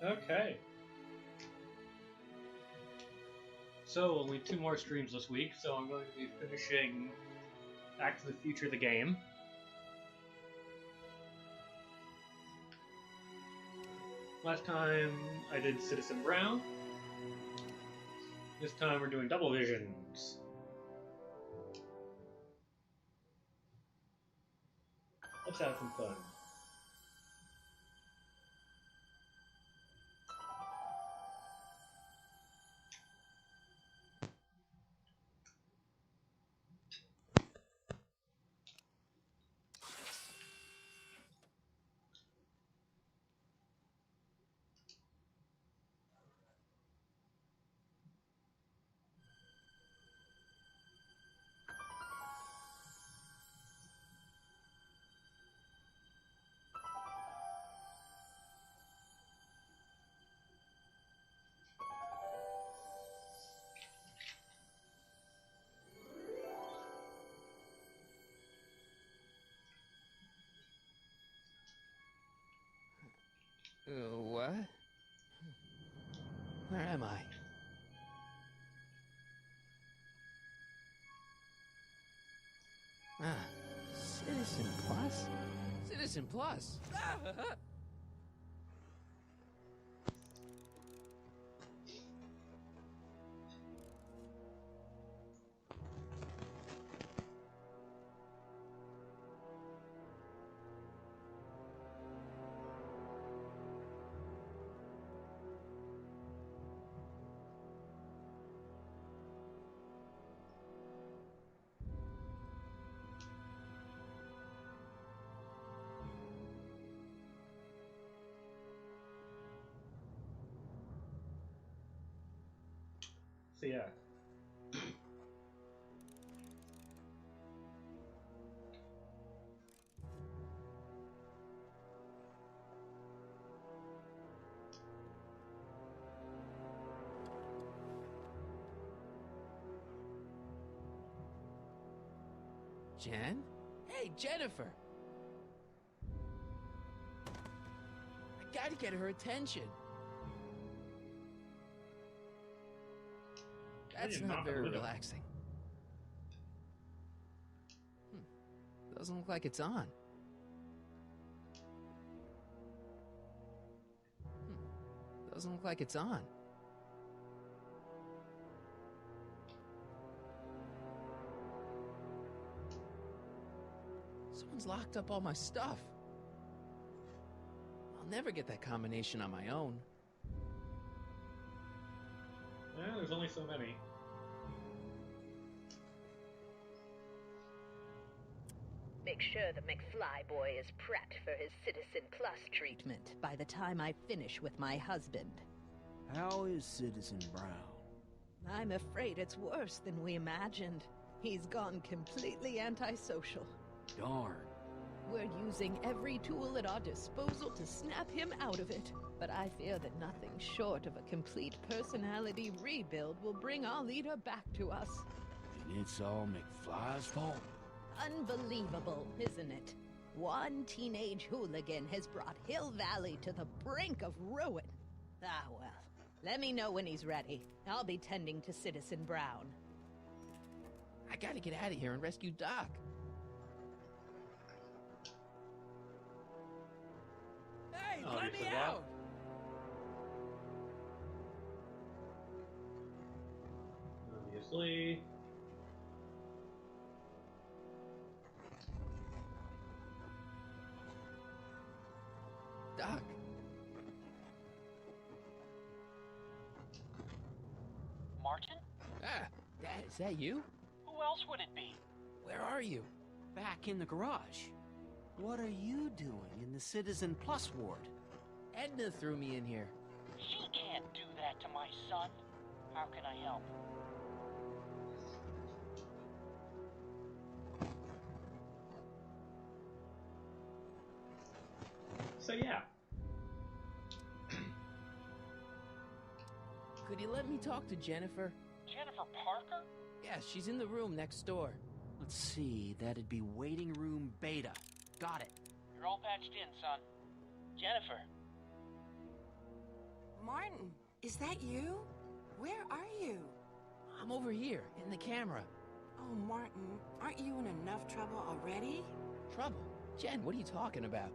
Okay. So, only two more streams this week, so I'm going to be finishing Back to the Future the game. Last time I did Citizen Brown. This time we're doing Double Visions. Let's have some fun. What? Where am I? Ah, Citizen Plus? Citizen Plus! So yeah. Jen? Hey, Jennifer! I gotta get her attention. That's not very relaxing. Doesn't look like it's on. Doesn't look like it's on. Someone's locked up all my stuff. I'll never get that combination on my own. Yeah, there's only so many. Make sure the McFly boy is prepped for his Citizen Plus treatment by the time I finish with my husband. How is Citizen Brown? I'm afraid it's worse than we imagined. He's gone completely antisocial. Darn. We're using every tool at our disposal to snap him out of it. But I fear that nothing short of a complete personality rebuild will bring our leader back to us. And it's all McFly's fault? Unbelievable, isn't it? One teenage hooligan has brought Hill Valley to the brink of ruin. Ah, well. Let me know when he's ready. I'll be tending to Citizen Brown. I gotta get out of here and rescue Doc. Hey, let me out! Obviously. Doc. Martin? Ah, Dad, is that you? Who else would it be? Where are you? Back in the garage. What are you doing in the Citizen Plus ward? Edna threw me in here. She can't do that to my son. How can I help? So yeah. Could you let me talk to Jennifer? Jennifer Parker? Yeah, she's in the room next door. Let's see, that'd be waiting room beta. Got it. You're all patched in, son. Jennifer. Martin, is that you? Where are you? I'm over here, in the camera. Oh, Martin, aren't you in enough trouble already? Trouble? Jen, what are you talking about?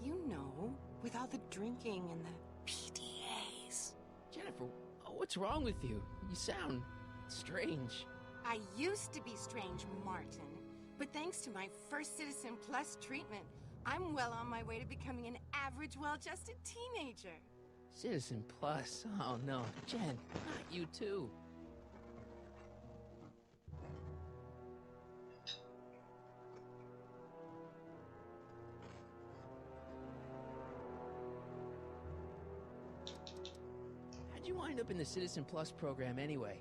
You know, with all the drinking and the PDAs. Jennifer, what's wrong with you? You sound strange. I used to be strange, Martin. But thanks to my first Citizen Plus treatment, I'm well on my way to becoming an average, well-adjusted teenager. Citizen Plus? Oh no, Jen, not you too. How'd you wind up in the Citizen Plus program anyway?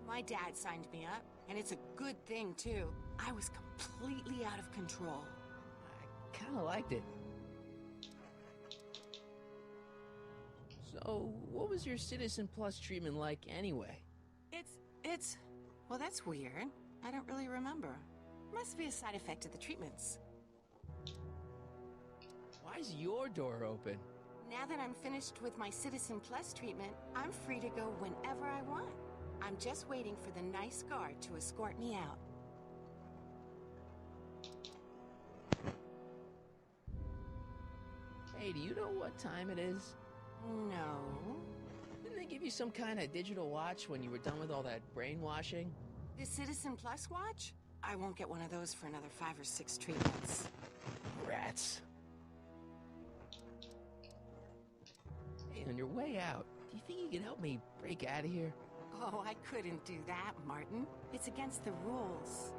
My dad signed me up, and it's a good thing, too. I was completely out of control. I kinda liked it. So, what was your Citizen Plus treatment like anyway? Well, that's weird. I don't really remember. Must be a side effect of the treatments. Why's your door open? Now that I'm finished with my Citizen Plus treatment, I'm free to go whenever I want. I'm just waiting for the nice guard to escort me out. Hey, do you know what time it is? No. Didn't they give you some kind of digital watch when you were done with all that brainwashing? The Citizen Plus watch? I won't get one of those for another 5 or 6 treatments. Rats. Hey, on your way out, do you think you can help me break out of here? Oh, I couldn't do that, Martin. It's against the rules.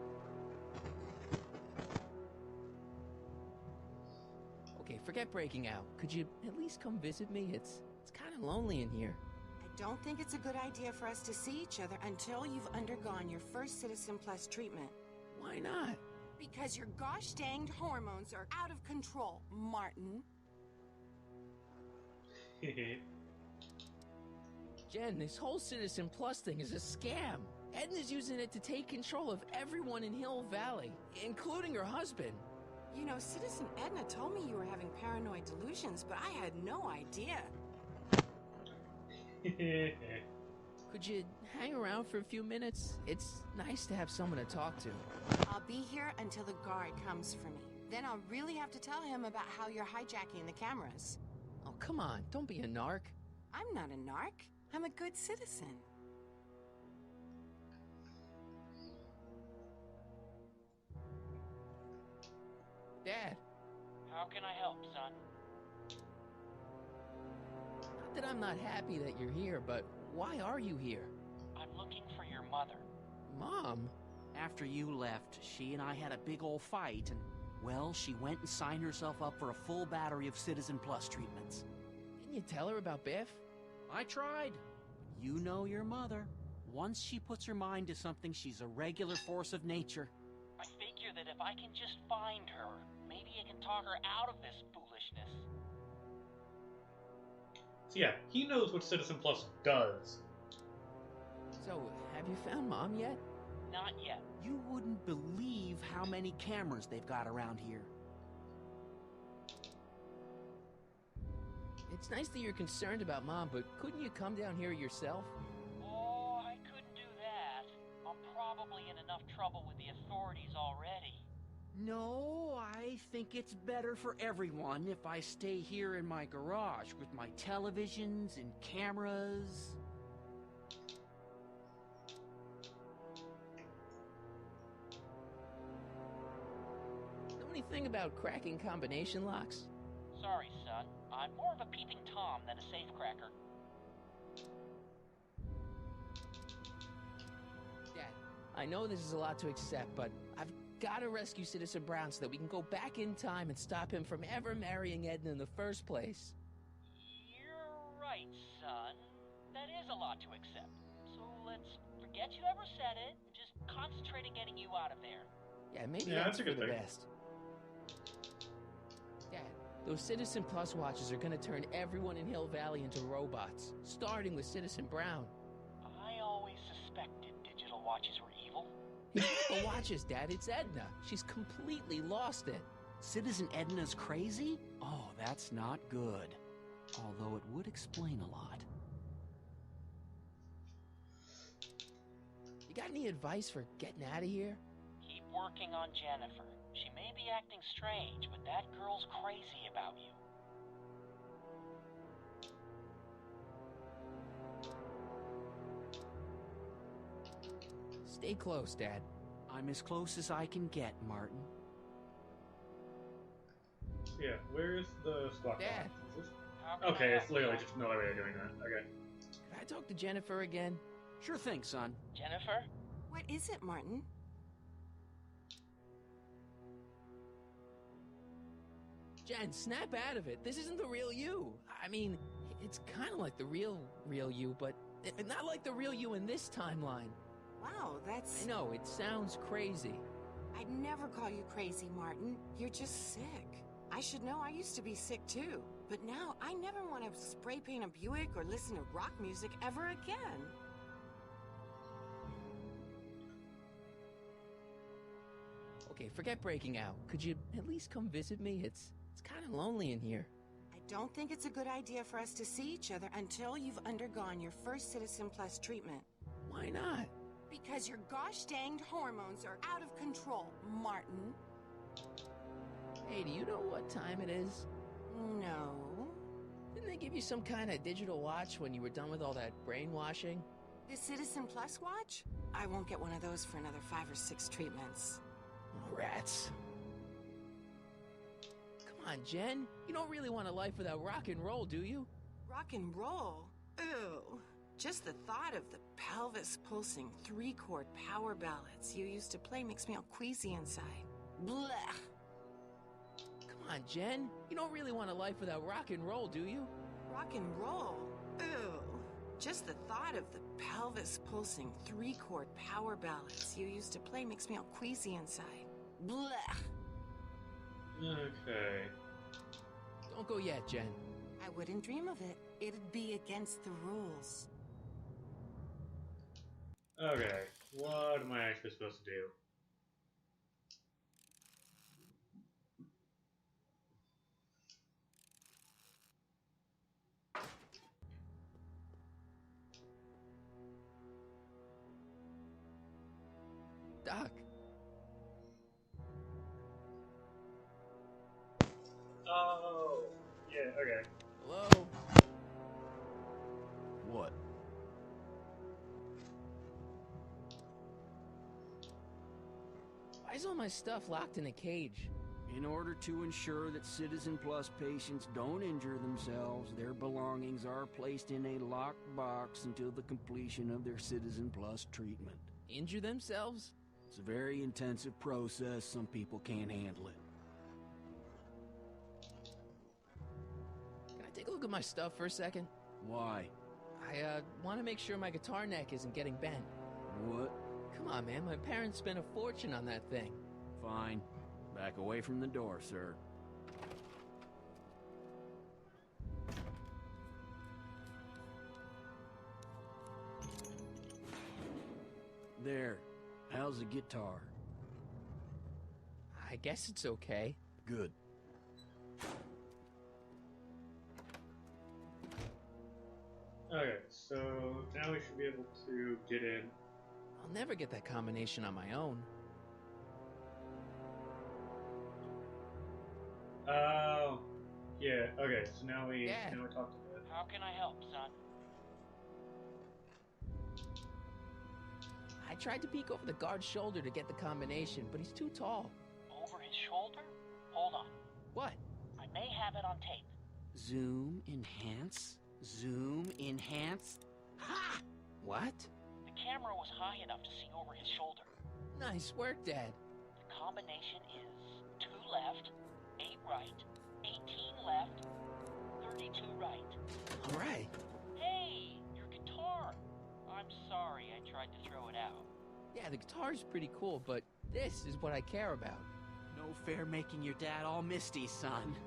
Okay, forget breaking out. Could you at least come visit me? It's kind of lonely in here. I don't think it's a good idea for us to see each other until you've undergone your first Citizen Plus treatment. Why not? Because your gosh danged hormones are out of control, Martin. Jen, this whole Citizen Plus thing is a scam. Edna's using it to take control of everyone in Hill Valley, including her husband. You know, Citizen Edna told me you were having paranoid delusions, but I had no idea. Could you hang around for a few minutes? It's nice to have someone to talk to. I'll be here until the guard comes for me. Then I'll really have to tell him about how you're hijacking the cameras. Oh, come on, don't be a narc. I'm not a narc. I'm a good citizen. Dad, How can I help, son? not that I'm not happy that you're here, but why are you here? I'm looking for your mother. Mom? After you left, she and I had a big old fight, and, well, she went and signed herself up for a full battery of Citizen Plus treatments. Didn't you tell her about Biff? I tried. You know your mother. Once she puts her mind to something, she's a regular force of nature. I figure that if I can just find her, maybe I can talk her out of this foolishness. So yeah, he knows what Citizen Plus does. So, have you found Mom yet? Not yet. You wouldn't believe how many cameras they've got around here. It's nice that you're concerned about Mom, but couldn't you come down here yourself? Oh, I couldn't do that. I'm probably in enough trouble with the authorities already. No, I think it's better for everyone if I stay here in my garage with my televisions and cameras. Know anything about cracking combination locks? Sorry, son. I'm more of a peeping Tom than a safecracker. Dad, I know this is a lot to accept, but I've got to rescue Citizen Brown so that we can go back in time and stop him from ever marrying Edna in the first place. You're right, son. That is a lot to accept. So let's forget you ever said it and just concentrate on getting you out of there. Yeah, maybe Yeah, that's that's a for good the thing. best. Dad, those Citizen Plus watches are going to turn everyone in Hill Valley into robots, starting with Citizen Brown. I always suspected digital watches were evil. It's not the watches, Dad, it's Edna. She's completely lost it. Citizen Edna's crazy? Oh, that's not good. Although it would explain a lot. got any advice for getting out of here? Keep working on Jennifer. She may be acting strange, but that girl's crazy about you. Stay close, Dad. I'm as close as I can get, Martin. Yeah, where's the squawk Dad. box? Is this- How can I Okay, help, it's literally son? just another way of doing that. Okay. Can I talk to Jennifer again? Sure thing, son. Jennifer? What is it, Martin? Jen, snap out of it. This isn't the real you. I mean, it's kind of like the real you, but not like the real you in this timeline. Wow, that's... I know, it sounds crazy. I'd never call you crazy, Martin. You're just sick. I should know, I used to be sick too. But now, I never want to spray paint a Buick or listen to rock music ever again. Okay, forget breaking out. Could you at least come visit me? It's kind of lonely in here. I don't think it's a good idea for us to see each other until you've undergone your first Citizen Plus treatment. Why not? Because your gosh danged hormones are out of control, Martin. Hey, do you know what time it is? No. Didn't they give you some kind of digital watch when you were done with all that brainwashing? The Citizen Plus watch? I won't get one of those for another 5 or 6 treatments. Rats. Come on, Jen. You don't really want a life without rock and roll, do you? Rock and roll? Ew. Just the thought of the pelvis pulsing 3-chord power ballads you used to play makes me all queasy inside. Blech. Come on, Jen. You don't really want a life without rock and roll, do you? Rock and roll? Ew. Just the thought of the pelvis pulsing 3-chord power ballads you used to play makes me all queasy inside. Blech. Okay. Don't go yet, Jen. I wouldn't dream of it. It'd be against the rules. Okay. What am I actually supposed to do? Doc. Oh, yeah, okay. Hello? What? Why is all my stuff locked in a cage? In order to ensure that Citizen Plus patients don't injure themselves, their belongings are placed in a locked box until the completion of their Citizen Plus treatment. Injure themselves? It's a very intensive process. Some people can't handle it. Can I take a look at my stuff for a second? Why? I want to make sure my guitar neck isn't getting bent. What? Come on, man. My parents spent a fortune on that thing. Fine. Back away from the door, sir. There. How's the guitar? I guess it's okay. Good. Okay, so now we should be able to get in. I'll never get that combination on my own. Oh, yeah. Okay, so now we Dad. talk to the. How can I help, son? I tried to peek over the guard's shoulder to get the combination, but he's too tall. Over his shoulder? Hold on. What? I may have it on tape. Zoom, enhance. Zoom, enhance. Ha! What? The camera was high enough to see over his shoulder. Nice work, Dad. The combination is 2 left, 8 right, 18 left, 32 right. All right. Hey, your guitar! I'm sorry I tried to throw it out. Yeah, the guitar's pretty cool, but this is what I care about. No fair making your dad all misty, son.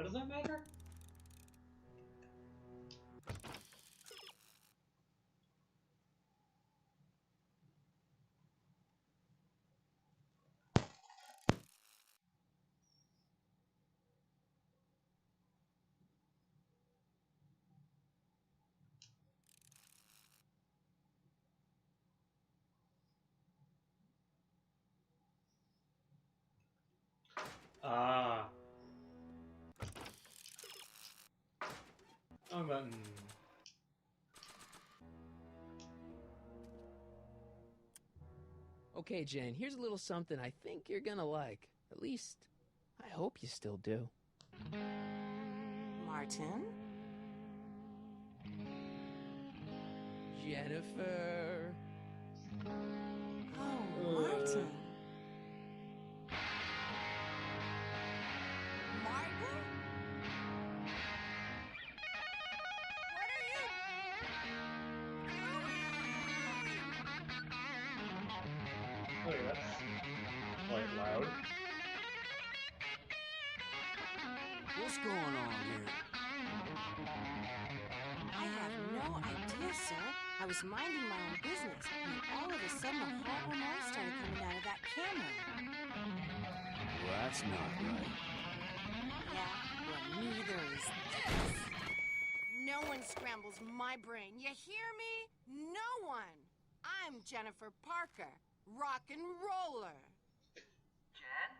Why does that matter? Ah. Wrong button. Okay, Jen, here's a little something I think you're gonna like. At least, I hope you still do. Martin? Jennifer. Oh, Martin. Martin? What are you doing? Okay, that's quite loud. What's going on here? I have no idea, sir. I was minding my own business, and all of a sudden a horrible noise started coming out of that camera. Well, that's not right. Yeah, well, neither is this. No one scrambles my brain. You hear me? No one. I'm Jennifer Parker, rock and roller. Jen?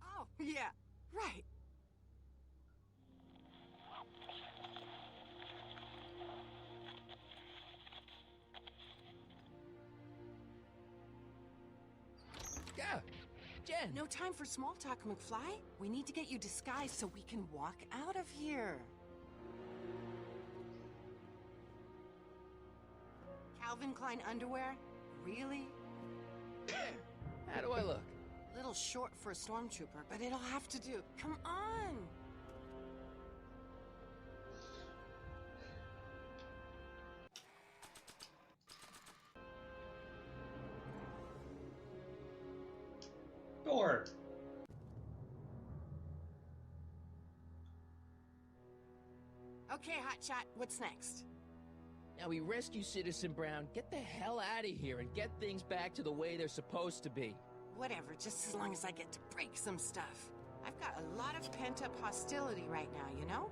Oh, yeah, right. Yeah, Jen. No time for small talk, McFly. We need to get you disguised so we can walk out of here. Calvin Klein underwear? Really? How do I look? Little short for a stormtrooper, but it'll have to do. Come on! Door! Okay, Hotshot, what's next? Now we rescue Citizen Brown, get the hell out of here, and get things back to the way they're supposed to be. Whatever, just as long as I get to break some stuff. I've got a lot of pent-up hostility right now, you know?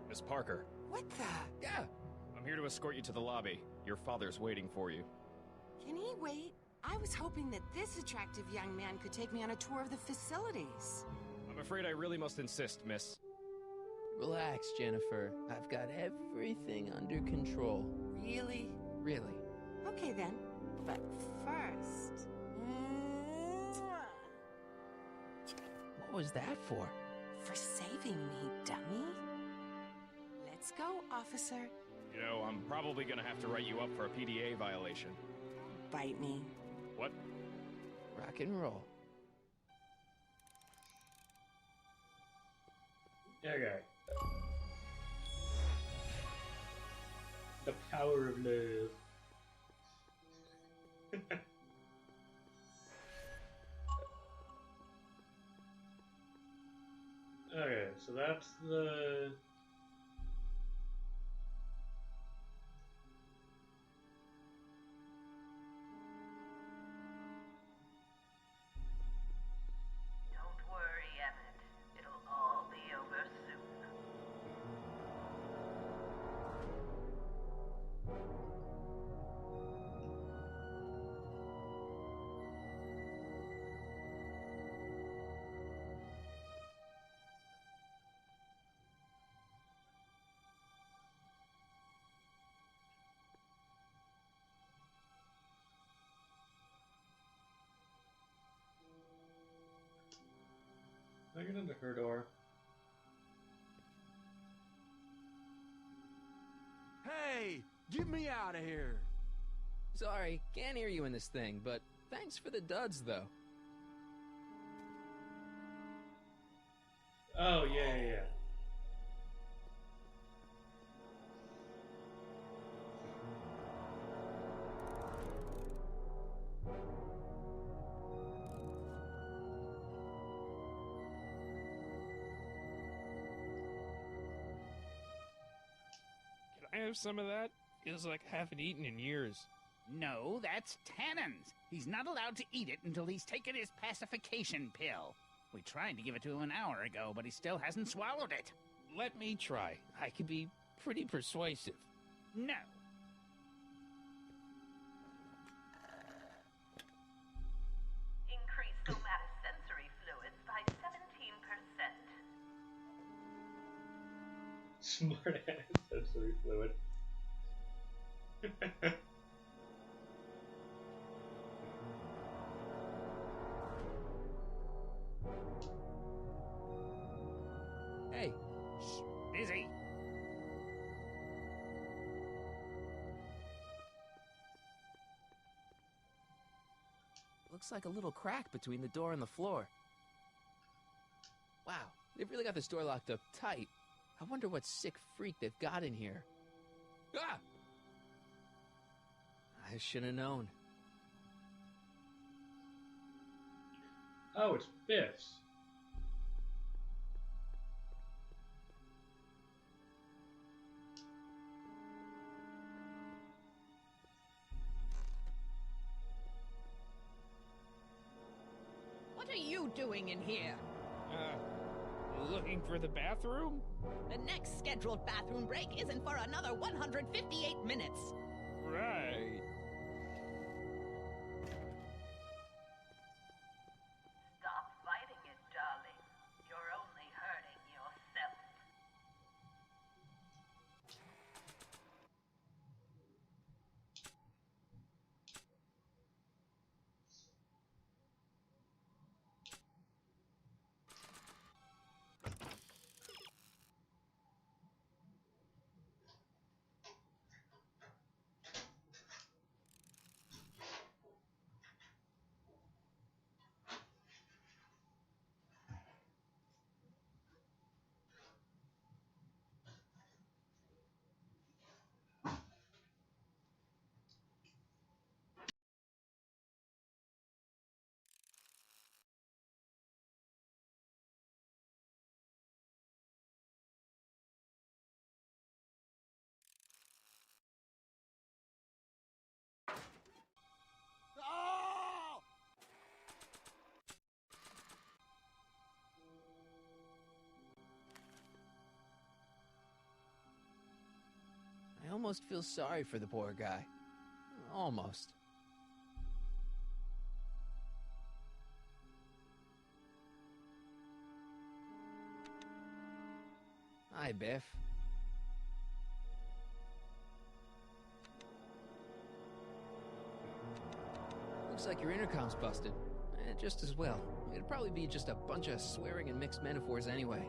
Miss Parker, What the? Yeah. I'm here to escort you to the lobby. Your father's waiting for you. Can he wait? I was hoping that this attractive young man could take me on a tour of the facilities. I'm afraid I really must insist, miss. Relax, Jennifer. I've got everything under control. Really? Really. Okay then. But first... What was that for? For saving me, dummy. Let's go, officer. You know, I'm probably gonna have to write you up for a PDA violation. Bite me. What? Rock and roll. Okay. The power of love. Okay, so that's the... Don't worry, Emmett. It'll all be over soon. Can I get into her door? Hey, get me out of here. Sorry, can't hear you in this thing, but thanks for the duds, though. Oh, yeah. I have some of that? Feels like I haven't eaten in years. No, that's Tannen's. He's not allowed to eat it until he's taken his pacification pill. We tried to give it to him an hour ago, but he still hasn't swallowed it. Let me try. I can be pretty persuasive. No. Increase somatosensory fluids by 17%. Smart ass sensory fluid. Hey, Shh, busy. looks like a little crack between the door and the floor. Wow, they've really got this door locked up tight. I wonder what sick freak they've got in here. Ah! I should have known. Oh, it's Biff's. What are you doing in here? Looking for the bathroom? The next scheduled bathroom break isn't for another 158 minutes. Right. Stop fighting it, darling. You're only hurting yourself. Oh! I almost feel sorry for the poor guy. Almost. Hi, Biff. Looks like your intercom's busted. Just as well. It'd probably be just a bunch of swearing and mixed metaphors anyway.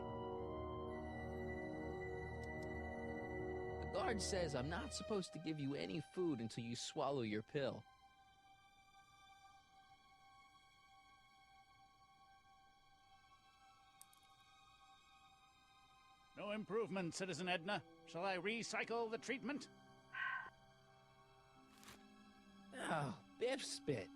The guard says I'm not supposed to give you any food until you swallow your pill. No improvement, Citizen Edna. Shall I recycle the treatment? Oh, Biff spit.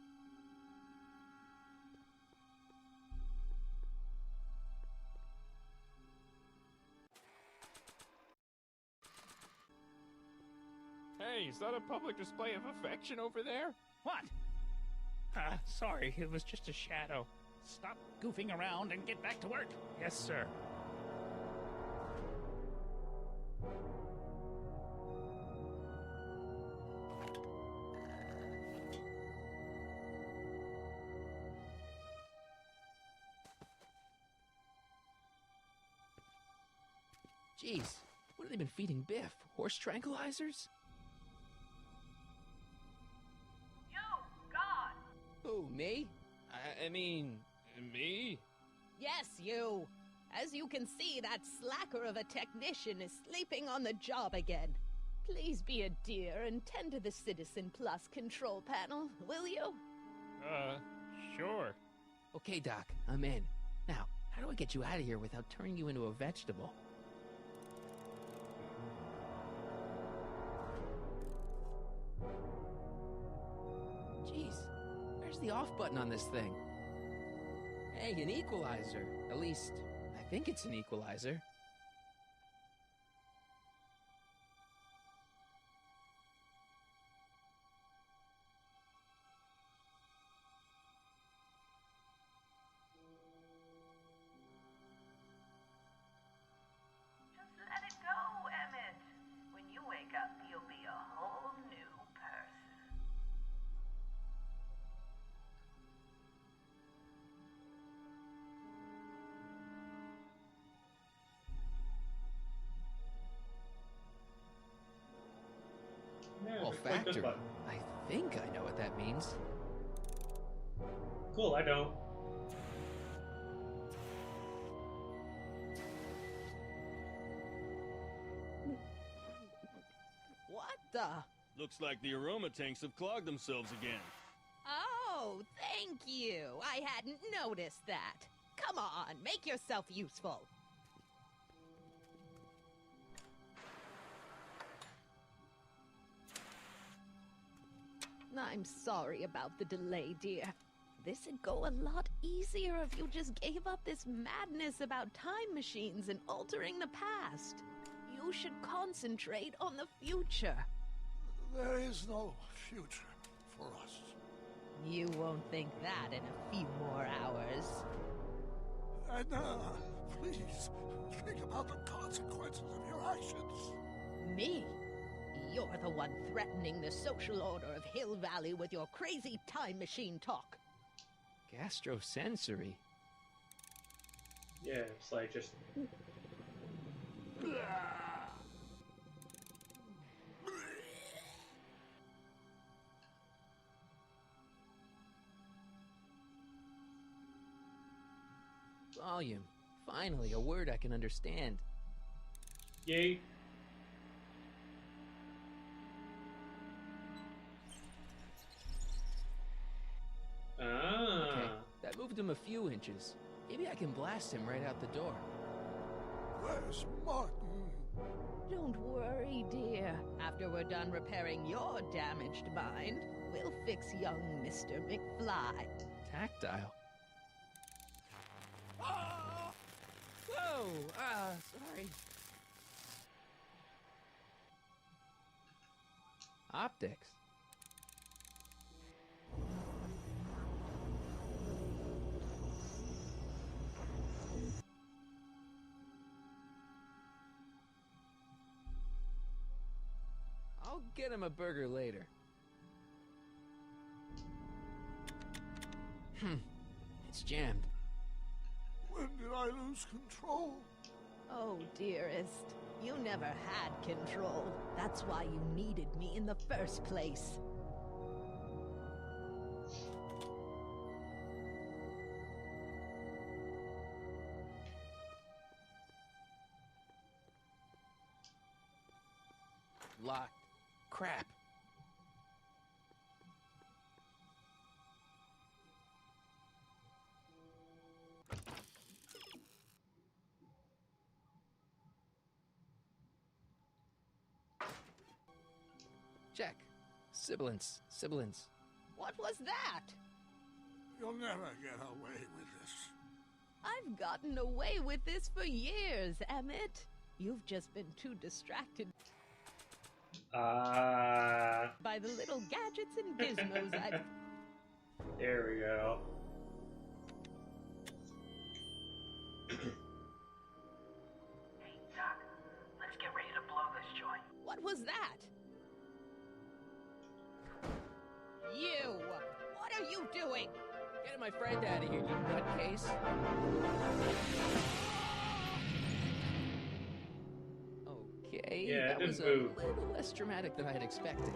Hey, is that a public display of affection over there? What? Sorry, it was just a shadow. Stop goofing around and get back to work. Yes, sir. Jeez, what have they been feeding Biff? Horse tranquilizers? You, God! Who, me? I mean, me? Yes, you. As you can see, that slacker of a technician is sleeping on the job again. Please be a dear and tend to the Citizen Plus control panel, will you? Sure. Okay, Doc, I'm in. Now, how do I get you out of here without turning you into a vegetable? Jeez, where's the off button on this thing? Hey, an equalizer. At least, I think it's an equalizer. reactor. button. I think I know what that means. Cool, I don't. What the? Looks like the aroma tanks have clogged themselves again. Oh, thank you. I hadn't noticed that. Come on, make yourself useful. I'm sorry about the delay, dear. This'd go a lot easier if you just gave up this madness about time machines and altering the past. You should concentrate on the future. There is no future for us. You won't think that in a few more hours. Edna, please, think about the consequences of your actions. Me? You're the one threatening the social order of Hill Valley with your crazy time machine talk. Gastrosensory. Yeah, it's like just. Volume. Finally, a word I can understand. Yay. Ah. Okay, that moved him a few inches. Maybe I can blast him right out the door. Where's Martin? Don't worry, dear. After we're done repairing your damaged mind, we'll fix young Mr. McFly. Tactile. Ah! Whoa! Sorry. Optics. I'll get him a burger later. It's jammed. When did I lose control? Oh, dearest. You never had control. That's why you needed me in the first place. Locked. Crap. Check. Sibilance. Sibilance. What was that? You'll never get away with this. I've gotten away with this for years, Emmett. You've just been too distracted by the little gadgets and gizmos I've... There we go. Hey, Doc, let's get ready to blow this joint. What was that? You! What are you doing? Get my friend out of here, you nutcase. Okay, Yeah, that it was a didn't move. little less dramatic than I had expected.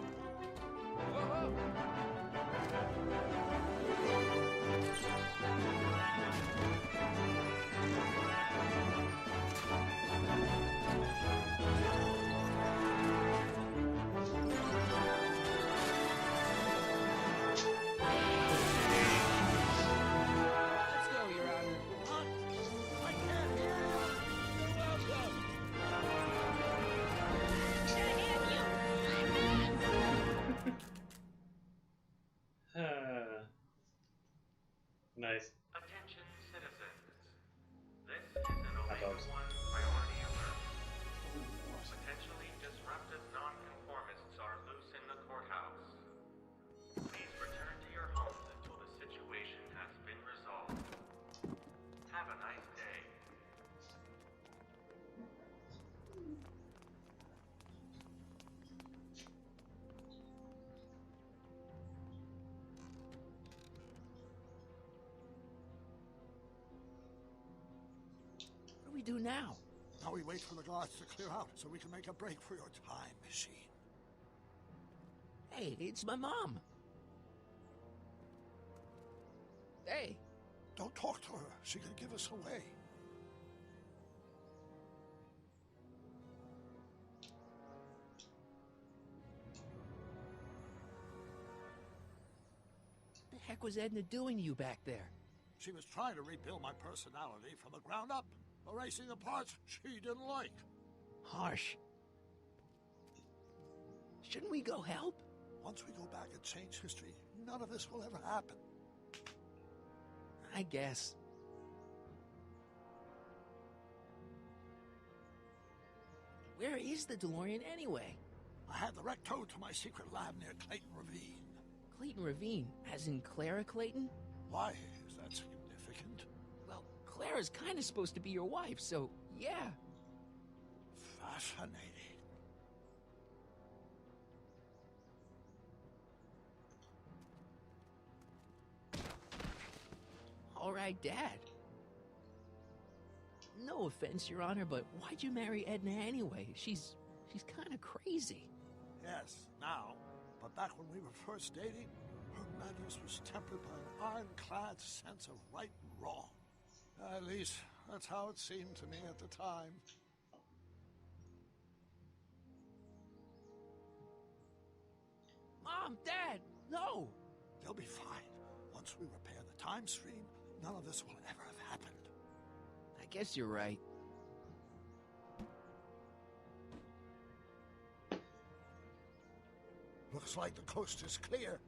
Let's go, Your Honor. I can't hear you. Welcome. Nice. Attention citizens. This is an Omega dogs. 1 priority alert. Potentially disruptive nonconformists are loose in the courthouse. Please return to your homes until the situation has been resolved. Have a nice day. What do we do now? Now we wait for the guards to clear out so we can make a break for your time machine. Hey, it's my mom. Hey. Don't talk to her. She can give us away. What the heck was Edna doing to you back there? She was trying to rebuild my personality from the ground up, erasing the parts she didn't like. Harsh. Shouldn't we go help? Once we go back and change history, none of this will ever happen. I guess. Where is the DeLorean anyway? I had the wreck towed to my secret lab near Clayton Ravine. Clayton Ravine, as in Clara Clayton? Why is that significant? Well, Clara's kind of supposed to be your wife, so yeah. Fascinating. All right, Dad. No offense, Your Honor, but why'd you marry Edna anyway? She's kind of crazy. Yes, now. But back when we were first dating, her madness was tempered by an ironclad sense of right and wrong. At least, that's how it seemed to me at the time. Mom, Dad, no! They'll be fine. Once we repair the time stream, none of this will ever have happened. I guess you're right. Looks like the coast is clear.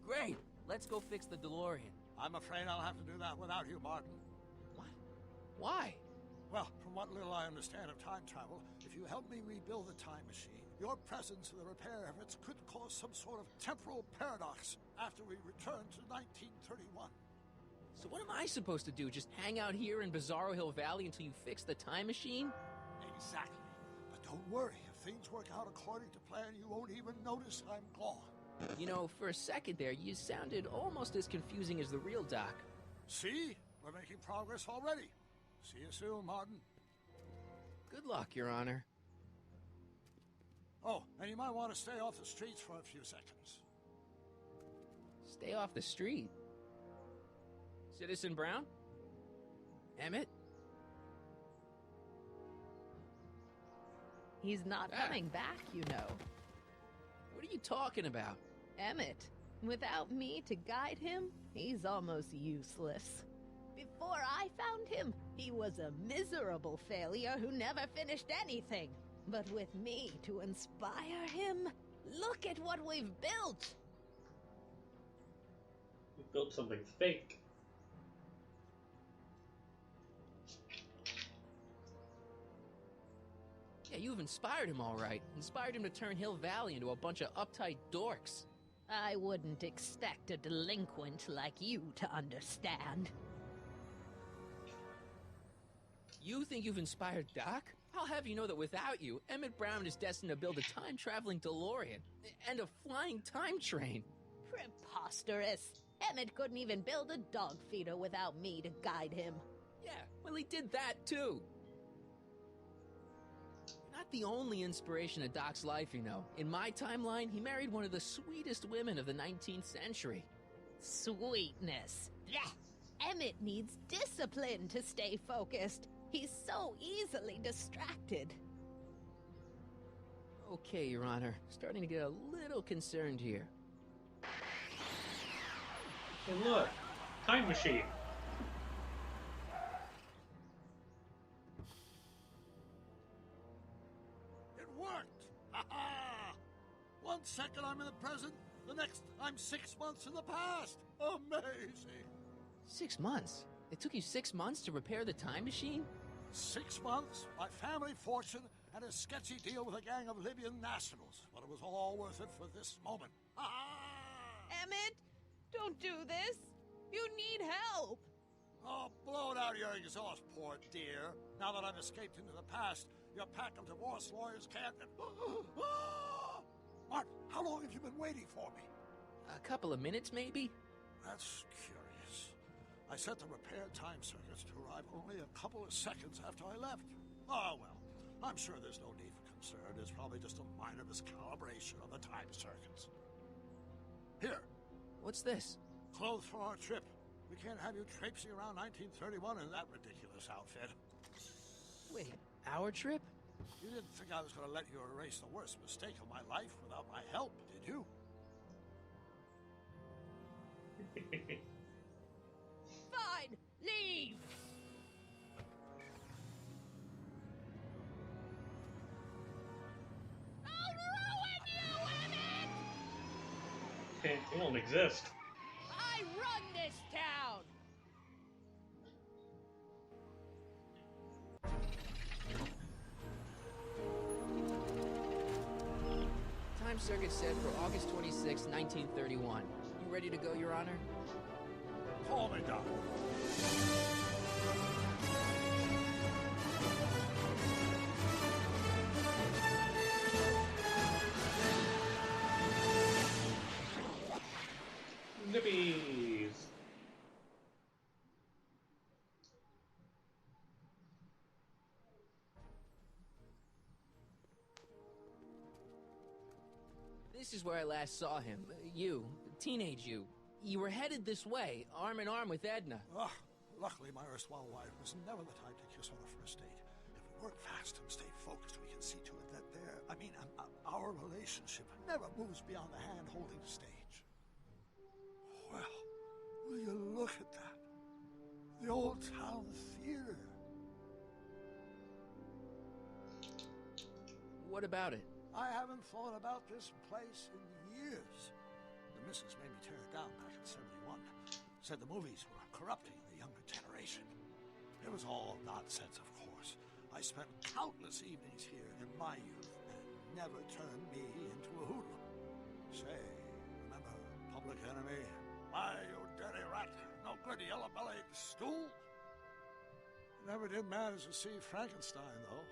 Great! Let's go fix the DeLorean. I'm afraid I'll have to do that without you, Martin. What? Why? Well, from what little I understand of time travel, if you help me rebuild the time machine, your presence in the repair efforts could cause some sort of temporal paradox after we return to 1931. So what am I supposed to do? Just hang out here in Bizarro Hill Valley until you fix the time machine? Exactly. But don't worry, if things work out according to plan, you won't even notice I'm gone. You know, for a second there, you sounded almost as confusing as the real Doc. See? We're making progress already. See you soon, Martin. Good luck, Your Honor. Oh, and you might want to stay off the streets for a few seconds. Stay off the street? Citizen Brown? Emmett? He's not coming back, you know. What are you talking about? Emmett. Without me to guide him, he's almost useless. Before I found him, he was a miserable failure who never finished anything. But with me to inspire him, look at what we've built! We built something fake. Yeah, you've inspired him all right. Inspired him to turn Hill Valley into a bunch of uptight dorks. I wouldn't expect a delinquent like you to understand. You think you've inspired Doc? I'll have you know that without you, Emmett Brown is destined to build a time-traveling DeLorean and a flying time train. Preposterous. Emmett couldn't even build a dog feeder without me to guide him. Yeah, well, he did that too. You're not the only inspiration of Doc's life, you know. In my timeline, he married one of the sweetest women of the 19th century. Sweetness. Blech. Emmett needs discipline to stay focused. He's so easily distracted. Okay, Your Honor. Starting to get a little concerned here. Hey, look! Time machine! It worked! Ha-ha! 1 second I'm in the present, the next I'm 6 months in the past! Amazing! 6 months? It took you 6 months to repair the time machine? 6 months, my family fortune, and a sketchy deal with a gang of Libyan nationals. But it was all worth it for this moment. Emmett, don't do this. You need help. Oh, blow it out of your exhaust, poor dear. Now that I've escaped into the past, your pack of divorce lawyers can't... Martin, how long have you been waiting for me? A couple of minutes, maybe? That's curious. I set the repaired time circuits to arrive only a couple of seconds after I left. Oh, well, I'm sure there's no need for concerned, it's probably just a minor miscalibration of the time circuits. Here. What's this? Clothes for our trip. We can't have you traipsing around 1931 in that ridiculous outfit. Wait, our trip? You didn't think I was going to let you erase the worst mistake of my life without my help, did you? Fine, leave! I'll ruin you, Emmett! They don't exist. I run this town! Time circuit set for August 26, 1931. You ready to go, Your Honor? Call me, Doc. Nippies! This is where I last saw him. You, teenage you. You were headed this way, arm in arm with Edna. Ah, luckily my erstwhile wife was never the type to kiss on a first date. If we work fast and stay focused, we can see to it that our relationship never moves beyond the hand-holding stage. Well, will you look at that? The old town theater. What about it? I haven't thought about this place in years. The missus made me tear it down back in '71. Said the movies were corrupting the younger generation. It was all nonsense, of course. I spent countless evenings here in my youth, and it never turned me into a hoodlum. Say, remember Public Enemy? Why, you dirty rat, no good yellow-bellied stool? Never did manage to see Frankenstein, though.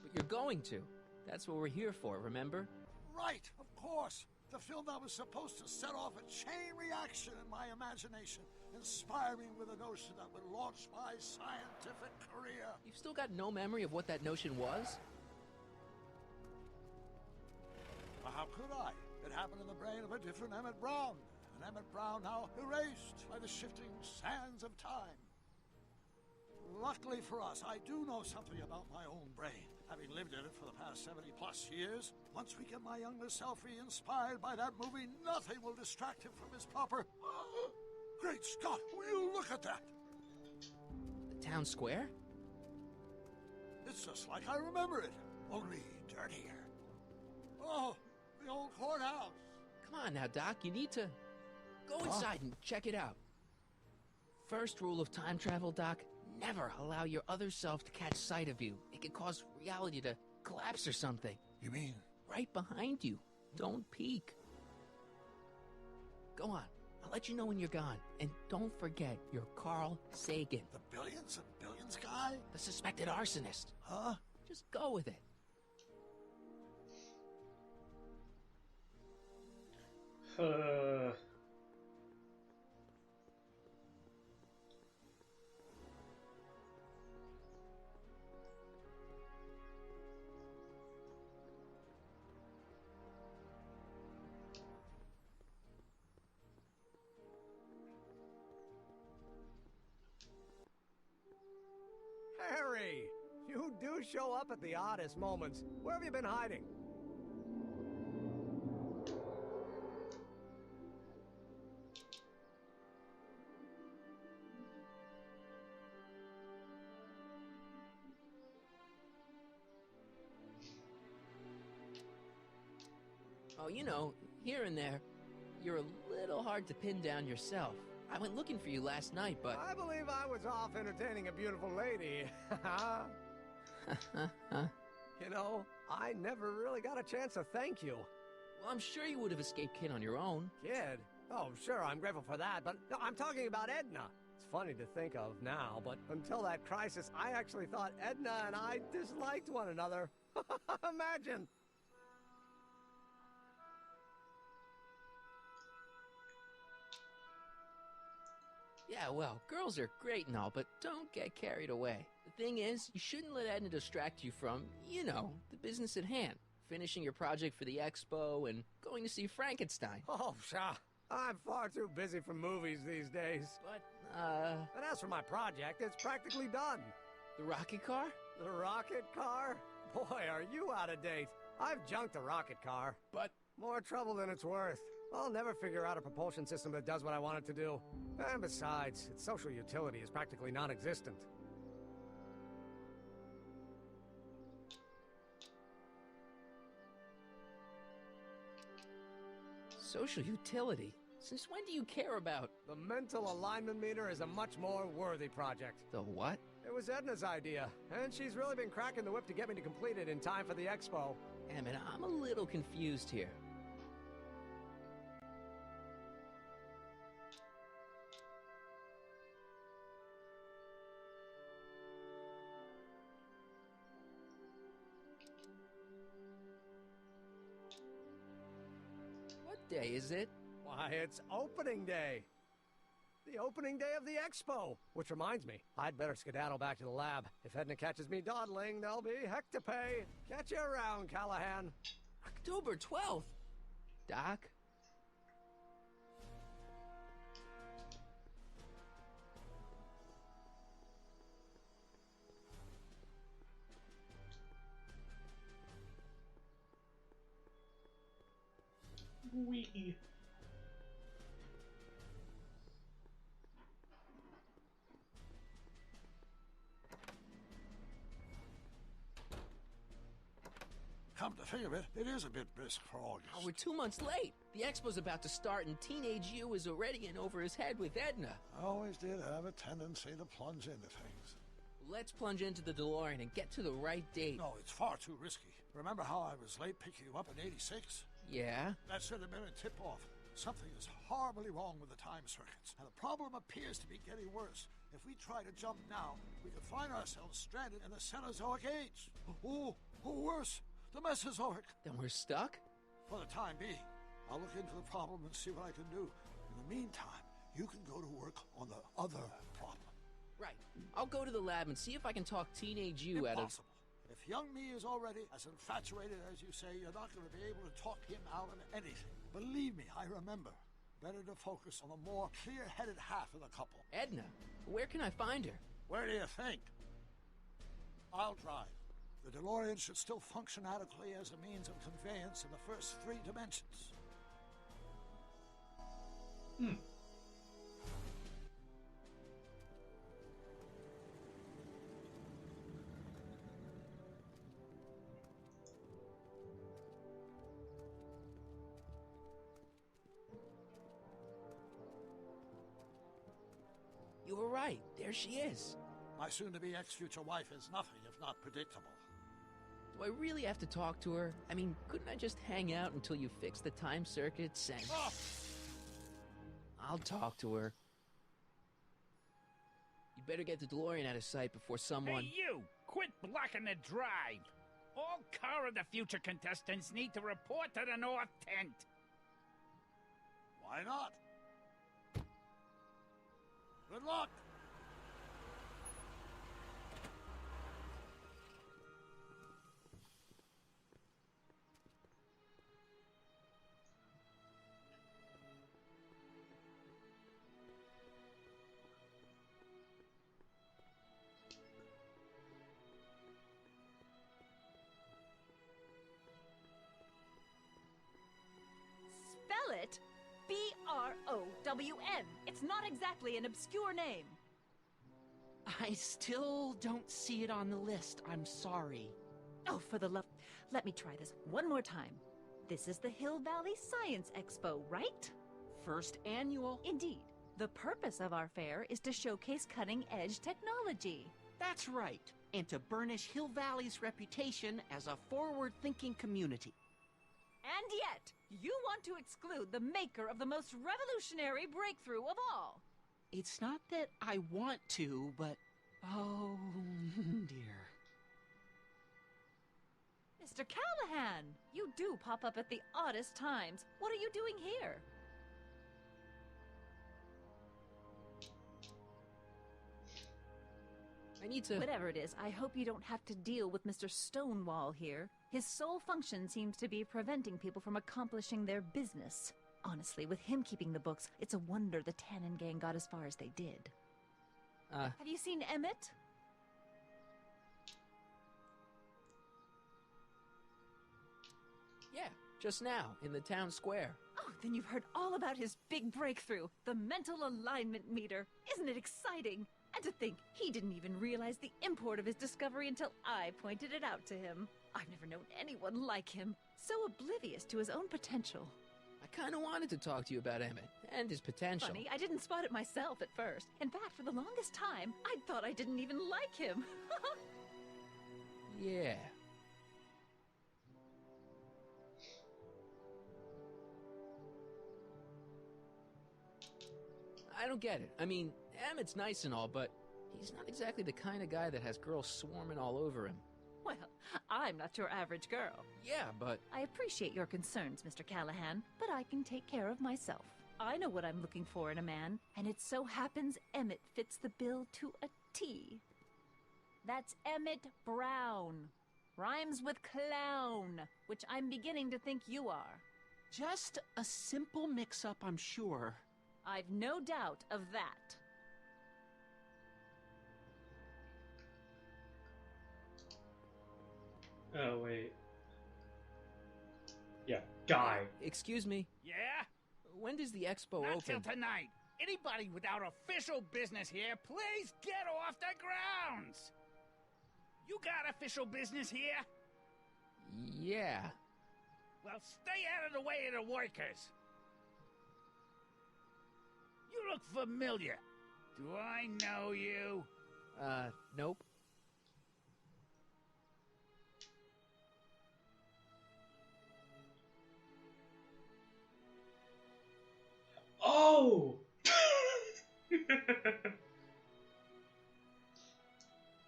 But you're going to. That's what we're here for, remember? Right, of course. The film that was supposed to set off a chain reaction in my imagination, inspiring with a notion that would launch my scientific career. You've still got no memory of what that notion was? Well, how could I? It happened in the brain of a different Emmett Brown. An Emmett Brown now erased by the shifting sands of time. Luckily for us, I do know something about my own brain, having lived in it for the past 70-plus years. Once we get my younger self re-inspired by that movie, nothing will distract him from his proper... Great Scott, will you look at that? The town square? It's just like I remember it, only dirtier. Oh, the old courthouse. Come on now, Doc, you need to... Go inside and check it out. First rule of time travel, Doc, never allow your other self to catch sight of you. It can cause reality to collapse or something. You mean? Right behind you. Don't peek. Go on. I'll let you know when you're gone. And don't forget, you're Carl Sagan. The billions and billions guy? The suspected arsonist. Huh? Just go with it. Harry! You do show up at the oddest moments. Where have you been hiding? Oh, you know, here and there, you're a little hard to pin down yourself. I went looking for you last night, but... I believe I was off entertaining a beautiful lady. You know, I never really got a chance to thank you. Well, I'm sure you would have escaped Kid on your own. Kid? Oh, sure, I'm grateful for that, but no, I'm talking about Edna. It's funny to think of now, but until that crisis, I actually thought Edna and I disliked one another. Imagine! Yeah, well, girls are great and all, but don't get carried away. The thing is, you shouldn't let Edna distract you from, you know, the business at hand. Finishing your project for the expo and going to see Frankenstein. Oh, pshaw. I'm far too busy for movies these days. But, And as for my project, it's practically done. The rocket car? The rocket car? Boy, are you out of date. I've junked the rocket car. But... more trouble than it's worth. I'll never figure out a propulsion system that does what I want it to do. And besides, its social utility is practically non-existent. Social utility? Since when do you care about... The mental alignment meter is a much more worthy project. The what? It was Edna's idea, and she's really been cracking the whip to get me to complete it in time for the expo. Emmett, I'm a little confused here. What day is it? Why, it's opening day. The opening day of the expo. Which reminds me, I'd better skedaddle back to the lab. If Edna catches me dawdling, there'll be heck to pay. Catch you around, Callahan. October 12th. Doc? Wee. Come to think of it, it is a bit brisk for August. Oh, we're 2 months late. The expo's about to start and Teenage You is already in over his head with Edna. I always did have a tendency to plunge into things. Let's plunge into the DeLorean and get to the right date. No, it's far too risky. Remember how I was late picking you up in '86? Yeah? That should have been a tip-off. Something is horribly wrong with the time circuits, and the problem appears to be getting worse. If we try to jump now, we could find ourselves stranded in the Cenozoic Age. Or worse, the Mesozoic. Then we're stuck? For the time being. I'll look into the problem and see what I can do. In the meantime, you can go to work on the other problem. Right. I'll go to the lab and see if I can talk Teenage You out of... Impossible. If young me is already as infatuated as you say, you're not going to be able to talk him out of anything. Believe me, I remember. Better to focus on the more clear-headed half of the couple. Edna, where can I find her? Where do you think? I'll drive. The DeLorean should still function adequately as a means of conveyance in the first 3 dimensions. You were right. There she is. My soon-to-be ex-future wife is nothing if not predictable. Do I really have to talk to her? I mean, couldn't I just hang out until you fix the time circuits and... Oh! I'll talk to her. You better get the DeLorean out of sight before someone... Hey, you! Quit blocking the drive! All Car of the Future contestants need to report to the North Tent. Why not? Good luck! Spell it B-R-O-W-N. It's not exactly an obscure name. I still don't see it on the list. I'm sorry. Oh, for the love... Let me try this one more time. This is the Hill Valley Science Expo, right? First annual. Indeed. The purpose of our fair is to showcase cutting-edge technology. That's right. And to burnish Hill Valley's reputation as a forward-thinking community. And yet, you want to exclude the maker of the most revolutionary breakthrough of all. It's not that I want to, but... oh, dear. Mr. Callahan, you do pop up at the oddest times. What are you doing here? I need to... Whatever it is, I hope you don't have to deal with Mr. Stonewall here. His sole function seems to be preventing people from accomplishing their business. Honestly, with him keeping the books, it's a wonder the Tannen gang got as far as they did. Have you seen Emmett? Yeah, just now, in the town square. Oh, then you've heard all about his big breakthrough, the mental alignment meter. Isn't it exciting? And to think, he didn't even realize the import of his discovery until I pointed it out to him. I've never known anyone like him, so oblivious to his own potential. I kind of wanted to talk to you about Emmett, and his potential. Funny, I didn't spot it myself at first. In fact, for the longest time, I thought I didn't even like him. Yeah. I don't get it. I mean, Emmett's nice and all, but he's not exactly the kind of guy that has girls swarming all over him. Well, I'm not your average girl. Yeah, but... I appreciate your concerns, Mr. Callahan, but I can take care of myself. I know what I'm looking for in a man, and it so happens Emmett fits the bill to a T. That's Emmett Brown. Rhymes with clown, which I'm beginning to think you are. Just a simple mix-up, I'm sure. I've no doubt of that. Oh, wait. Yeah, guy. Excuse me? Yeah? When does the expo Not open? till tonight. Anybody without official business here, please get off the grounds! You got official business here? Yeah. Well, stay out of the way of the workers. You look familiar. Do I know you? Nope. Oh!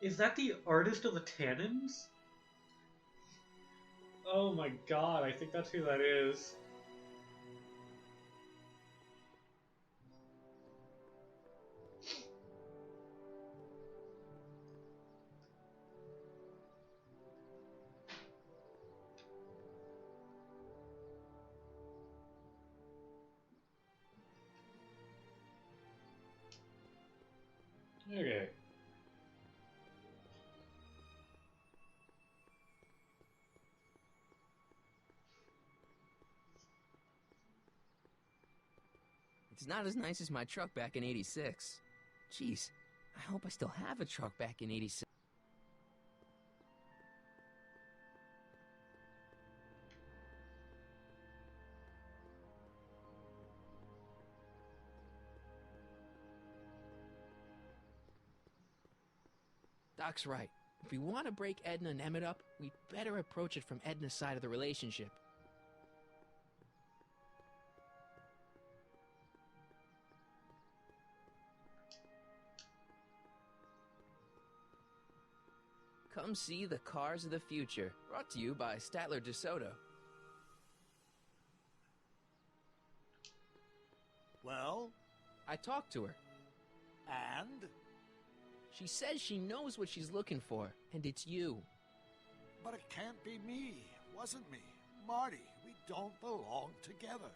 Is that the artist of the Tannins? Oh my god, I think that's who that is. Okay. It's not as nice as my truck back in '86. Jeez, I hope I still have a truck back in '86. Doc's right. If we want to break Edna and Emmett up, we'd better approach it from Edna's side of the relationship. Come see the Cars of the Future, brought to you by Statler DeSoto. Well? I talked to her. And? She says she knows what she's looking for, and it's you. But it can't be me. Wasn't me. Marty, we don't belong together.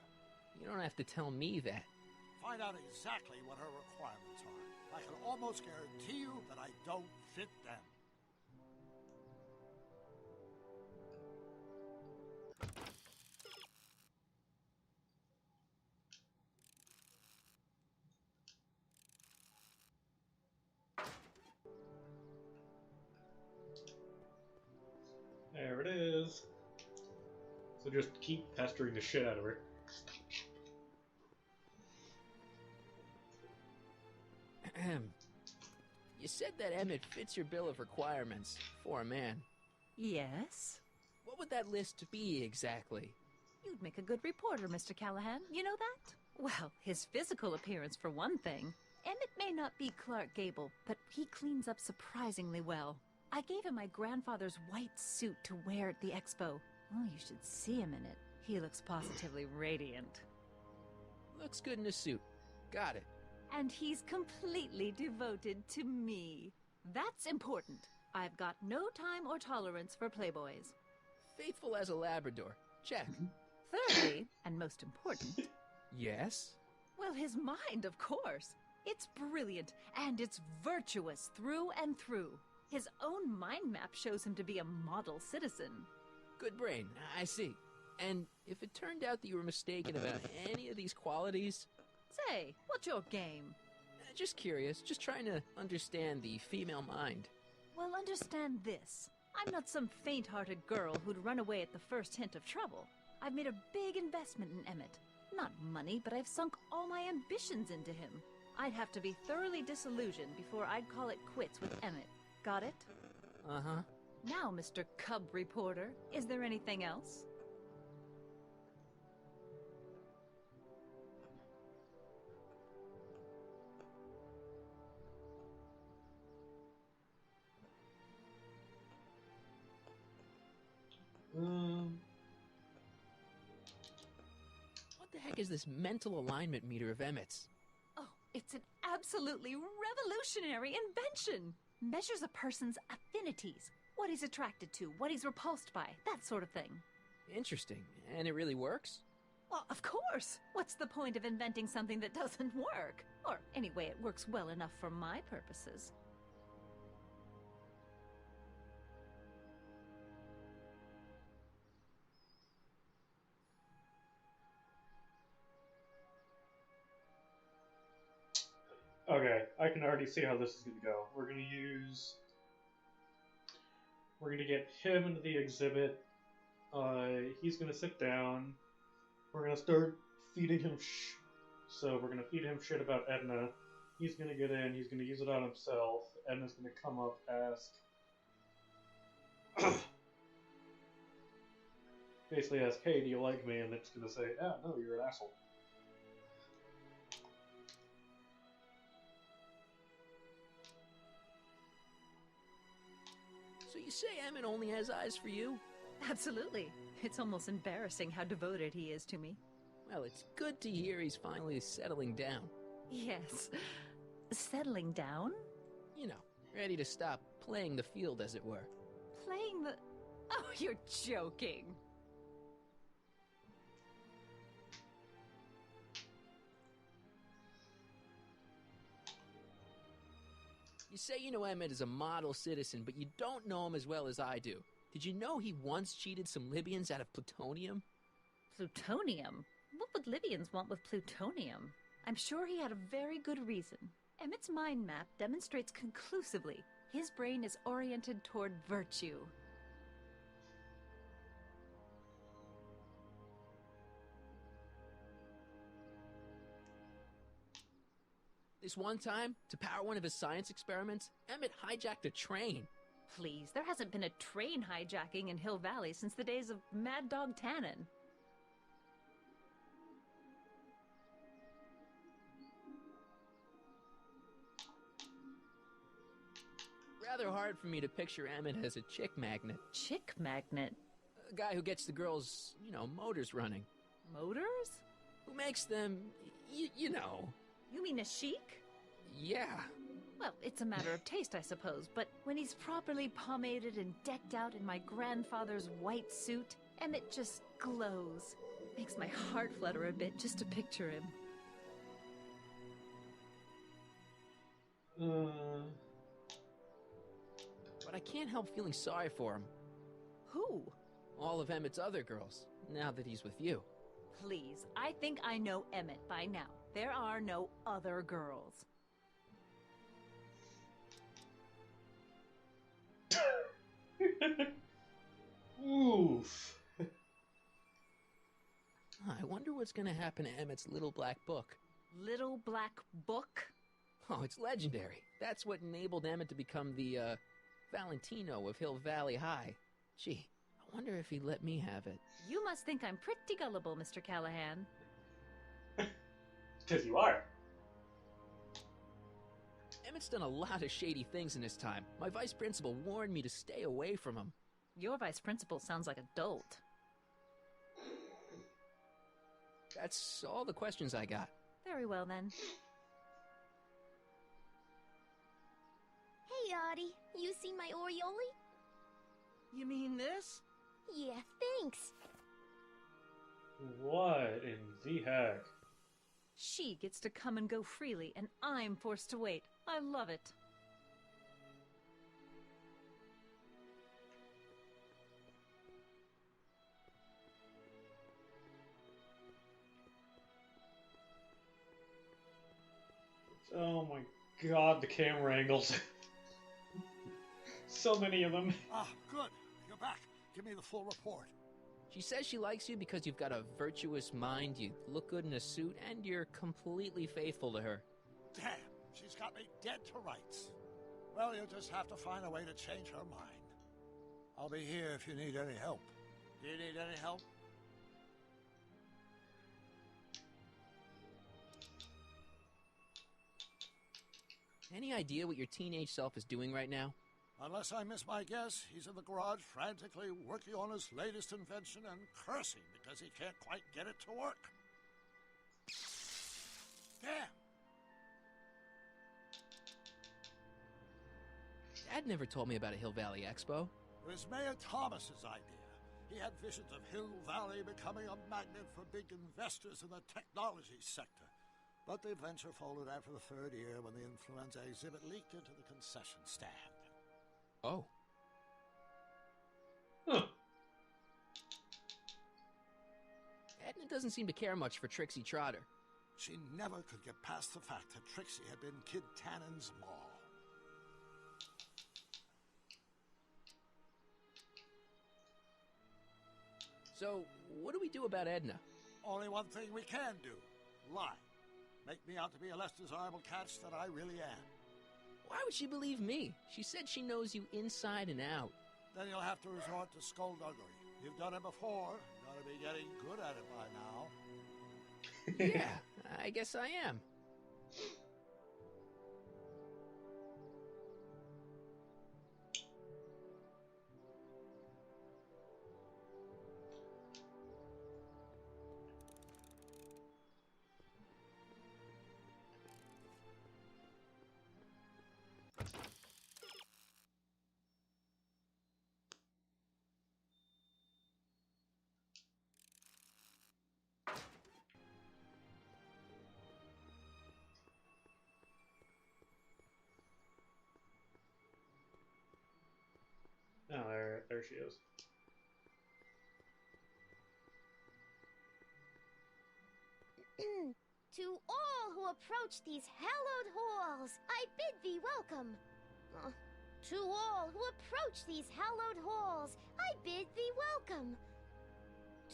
You don't have to tell me that. Find out exactly what her requirements are. I can almost guarantee you that I don't fit them. There it is. So just keep pestering the shit out of her. You said that Emmett fits your bill of requirements for a man. Yes? What would that list be exactly? You'd make a good reporter, Mr. Callahan. You know that? Well, his physical appearance for one thing. Emmett may not be Clark Gable, but he cleans up surprisingly well. I gave him my grandfather's white suit to wear at the expo. Oh, you should see him in it. He looks positively radiant. Looks good in a suit. Got it. And he's completely devoted to me. That's important. I've got no time or tolerance for playboys. Faithful as a Labrador. Check. Thirdly, and most important, Yes? well, his mind, of course. It's brilliant, and it's virtuous through and through. His own mind map shows him to be a model citizen. Good brain, I see. And if it turned out that you were mistaken about any of these qualities... Say, what's your game? Just curious, just trying to understand the female mind. Well, understand this. I'm not some faint-hearted girl who'd run away at the first hint of trouble. I've made a big investment in Emmett. Not money, but I've sunk all my ambitions into him. I'd have to be thoroughly disillusioned before I'd call it quits with Emmett. Got it? Uh-huh. Now, Mr. Cub Reporter, is there anything else? What the heck is this mental alignment meter of Emmett's? Oh, it's an absolutely revolutionary invention! Measures a person's affinities, what he's attracted to, what he's repulsed by, that sort of thing. Interesting. And it really works? Well, of course! What's the point of inventing something that doesn't work? Or, anyway, it works well enough for my purposes. Okay, I can already see how this is going to go. We're going to get him into the exhibit. He's going to sit down. We're going to start feeding him So we're going to feed him shit about Edna. He's going to get in. He's going to use it on himself. Edna's going to come up, basically ask, hey, do you like me? And it's going to say, ah, no, you're an asshole. So you say Emmett only has eyes for you? Absolutely. It's almost embarrassing how devoted he is to me. Well, it's good to hear he's finally settling down. Yes. Settling down? You know, ready to stop playing the field, as it were. Playing the... Oh, you're joking. You say you know Emmett is a model citizen, but you don't know him as well as I do. Did you know he once cheated some Libyans out of plutonium? Plutonium? What would Libyans want with plutonium? I'm sure he had a very good reason. Emmett's mind map demonstrates conclusively his brain is oriented toward virtue. This one time, to power one of his science experiments, Emmett hijacked a train. Please, there hasn't been a train hijacking in Hill Valley since the days of Mad Dog Tannen. Rather hard for me to picture Emmett as a chick magnet. Chick magnet? A guy who gets the girls, motors running. Motors? Who makes them, you know. You mean a chic? Yeah. Well, it's a matter of taste, I suppose, but when he's properly pomaded and decked out in my grandfather's white suit, Emmett just glows. Makes my heart flutter a bit just to picture him. But I can't help feeling sorry for him. Who? All of Emmett's other girls, now that he's with you. Please, I think I know Emmett by now. There are no other girls. Oof. I wonder what's going to happen to Emmett's little black book. Little black book? Oh, it's legendary. That's what enabled Emmett to become the, Valentino of Hill Valley High. Gee, I wonder if he'd let me have it. You must think I'm pretty gullible, Mr. Callahan. 'Cause you are. Emmett's done a lot of shady things in his time. My vice principal warned me to stay away from him. Your vice principal sounds like a dolt. That's all the questions I got. Very well, then. Hey, Artie. You seen my Orioli? You mean this? Yeah, thanks. What in the heck? She gets to come and go freely, and I'm forced to wait. I love it. Oh my god, the camera angles. So many of them. Ah, good. You're back. Give me the full report. She says she likes you because you've got a virtuous mind, you look good in a suit, and you're completely faithful to her. Damn, she's got me dead to rights. Well, you'll just have to find a way to change her mind. I'll be here if you need any help. Do you need any help? Any idea what your teenage self is doing right now? Unless I miss my guess, he's in the garage frantically working on his latest invention and cursing because he can't quite get it to work. Damn! Dad never told me about a Hill Valley Expo. It was Mayor Thomas's idea. He had visions of Hill Valley becoming a magnet for big investors in the technology sector. But the venture folded after the third year when the influenza exhibit leaked into the concession stand. Oh. Huh. Edna doesn't seem to care much for Trixie Trotter. She never could get past the fact that Trixie had been Kid Tannen's mall. So, what do we do about Edna? Only one thing we can do. Lie. Make me out to be a less desirable catch than I really am. Why would she believe me? She said she knows you inside and out. Then you'll have to resort to skullduggery. You've done it before. You gotta be getting good at it by now. Yeah, I guess I am. Oh, there she is. To all who approach these hallowed halls, I bid thee welcome. To all who approach these hallowed halls, I bid thee welcome.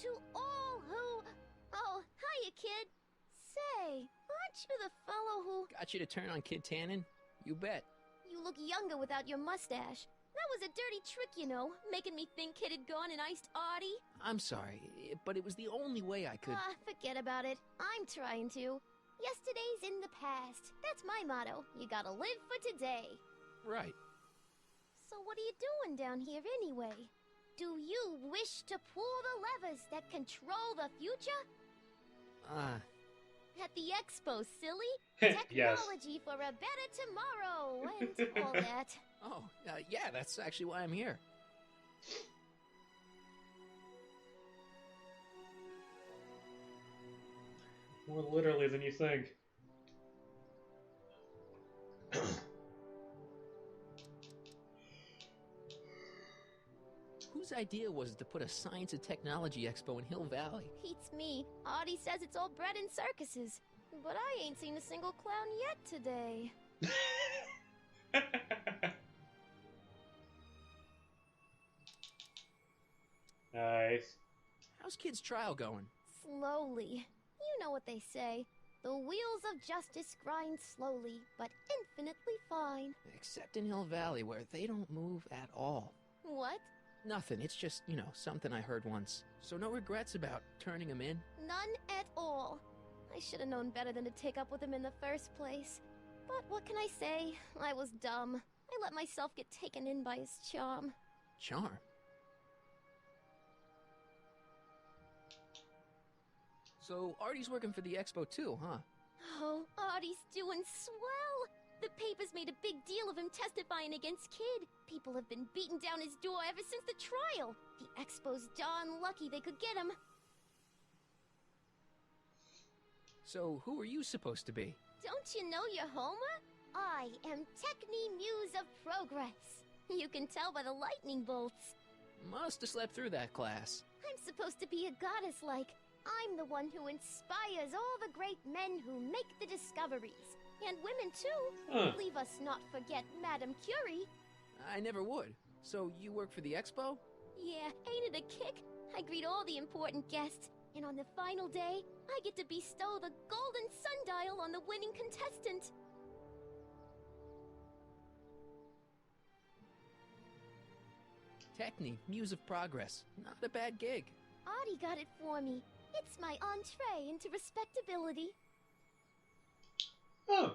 To all who... Oh, hiya, kid. Say, aren't you the fellow who... Got you to turn on Kid Tannen? You bet. You look younger without your mustache. That was a dirty trick, you know, making me think Kid had gone and iced Artie. I'm sorry, but it was the only way I could... Forget about it. I'm trying to. Yesterday's in the past. That's my motto. You gotta live for today. Right. So what are you doing down here anyway? Do you wish to pull the levers that control the future? At the expo, silly. Yes. Technology for a better tomorrow and all that. Oh, yeah, that's actually why I'm here. More literally than you think. Whose idea was it to put a science and technology expo in Hill Valley? Beats me. Artie says it's all bred in circuses. But I ain't seen a single clown yet today. Nice. How's Kid's trial going? Slowly. You know what they say. The wheels of justice grind slowly, but infinitely fine. Except in Hill Valley, where they don't move at all. What? Nothing. It's just, something I heard once. So no regrets about turning him in? None at all. I should have known better than to take up with him in the first place. But what can I say? I was dumb. I let myself get taken in by his charm. Charm? So Artie's working for the expo too, huh? Oh, Artie's doing swell. The papers made a big deal of him testifying against Kid. People have been beating down his door ever since the trial. The Expo's darn lucky they could get him. So, who are you supposed to be? Don't you know your Homer? I am Techni Muse of Progress. You can tell by the lightning bolts. Must have slept through that class. I'm supposed to be a goddess-like. I'm the one who inspires all the great men who make the discoveries. And women, too. Leave us not forget Madame Curie. I never would. So, you work for the Expo? Yeah, ain't it a kick? I greet all the important guests. And on the final day, I get to bestow the golden sundial on the winning contestant. Techni, Muse of Progress. Not a bad gig. Audie got it for me. It's my entree into respectability. Oh.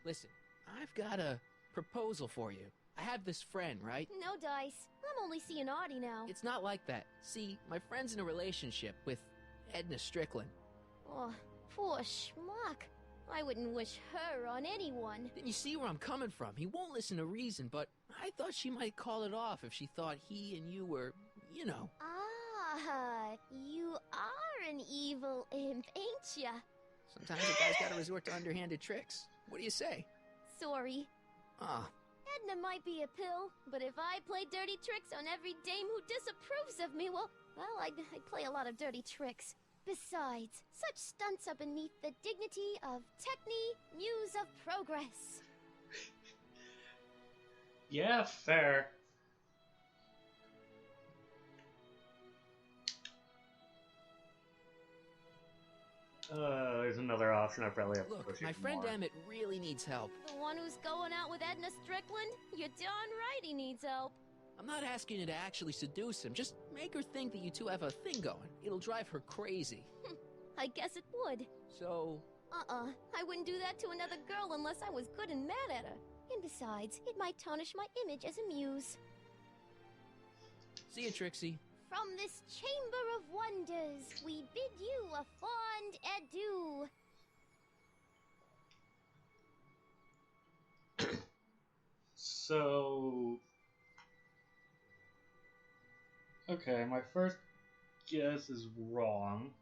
Listen, I've got a proposal for you. I have this friend, right? No dice. I'm only seeing Audie now. It's not like that. See, my friend's in a relationship with Edna Strickland. Oh, poor schmuck. I wouldn't wish her on anyone. Then you see where I'm coming from. He won't listen to reason, but I thought she might call it off if she thought he and you were, you know. Ah, you are an evil imp, ain't ya? Sometimes a guy's gotta resort to underhanded tricks. What do you say? Sorry. Ah. Edna might be a pill, but if I play dirty tricks on every dame who disapproves of me, well, I'd play a lot of dirty tricks. Besides, such stunts are beneath the dignity of Techni, Muse of Progress. Yeah, fair. There's another option I probably have to push. Look, my friend Emmett really needs help. The one who's going out with Edna Strickland? You're darn right he needs help. I'm not asking you to actually seduce him. Just make her think that you two have a thing going. It'll drive her crazy. I guess it would. So... I wouldn't do that to another girl unless I was good and mad at her. And besides, it might tarnish my image as a muse. See you, Trixie. From this chamber of wonders, we bid you a fond adieu. So... Okay, my first guess is wrong.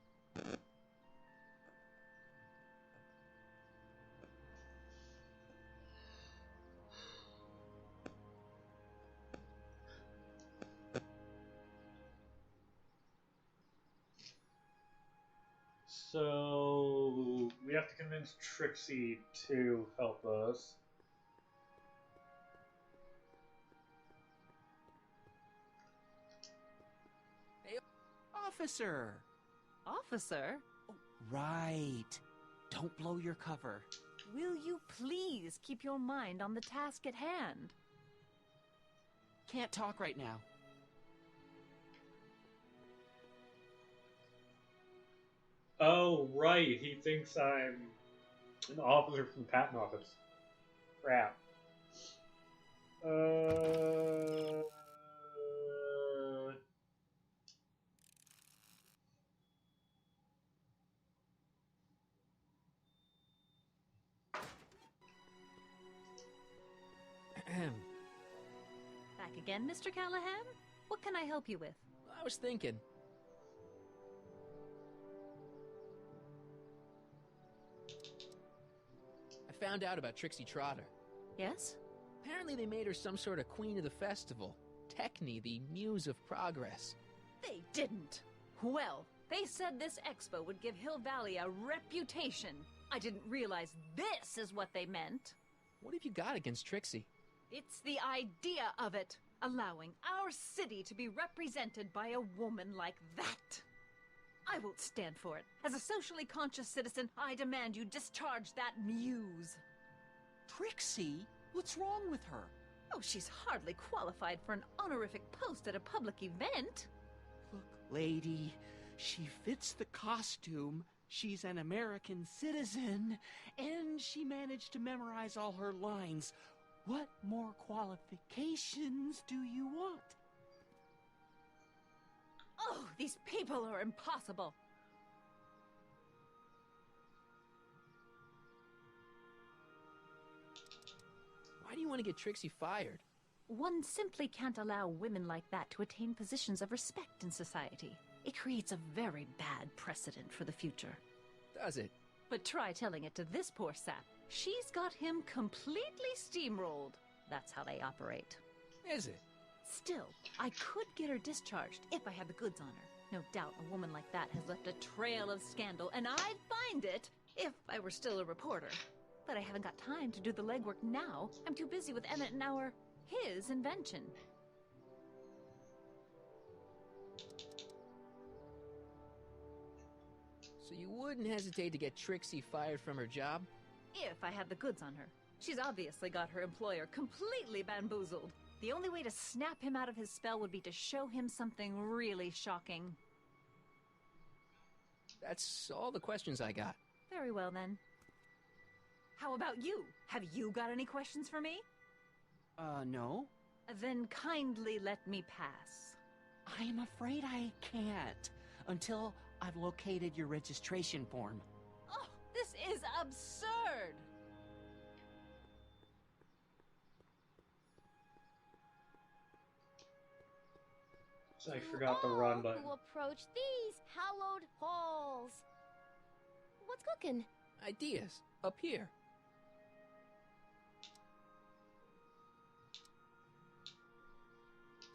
So we have to convince Trixie to help us. Hey, officer! Officer? Right. Don't blow your cover. Will you please keep your mind on the task at hand? Can't talk right now. Oh, right. He thinks I'm an officer from the patent office. Crap. Back again, Mr. Callahan? What can I help you with? I was thinking. I found out about Trixie Trotter. Yes? Apparently they made her some sort of queen of the festival. Techni, the Muse of Progress. They didn't. Well, they said this expo would give Hill Valley a reputation. I didn't realize this is what they meant. What have you got against Trixie? It's the idea of it. Allowing our city to be represented by a woman like that. I won't stand for it. As a socially conscious citizen, I demand you discharge that muse. Trixie? What's wrong with her? Oh, she's hardly qualified for an honorific post at a public event. Look, lady, she fits the costume. She's an American citizen, and she managed to memorize all her lines. What more qualifications do you want? Oh, these people are impossible. Why do you want to get Trixie fired? One simply can't allow women like that to attain positions of respect in society. It creates a very bad precedent for the future. Does it? But try telling it to this poor sap. She's got him completely steamrolled. That's how they operate. Is it? Still, I could get her discharged if I had the goods on her. No doubt a woman like that has left a trail of scandal, and I'd find it if I were still a reporter. But I haven't got time to do the legwork now. I'm too busy with Emmett and his invention. So you wouldn't hesitate to get Trixie fired from her job? If I had the goods on her. She's obviously got her employer completely bamboozled. The only way to snap him out of his spell would be to show him something really shocking. That's all the questions I got. Very well, then. How about you? Have you got any questions for me? No. Then kindly let me pass. I am afraid I can't until I've located your registration form. Oh, this is absurd! So I forgot the run button. Who approach these hallowed halls? What's cooking? Ideas. Up here.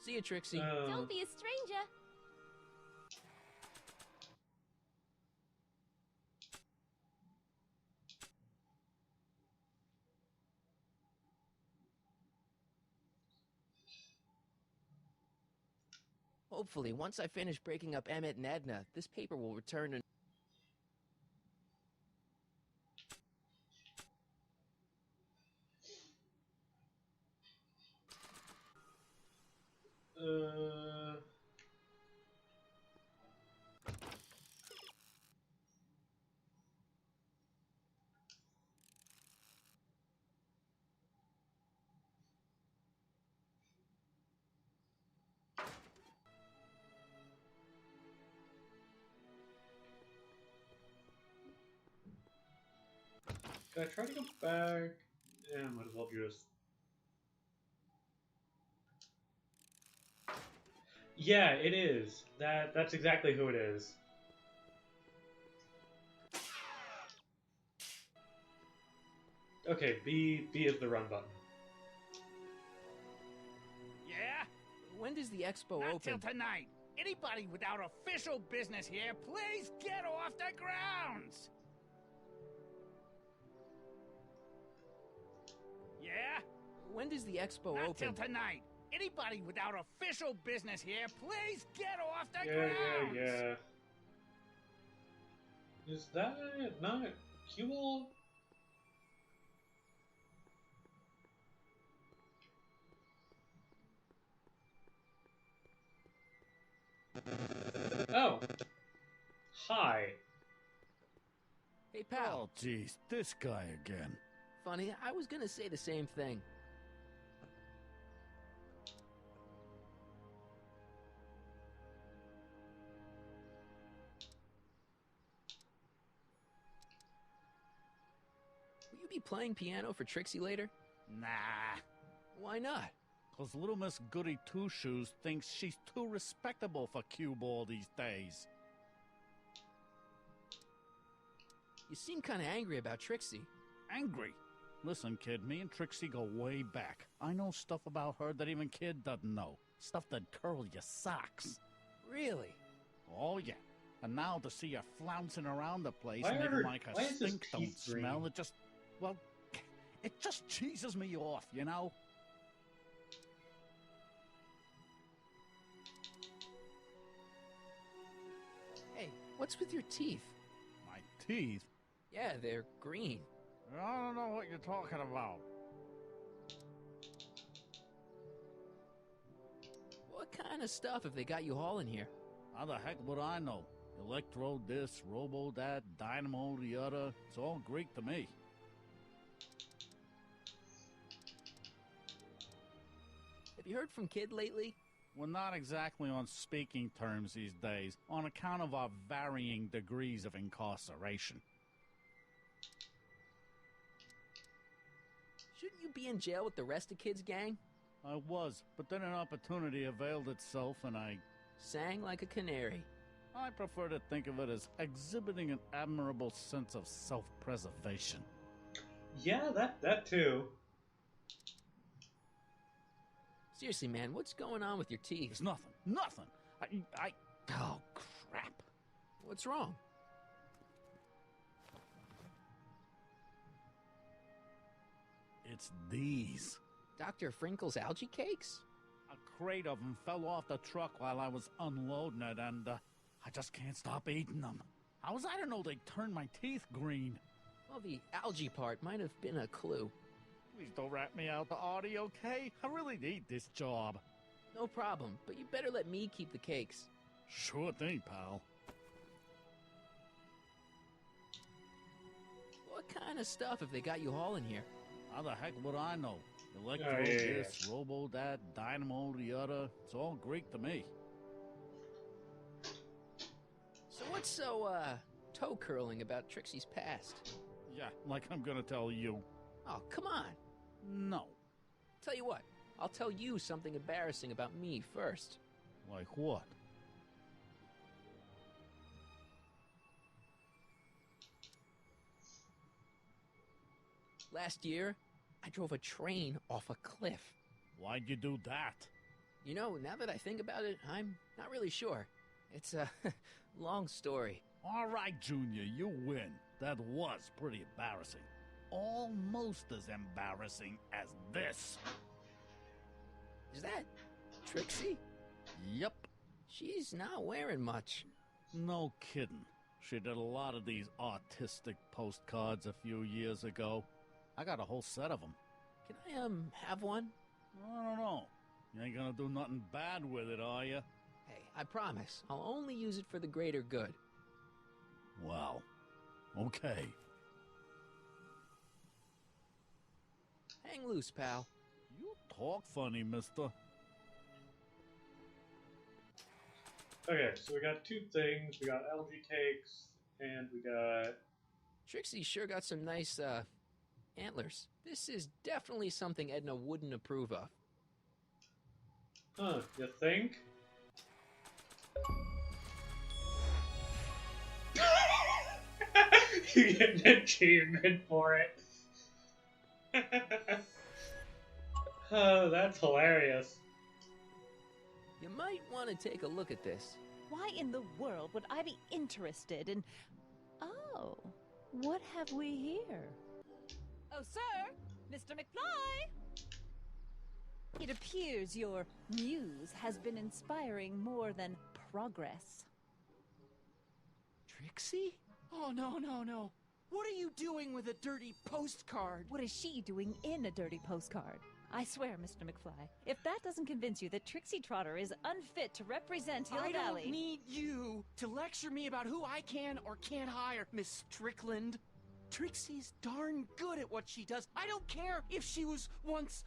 See you, Trixie. Don't be a stranger. Hopefully, once I finish breaking up Emmett and Edna, this paper will return to... Can I try to go back? Yeah, might as well just... Yeah, it is. That's exactly who it is. Okay, B is the run button. Yeah? When does the expo Not open? till tonight. Anybody without official business here, please get off the grounds! Yeah? When does the expo Not open? till tonight. Anybody without official business here, please get off the Yeah, grounds! yeah. Is that not Q-Ball? Oh. Hi. Hey, pal. Oh, jeez, this guy again. Funny, I was gonna say the same thing. Will you be playing piano for Trixie later? Nah. Why not? 'Cause little Miss Goody Two-Shoes thinks she's too respectable for cue ball these days. You seem kinda angry about Trixie. Angry? Listen, kid, me and Trixie go way back. I know stuff about her that even Kid doesn't know. Stuff that curl your socks. Really? Oh, yeah. And now to see her flouncing around the place Why and are even her- like her why is his stink don't teeth green? smell, it just... Well, it just cheeses me off, you know? Hey, what's with your teeth? My teeth? Yeah, they're green. I don't know what you're talking about. What kind of stuff have they got you hauling here? How the heck would I know? Electro this, Robo that, Dynamo the other. It's all Greek to me. Have you heard from Kid lately? We're not exactly on speaking terms these days, on account of our varying degrees of incarceration. Shouldn't you be in jail with the rest of Kid's gang? I was, but then an opportunity availed itself and I... Sang like a canary. I prefer to think of it as exhibiting an admirable sense of self-preservation. Yeah, that too. Seriously, man, what's going on with your teeth? It's nothing. Nothing. Oh, crap. What's wrong? It's these. Dr. Frinkle's algae cakes? A crate of them fell off the truck while I was unloading it, and I just can't stop eating them. How was I to know they turned my teeth green? Well, the algae part might have been a clue. Please don't rat me out, Artie, okay? I really need this job. No problem, but you better let me keep the cakes. Sure thing, pal. What kind of stuff have they got you all in here? How the heck would I know? Electro this, Robo that, Dynamo the other. It's all Greek to me. So what's so, toe-curling about Trixie's past? Yeah, like I'm gonna tell you. Oh, come on. No. Tell you what, I'll tell you something embarrassing about me first. Like what? Last year, I drove a train off a cliff. Why'd you do that? You know, now that I think about it, I'm not really sure. It's a long story. All right, Junior, you win. That was pretty embarrassing. Almost as embarrassing as this. Is that Trixie? Yep. She's not wearing much. No kidding. She did a lot of these artistic postcards a few years ago. I got a whole set of them. Can I, have one? I don't know. You ain't gonna do nothing bad with it, are you? Hey, I promise. I'll only use it for the greater good. Well, okay. Hang loose, pal. You talk funny, mister. Okay, so we got two things. We got algae cakes, and we got... Trixie sure got some nice, antlers. This is definitely something Edna wouldn't approve of. Huh, you think? You get an achievement for it. Oh, that's hilarious. You might want to take a look at this. Why in the world would I be interested in... Oh, what have we here? Oh, sir! Mr. McFly! It appears your muse has been inspiring more than progress. Trixie? Oh, no, no, no. What are you doing with a dirty postcard? What is she doing in a dirty postcard? I swear, Mr. McFly, if that doesn't convince you that Trixie Trotter is unfit to represent Hill Valley... I don't need you to lecture me about who I can or can't hire, Miss Strickland. Trixie's darn good at what she does. I don't care if she was once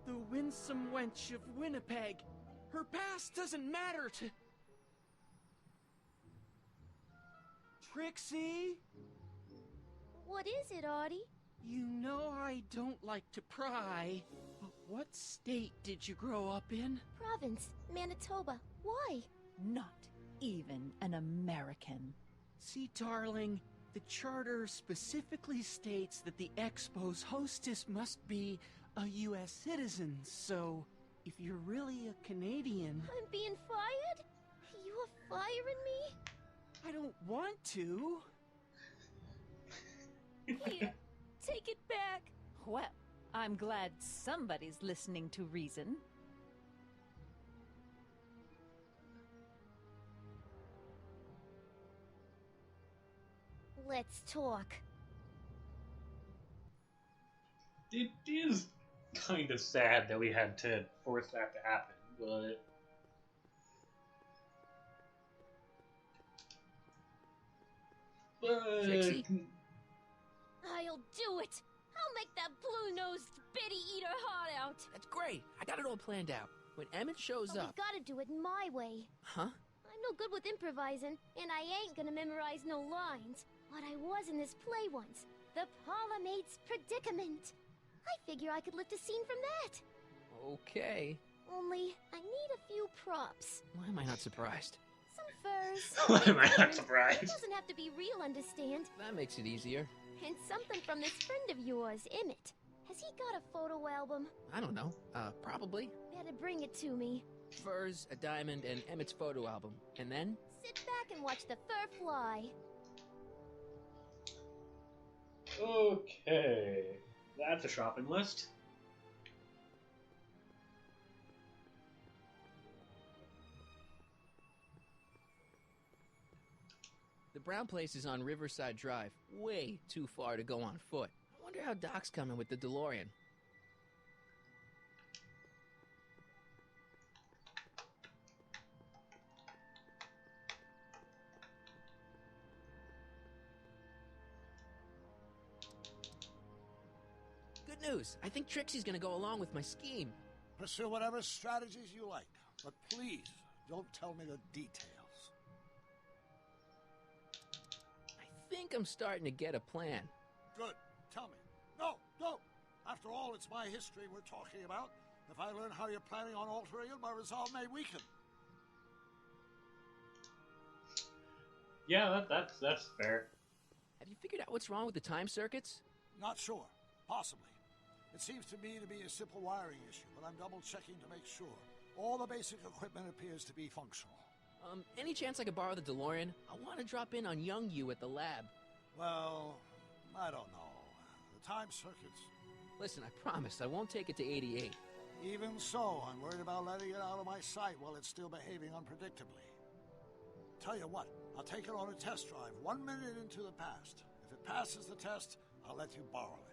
the winsome wench of Winnipeg. Her past doesn't matter to... Trixie? What is it, Artie? You know I don't like to pry, but what state did you grow up in? Province, Manitoba. Why? Not even an American. See, darling, the charter specifically states that the Expo's hostess must be a U.S. citizen, so if you're really a Canadian... I'm being fired? You're firing me? I don't want to. Here, take it back. Well, I'm glad somebody's listening to reason. Let's talk. It is kind of sad that we had to force that to happen, but... Trixie? I'll do it! I'll make that blue-nosed bitty eat her heart out! That's great. I got it all planned out. When Emmett shows But up... we gotta do it my way. Huh? I'm no good with improvising, and I ain't gonna memorize no lines. But I was in this play once. The Parliamate's predicament. I figure I could lift a scene from that. Okay. Only, I need a few props. Why am I not surprised? Some furs. Why am I not It surprised? doesn't have to be real, understand? That makes it easier. And something from this friend of yours, Emmett. Has he got a photo album? I don't know. Probably. Better bring it to me. Furs, a diamond, and Emmett's photo album. And then? Sit back and watch the fur fly. Okay. That's a shopping list. The Brown place is on Riverside Drive. Way too far to go on foot. I wonder how Doc's coming with the DeLorean. Good news. I think Trixie's gonna go along with my scheme. Pursue whatever strategies you like, but please don't tell me the details. I think I'm starting to get a plan. Good. Tell me. No, don't. After all, it's my history we're talking about. If I learn how you're planning on altering it, my resolve may weaken. Yeah, that's fair. Have you figured out what's wrong with the time circuits? Not sure. Possibly. It seems to me to be a simple wiring issue, but I'm double-checking to make sure. All the basic equipment appears to be functional. Any chance I could borrow the DeLorean? I want to drop in on young you at the lab. Well, I don't know. The time circuits... Listen, I promise I won't take it to 88. Even so, I'm worried about letting it out of my sight while it's still behaving unpredictably. Tell you what, I'll take it on a test drive 1 minute into the past. If it passes the test, I'll let you borrow it.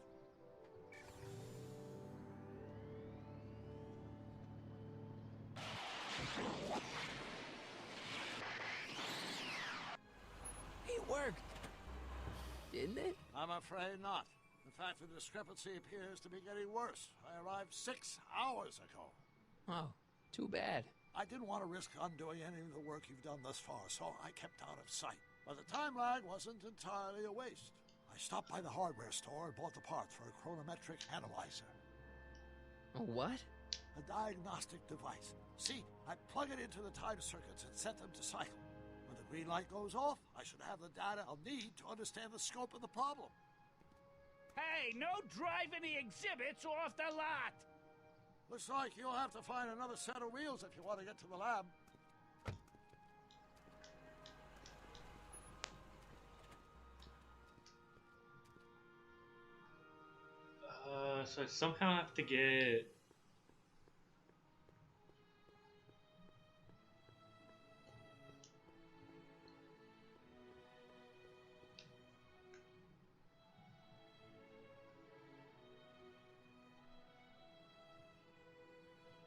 It worked. Didn't it? I'm afraid not. In fact, the discrepancy appears to be getting worse. I arrived 6 hours ago. Oh, too bad. I didn't want to risk undoing any of the work you've done thus far, so I kept out of sight. But the time lag wasn't entirely a waste. I stopped by the hardware store and bought the parts for a chronometric analyzer. A what? A diagnostic device. See, I plug it into the time circuits and set them to cycle. When the green light goes off, I should have the data I'll need to understand the scope of the problem. Hey, no driving the exhibits off the lot! Looks like you'll have to find another set of wheels if you want to get to the lab. So I somehow have to get...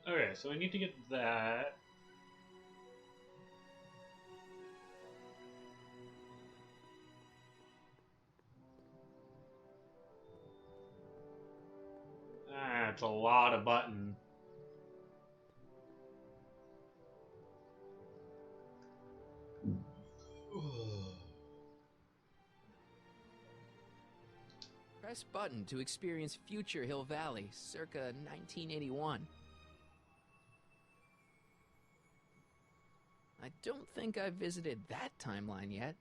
Okay, so I need to get that. It's a lot of button. Press button to experience future Hill Valley, circa 1981. I don't think I've visited that timeline yet.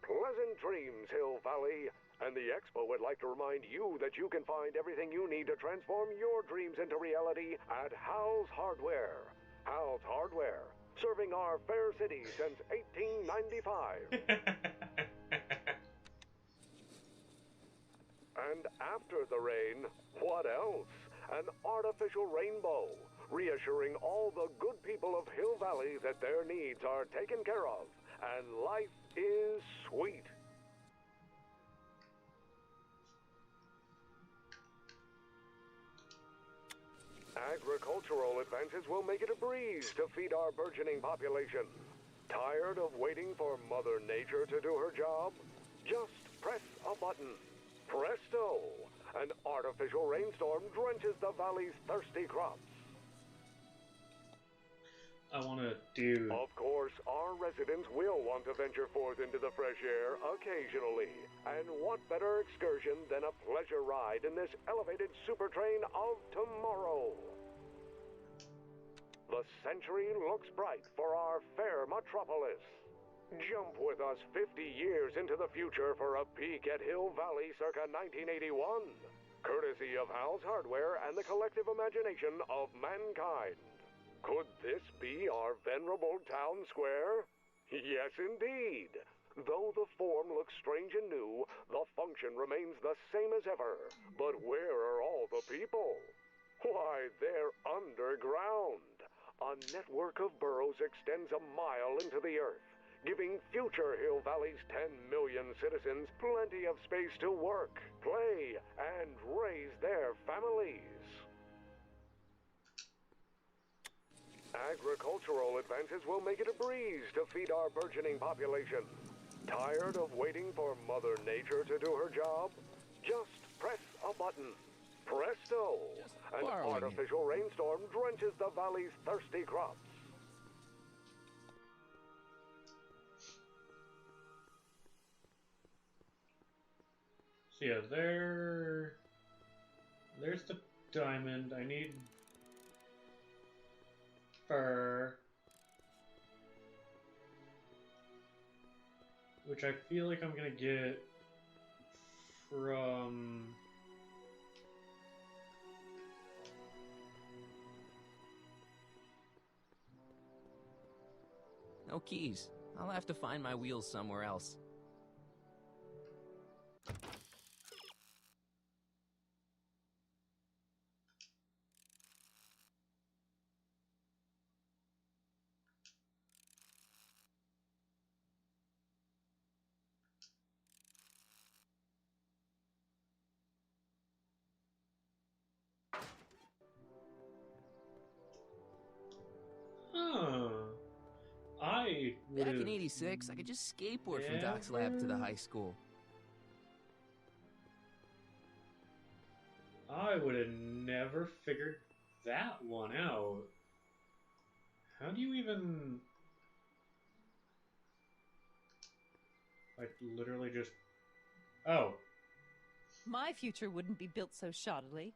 Pleasant dreams, Hill Valley. And the Expo would like to remind you that you can find everything you need to transform your dreams into reality at Hal's Hardware. Hal's Hardware, serving our fair city since 1895. And after the rain, what else? An artificial rainbow, reassuring all the good people of Hill Valley that their needs are taken care of and life is sweet. Agricultural advances will make it a breeze to feed our burgeoning population. Tired of waiting for Mother Nature to do her job? Just press a button. Presto! An artificial rainstorm drenches the valley's thirsty crops. I want to do. Of course, our residents will want to venture forth into the fresh air occasionally. And what better excursion than a pleasure ride in this elevated super train of tomorrow? The century looks bright for our fair metropolis. Jump with us 50 years into the future for a peek at Hill Valley circa 1981. Courtesy of Hal's Hardware and the collective imagination of mankind. Could this be our venerable town square? Yes, indeed. Though the form looks strange and new, the function remains the same as ever. But where are all the people? Why, they're underground. A network of burrows extends a mile into the earth, giving future Hill Valley's 10 million citizens plenty of space to work, play, and raise their families. Agricultural advances will make it a breeze to feed our burgeoning population. Tired of waiting for Mother Nature to do her job? Just press a button. Presto! An artificial rainstorm drenches the valley's thirsty crops. So yeah, there's the diamond. I need fur, which I feel like I'm gonna get from No keys. I'll have to find my wheels somewhere else. Back in '86, I could just skateboard from Doc's lab to the high school. I would have never figured that one out. How do you even... Like, literally just... Oh. My future wouldn't be built so shoddily.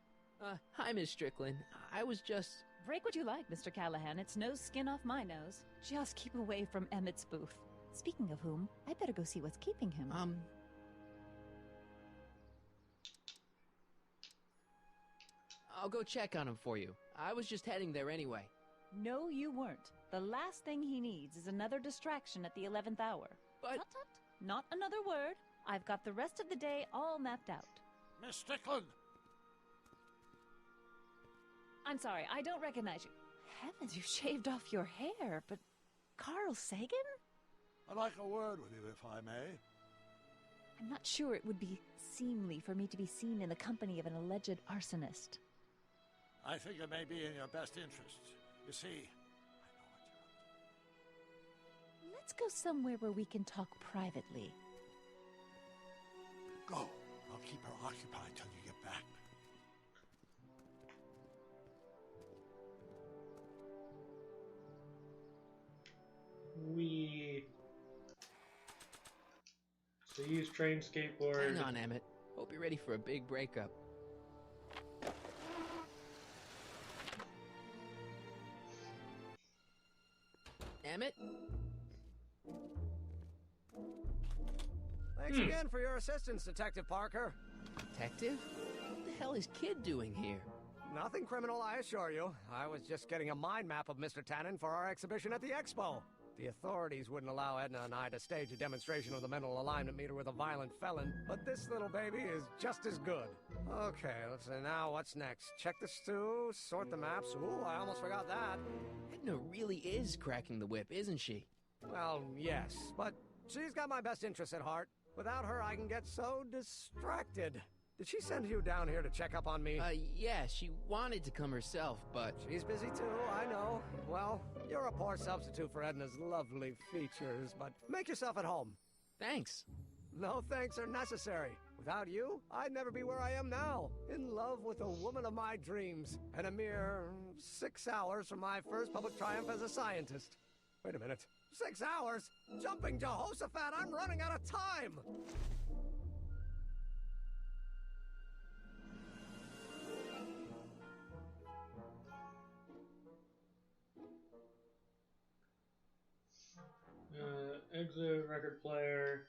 Hi, Miss Strickland. I was just... Break what you like, Mr. Callahan. It's no skin off my nose. Just keep away from Emmett's booth. Speaking of whom, I'd better go see what's keeping him. I'll go check on him for you. I was just heading there anyway. No, you weren't. The last thing he needs is another distraction at the 11th hour. But... Tut, tut. Not another word. I've got the rest of the day all mapped out. Miss Strickland! I'm sorry, I don't recognize you. Heavens, you shaved off your hair, but... Carl Sagan? I'd like a word with you, if I may. I'm not sure it would be seemly for me to be seen in the company of an alleged arsonist. I think it may be in your best interest. You see, Let's go somewhere where we can talk privately. Go. I'll keep her occupied till you get back. So use train skateboard. Hang on, Emmett. Hope you're ready for a big breakup. Emmett? Thanks again for your assistance, Detective Parker. Detective? What the hell is Kid doing here? Nothing criminal, I assure you. I was just getting a mind map of Mr. Tannen for our exhibition at the Expo. The authorities wouldn't allow Edna and I to stage a demonstration of the mental alignment meter with a violent felon, but this little baby is just as good. Okay, let's see, now what's next? Check the stew, sort the maps. Ooh, I almost forgot that. Edna really is cracking the whip, isn't she? Well, yes, but she's got my best interests at heart. Without her, I can get so distracted. Did she send you down here to check up on me? Yeah, she wanted to come herself, but... She's busy too, I know. Well, you're a poor substitute for Edna's lovely features, but make yourself at home. Thanks. No thanks are necessary. Without you, I'd never be where I am now, in love with the woman of my dreams, and a mere 6 hours from my first public triumph as a scientist. Wait a minute. 6 hours? Jumping Jehoshaphat, I'm running out of time! Exit record player.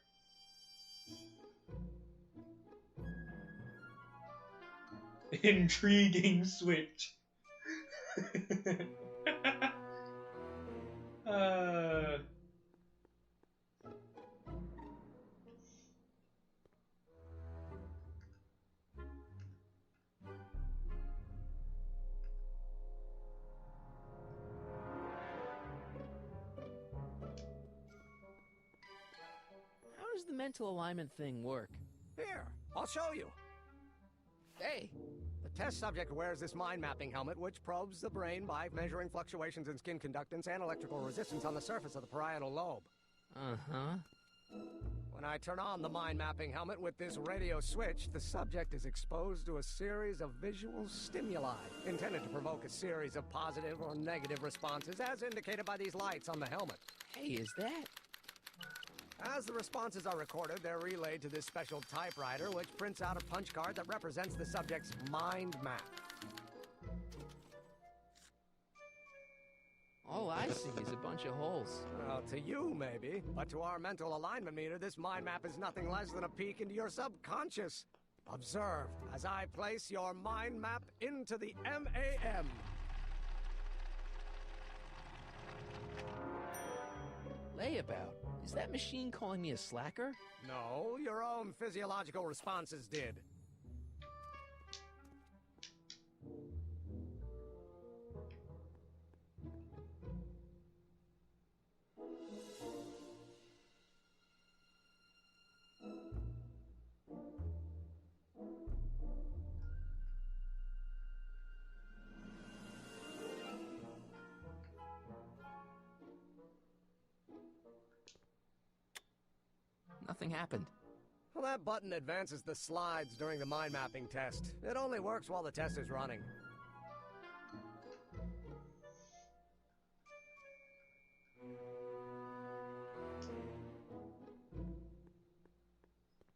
Intriguing switch. How does the mental alignment thing work? Here, I'll show you. Hey! The test subject wears this mind mapping helmet, which probes the brain by measuring fluctuations in skin conductance and electrical resistance on the surface of the parietal lobe. Uh-huh. When I turn on the mind mapping helmet with this radio switch, the subject is exposed to a series of visual stimuli, intended to provoke a series of positive or negative responses, as indicated by these lights on the helmet. Hey, is that? As the responses are recorded, they're relayed to this special typewriter, which prints out a punch card that represents the subject's mind map. All I see is a bunch of holes. Well, to you, maybe. But to our mental alignment meter, this mind map is nothing less than a peek into your subconscious. Observe as I place your mind map into the MAM. Layabout? Is that machine calling me a slacker? No, your own physiological responses did. Nothing happened. Well, that button advances the slides during the mind mapping test. It only works while the test is running.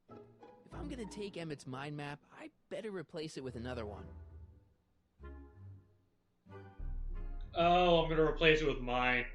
If I'm gonna take Emmett's mind map, I better replace it with another one. Oh, I'm gonna replace it with mine.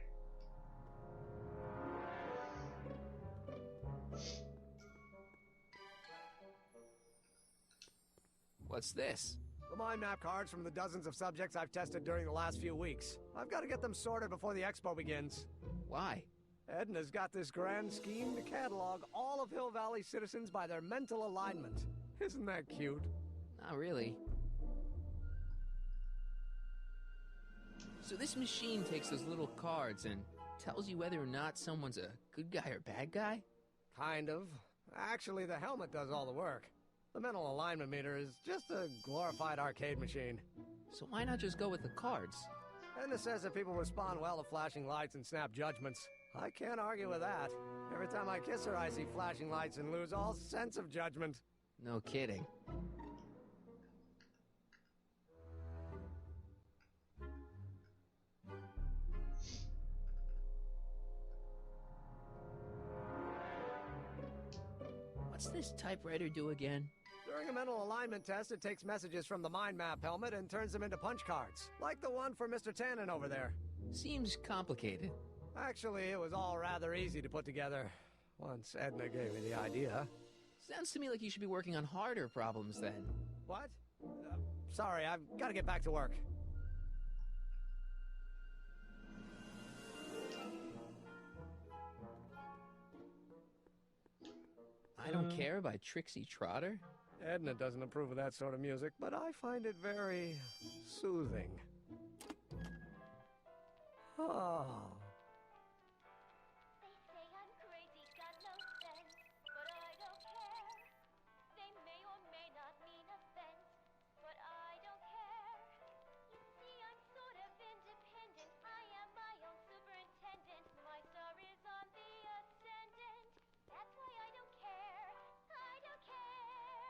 What's this? The mind map cards from the dozens of subjects I've tested during the last few weeks. I've got to get them sorted before the expo begins. Why? Edna's got this grand scheme to catalog all of Hill Valley citizens by their mental alignment. Isn't that cute? Not really. So this machine takes those little cards and tells you whether or not someone's a good guy or bad guy? Kind of. Actually, the helmet does all the work. The mental alignment meter is just a glorified arcade machine. So why not just go with the cards? Edna says that people respond well to flashing lights and snap judgments. I can't argue with that. Every time I kiss her, I see flashing lights and lose all sense of judgment. No kidding. What's this typewriter do again? During a mental alignment test, it takes messages from the mind map helmet and turns them into punch cards, like the one for Mr. Tannen over there. Seems complicated. Actually, it was all rather easy to put together, once Edna gave me the idea. Sounds to me like you should be working on harder problems then. What? Sorry, I've got to get back to work. I Don't Care by Trixie Trotter? Edna doesn't approve of that sort of music, but I find it very soothing. Oh. They say I'm crazy, got no sense, but I don't care. They may or may not mean offense, but I don't care. You see, I'm sort of independent. I am my own superintendent. My star is on the ascendant. That's why I don't care. I don't care.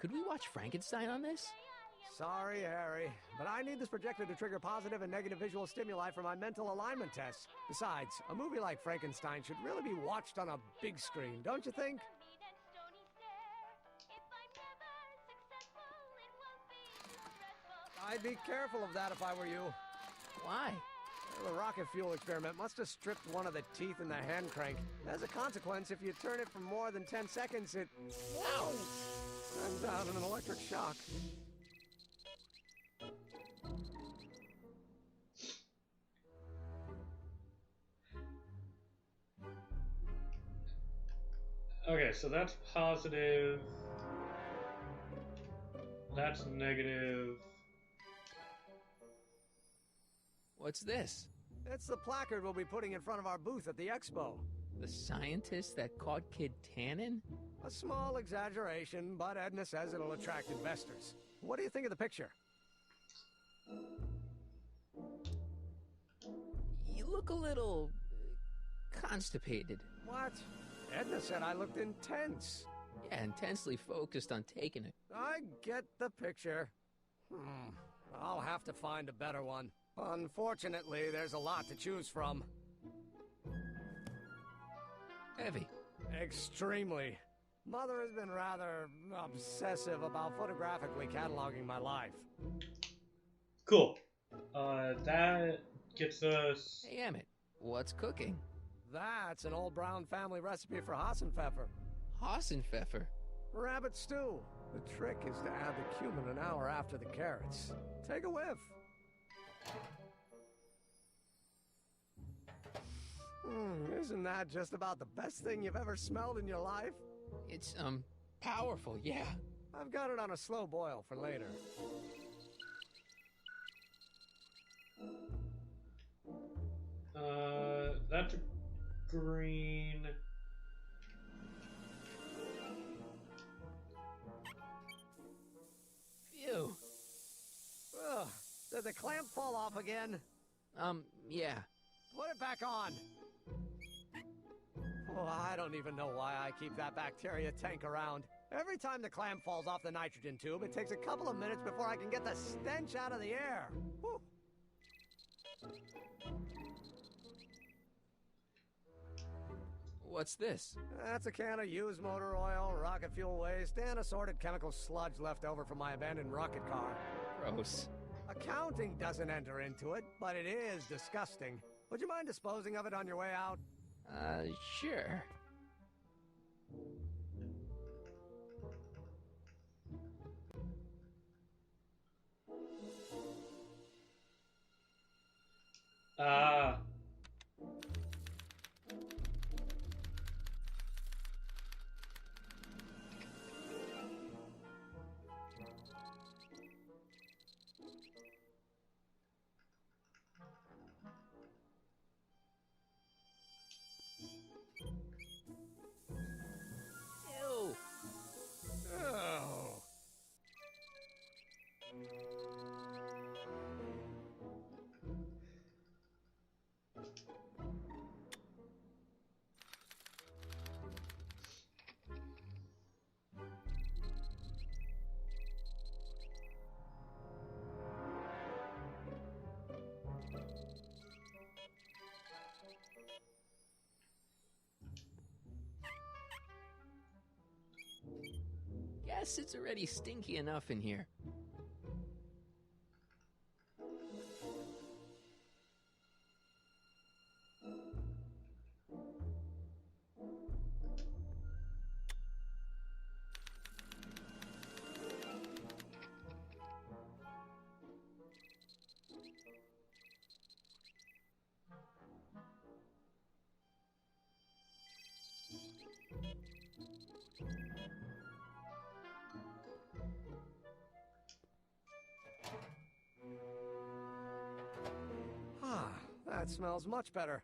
Could we watch Frankenstein on this? Sorry, Harry, but I need this projector to trigger positive and negative visual stimuli for my mental alignment tests. Besides, a movie like Frankenstein should really be watched on a big screen, don't you think? I'd be careful of that if I were you. Why? Well, the rocket fuel experiment must have stripped one of the teeth in the hand crank. As a consequence, if you turn it for more than 10 seconds, it... Ow! Sends out an electric shock. Okay, so that's positive. That's negative. What's this? It's the placard we'll be putting in front of our booth at the expo. The scientist that caught Kid Tannen? A small exaggeration, but Edna says it'll attract investors. What do you think of the picture? You look a little... constipated. What? Edna said I looked intense. Yeah, intensely focused on taking it. I get the picture. I'll have to find a better one. Unfortunately, there's a lot to choose from. Heavy. Extremely. Mother has been rather obsessive about photographically cataloging my life. Cool. That gets us... Hey, Emmett, what's cooking? That's an old Brown family recipe for Hassenpfeffer. Hassenpfeffer? Rabbit stew. The trick is to add the cumin an hour after the carrots. Take a whiff. Isn't that just about the best thing you've ever smelled in your life? It's, powerful, yeah. I've got it on a slow boil for later. That's green. Phew. Ugh, did the clamp fall off again? Yeah. Put it back on. Oh, I don't even know why I keep that bacteria tank around. Every time the clamp falls off the nitrogen tube, it takes a couple of minutes before I can get the stench out of the air. Whew. What's this? That's a can of used motor oil, rocket fuel waste, and assorted chemical sludge left over from my abandoned rocket car. Gross. Accounting doesn't enter into it, but it is disgusting. Would you mind disposing of it on your way out? Sure. Ew. Oh. Guess it's already stinky enough in here. That smells much better.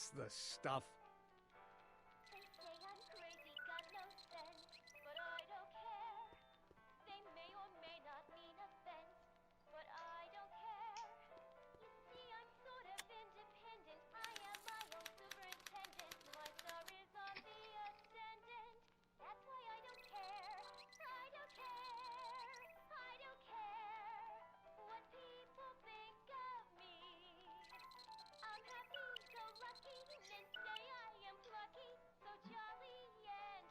That's the stuff. They say I'm crazy, got no sense, but I don't care. They may or may not mean offense, but I don't care. You see, I'm sort of independent. I am my own superintendent. My star is on the ascendant. That's why I don't care. I don't care. I don't care what people think of me. I'm happy-go-lucky, men say I am plucky, so jolly and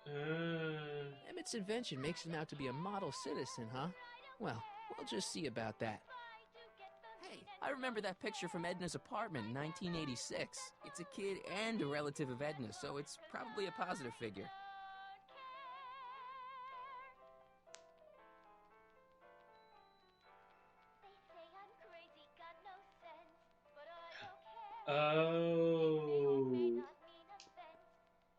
carefree. Emmett's invention makes him out to be a model citizen, huh? Well, we'll just see about that. Hey, I remember that picture from Edna's apartment in 1986. It's a kid and a relative of Edna, so it's probably a positive figure. They say I'm crazy, got no sense, but I don't care. Oh. May not mean offense,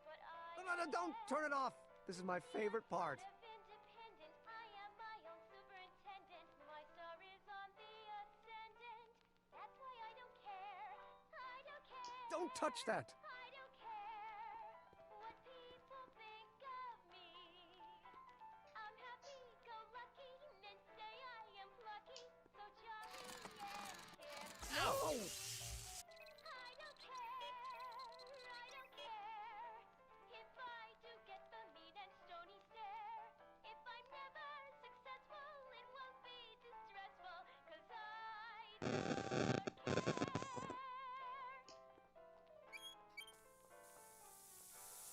but I No, don't turn it off. This is my favorite part. independent. I am my own superintendent. My star is on the ascendant. That's why I don't care. I don't care. Don't touch that. I don't care what people think of me. I'm happy-go-lucky, men say I am plucky, so jolly and carefree. No! I don't care. I don't care if I do get the mean and stony stare. If I'm never successful, it won't be distressful, 'cause I don't care.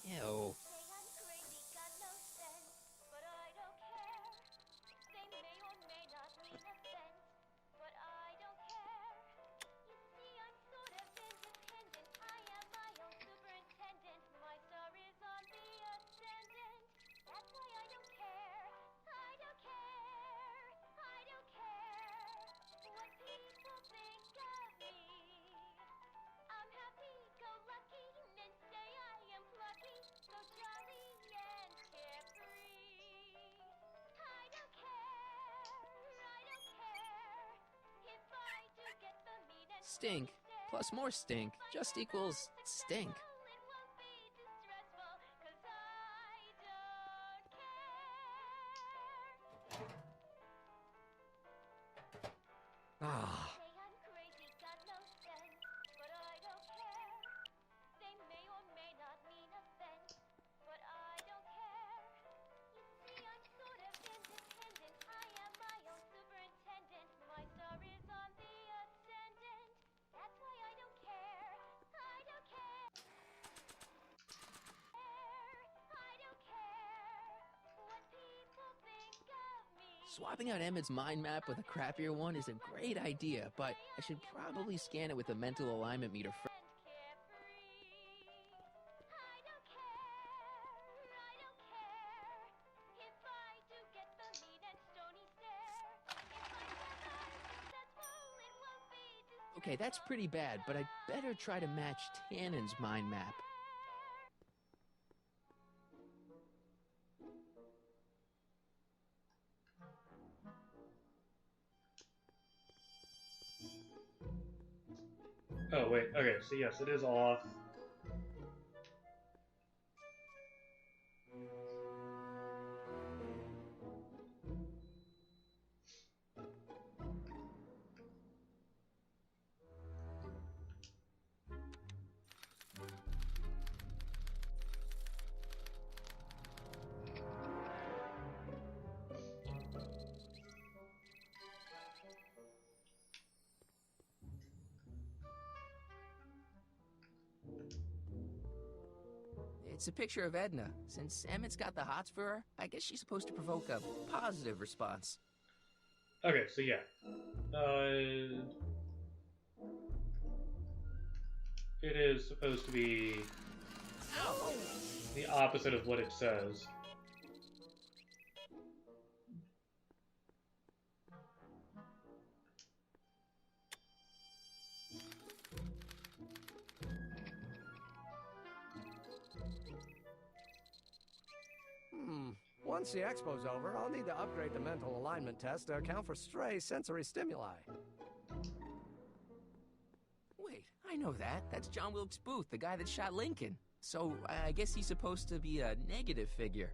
Ew. Say I'm crazy, got no sense, but I don't care. They may or may not mean offense, but I don't care. You see, I'm sort of independent. I am my own superintendent. My star is on the ascendant. That's why I don't care. I don't care. I don't care what people think of me. I'm happy-go-lucky, men say I am plucky, so jolly and carefree. I don't care. I don't care if I do get the mean and Stink plus more stink just equals stink. it won't be distressful, 'cause I don't care. Ah. Say I'm crazy, got no sense, but I don't care. They may or may not mean offense, but I don't care. You see, I'm sort of independent. I am my own superintendent. My star is on the ascendant. That's why I don't care. I don't care. I don't care what people think of me. Swapping out Emmett's mind map with a crappier one is a great idea, but I should probably scan it with a mental alignment meter first. Okay, that's pretty bad, but I'd better try to match Tannen's mind map. Oh, wait. Okay, so yes, it is off. It's a picture of Edna. Since Emmett's got the hots for her, I guess she's supposed to provoke a positive response. Okay, so yeah. It is supposed to be the opposite of what it says. Once the expo's over, I'll need to upgrade the mental alignment test to account for stray sensory stimuli. Wait, Wait, I know that. That's John Wilkes Booth, the guy that shot Lincoln. So, I guess he's supposed to be a negative figure.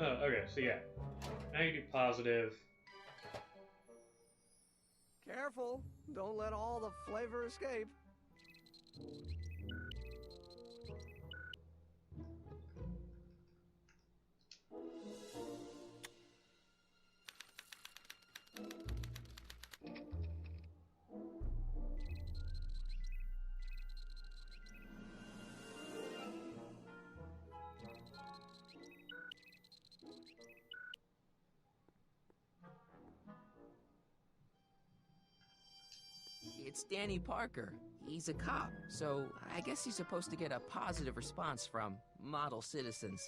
Oh, okay, so yeah. Now you do positive. Careful. Don't let all the flavor escape. It's Danny Parker. He's a cop, so I guess he's supposed to get a positive response from model citizens.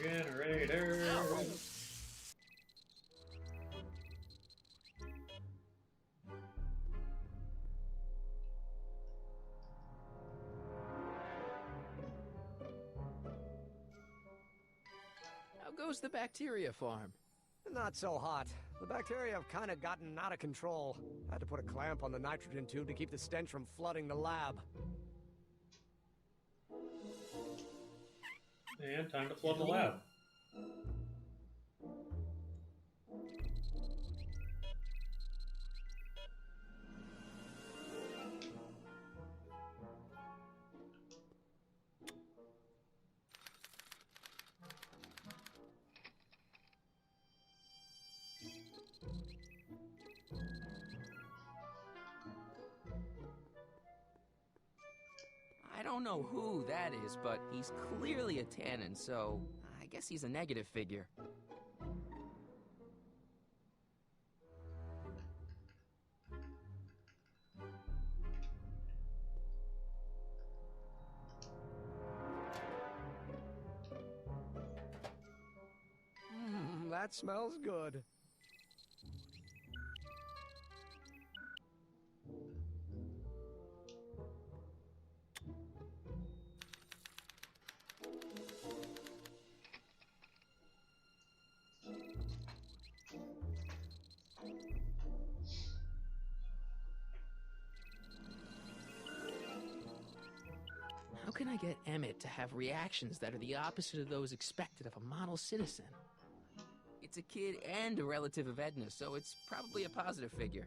Generator! How goes the bacteria farm? Not so hot. The bacteria have kind of gotten out of control. Had to put a clamp on the nitrogen tube to keep the stench from flooding the lab. And time to flood the lab. I don't know who that is, but he's clearly a Tannen, so I guess he's a negative figure. That smells good. How can I get Emmett to have reactions that are the opposite of those expected of a model citizen? It's a kid and a relative of Edna, so it's probably a positive figure.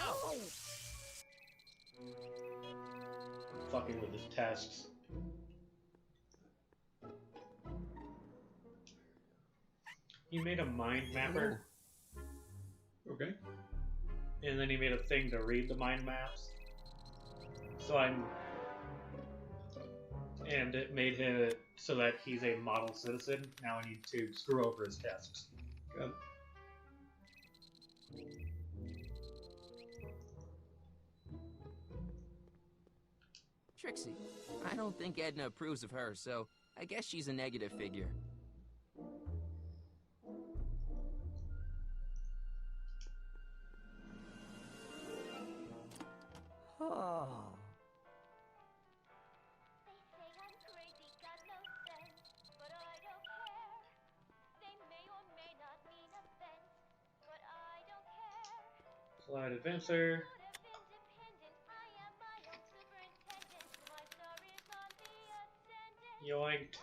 Ow! Fucking with his tests. He made a mind mapper. Okay. And then he made a thing to read the mind maps. And it made him so that he's a model citizen. Now I need to screw over his tests. Good. Trixie, I don't think Edna approves of her, so I guess she's a negative figure. Oh. Slide advancer. Yoinked.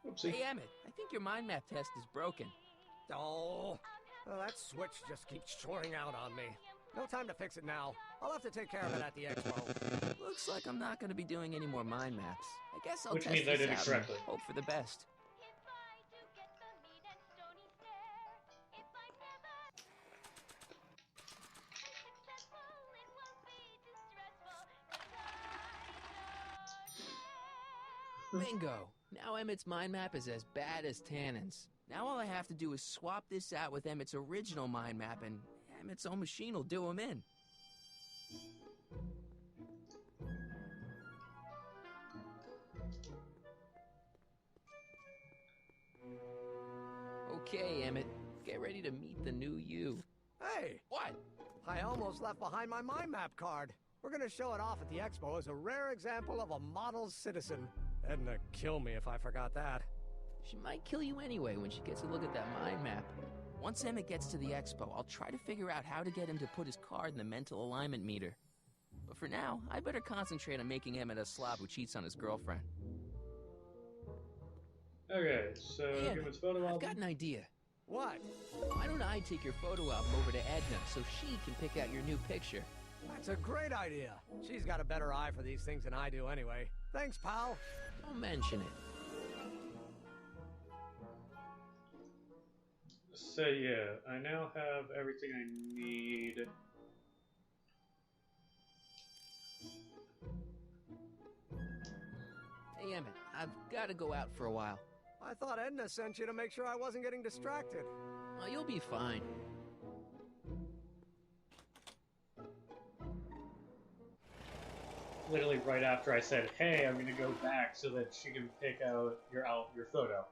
Oopsie. Hey, Emmett, I think your mind map test is broken. Oh, well, that switch just keeps shoring out on me. No time to fix it now. I'll have to take care of it at the expo. Looks like I'm not going to be doing any more mind maps. I guess I'll Which test means I this did it out correctly. and hope for the best. Bingo! Now Emmett's mind map is as bad as Tannen's. Now all I have to do is swap this out with Emmett's original mind map, and Emmett's own machine will do him in. Okay, Emmett, get ready to meet the new you. Hey! What? I almost left behind my mind map card. We're gonna show it off at the expo as a rare example of a model citizen. Edna kill me if I forgot that. She might kill you anyway when she gets a look at that mind map. Once Emmett gets to the expo, I'll try to figure out how to get him to put his card in the mental alignment meter. But for now, I better concentrate on making Emmett a slob who cheats on his girlfriend. Okay, so Hey, give his photo album. I've got an idea. What? Why don't I take your photo album over to Edna so she can pick out your new picture? That's a great idea. She's got a better eye for these things than I do anyway. Thanks, pal. Don't mention it. So yeah, I now have everything I need. Hey, Emmett, I've got to go out for a while. I thought Edna sent you to make sure I wasn't getting distracted. Oh, you'll be fine. Literally right after I said, "Hey, I'm gonna go back so that she can pick out your photo."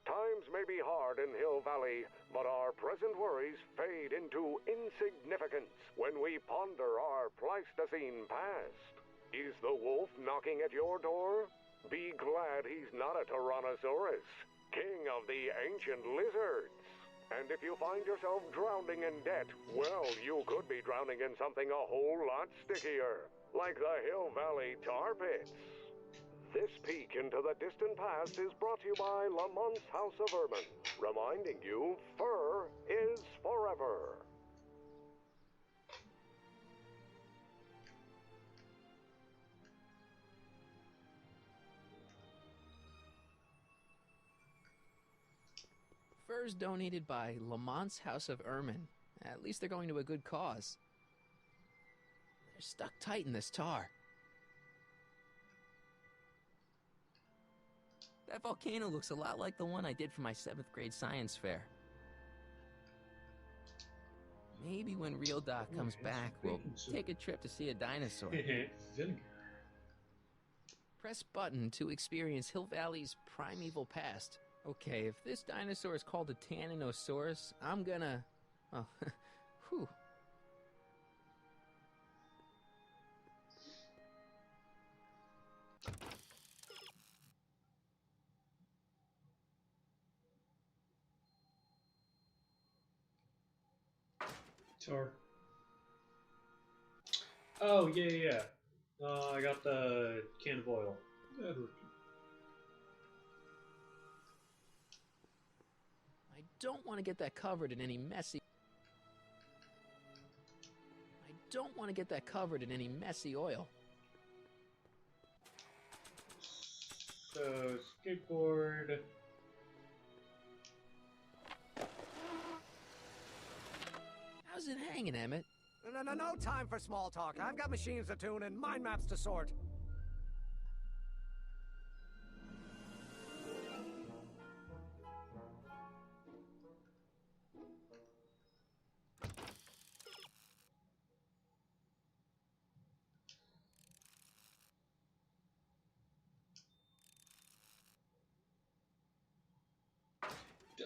Times may be hard in Hill Valley, but our present worries fade into insignificance when we ponder our Pleistocene past. Is the wolf knocking at your door? Be glad he's not a Tyrannosaurus, king of the ancient lizards. And if you find yourself drowning in debt, well, you could be drowning in something a whole lot stickier, like the Hill Valley tar pits. This peek into the distant past is brought to you by Lamont's House of Ermine, reminding you fur is forever. Furs donated by Lamont's House of Ermine. At least they're going to a good cause. They're stuck tight in this tar. That volcano looks a lot like the one I did for my 7th grade science fair. Maybe when Real Doc comes back, we'll take a trip to see a dinosaur. Vinegar. Press button to experience Hill Valley's primeval past. Okay, if this dinosaur is called a Tanninosaurus, I'm gonna... Oh, whew. Tar. Oh, yeah. I got the can of oil. I don't want to get that covered in any messy oil. So, skateboard. How's it hanging, Emmett? No time for small talk. I've got machines to tune and mind maps to sort.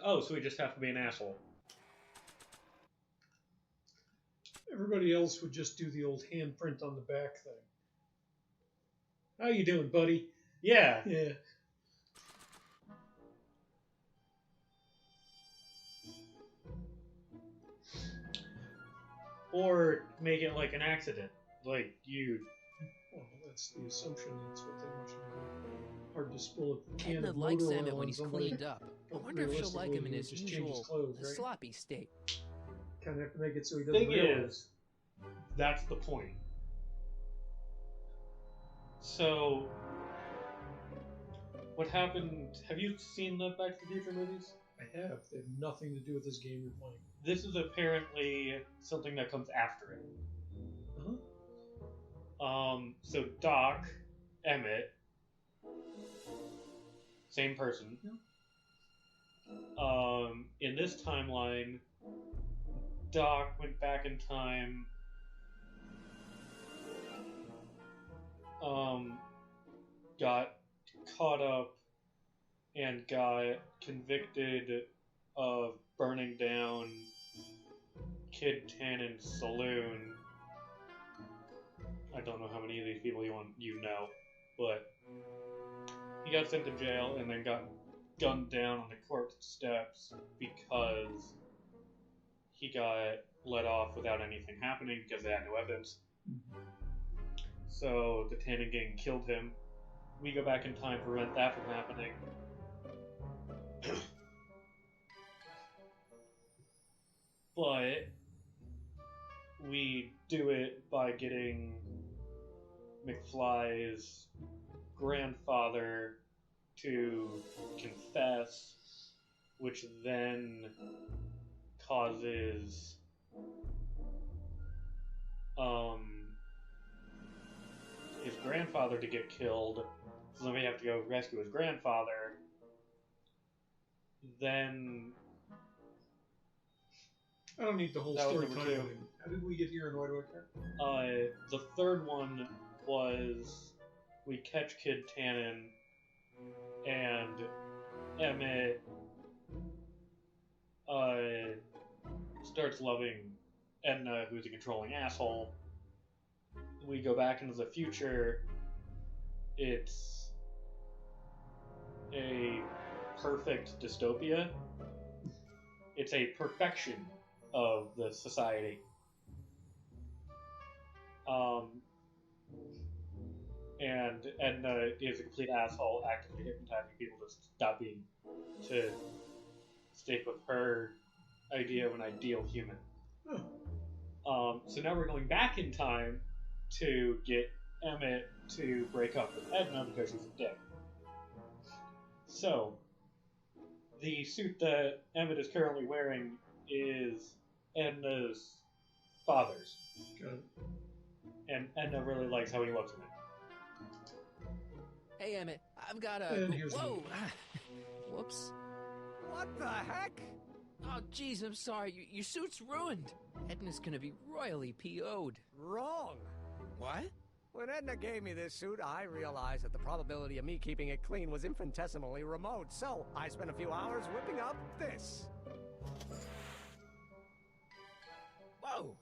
Oh, so we just have to be an asshole. Everybody else would just do the old handprint on the back thing. How you doing, buddy? Yeah. Yeah. Or make it like an accident. Like you... Well, that's the assumption. That's what they want you to do. Hard to spill a can Edna of likes motor Emmett oil when on he's somebody. cleaned up. I But wonder if she'll like him in realistically, his just change his usual clothes, right? sloppy state. Kind of have to make it so he doesn't Thing realize. is, that's the point. So, what happened? Have you seen the Back to the Future movies? I have. They have nothing to do with this game you're playing. This is apparently something that comes after it. So Doc, Emmett, same person. In this timeline, Doc went back in time, got caught up and got convicted of burning down Kid Tannen's saloon. I don't know how many of these people you know, but he got sent to jail and then got gunned down on the court steps because he got let off without anything happening because they had no evidence. So the Tannen gang killed him. We go back in time to prevent that from happening. But we do it by getting McFly's grandfather to confess, which then causes his grandfather to get killed, so then we have to go rescue his grandfather. Then I don't need the whole that was story number timeline. 2. How did we get here and why do I care? The third one was we catch Kid Tannen and Emmett starts loving Edna, who's a controlling asshole. We go back into the future. It's a perfect dystopia. It's a perfection of the society. And Edna is a complete asshole, actively hypnotizing people to stick with her idea of an ideal human. So now we're going back in time to get Emmett to break up with Edna because she's a dick. So, the suit that Emmett is currently wearing is Edna's father's. Good. And Edna really likes how he looks in it. Hey, Emmett, I've got a... And here's Whoa! Whoops. What the heck? Oh, jeez, I'm sorry. Your suit's ruined. Edna's gonna be royally PO'd. Wrong. What? When Edna gave me this suit, I realized that the probability of me keeping it clean was infinitesimally remote, so I spent a few hours whipping up this. Whoa!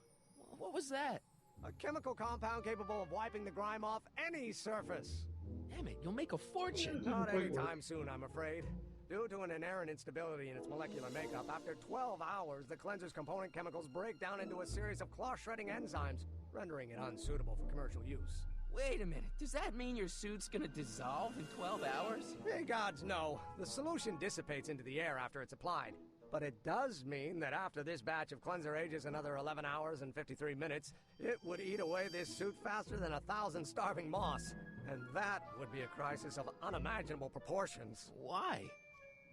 What was that? A chemical compound capable of wiping the grime off any surface. Damn it, you'll make a fortune. Not anytime soon, I'm afraid. Due to an inherent instability in its molecular makeup, after 12 hours, the cleanser's component chemicals break down into a series of cloth-shredding enzymes, rendering it unsuitable for commercial use. Wait a minute, does that mean your suit's gonna dissolve in 12 hours? Hey gods, no. The solution dissipates into the air after it's applied. But it does mean that after this batch of cleanser ages another 11 hours and 53 minutes, it would eat away this suit faster than 1,000 starving moths. And that would be a crisis of unimaginable proportions. Why?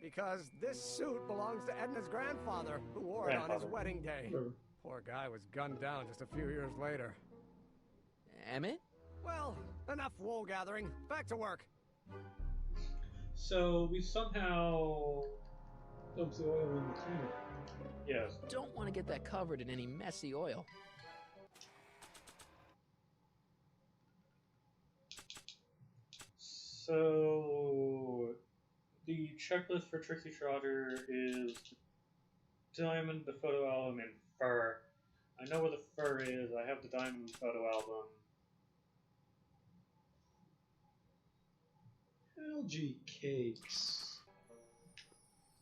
Because this suit belongs to Edna's grandfather, who wore it on his wedding day. Poor guy was gunned down just a few years later. Emmett? Well, enough wool gathering. Back to work. So we somehow dumps the oil in the cleaner. Yes. Don't want to get that covered in any messy oil. So the checklist for Trixie Trotter is diamond, the photo album, and fur. I know where the fur is. I have the diamond photo album. Algae cakes.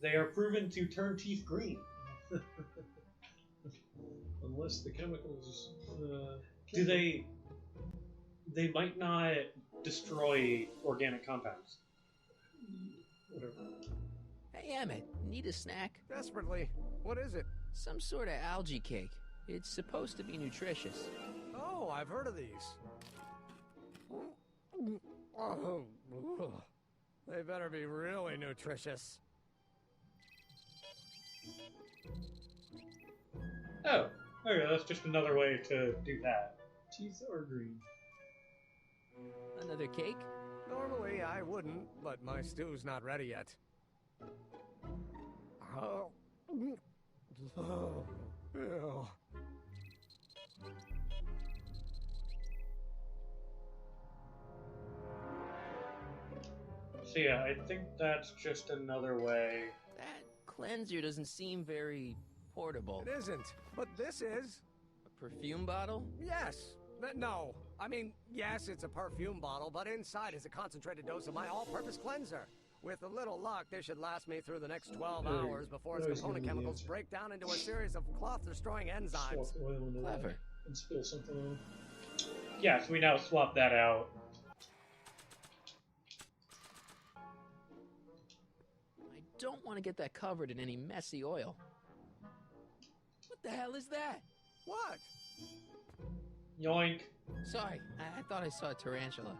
They are proven to turn teeth green. Unless the chemicals... Do they... They might not destroy organic compounds. Whatever. Hey, Emmett, need a snack? Desperately. What is it? Some sort of algae cake. It's supposed to be nutritious. Oh, I've heard of these. Oh, they better be really nutritious. Oh, okay, that's just another way to do that. Teeth are green. Another cake? Normally I wouldn't, but my stew's not ready yet. Oh. Oh. Ew. So yeah, I think that's just another way. That cleanser doesn't seem very portable. It isn't, but this is. A perfume bottle? Yes. No. I mean, yes, it's a perfume bottle, but inside is a concentrated dose of my all-purpose cleanser. With a little luck, this should last me through the next 12 hours before its component chemicals break down into a series of cloth-destroying enzymes. Swap oil into Clever. that and spill something on. Yeah, so we now swap that out. I don't want to get that covered in any messy oil. What the hell is that? What? Yoink. Sorry, I thought I saw a tarantula.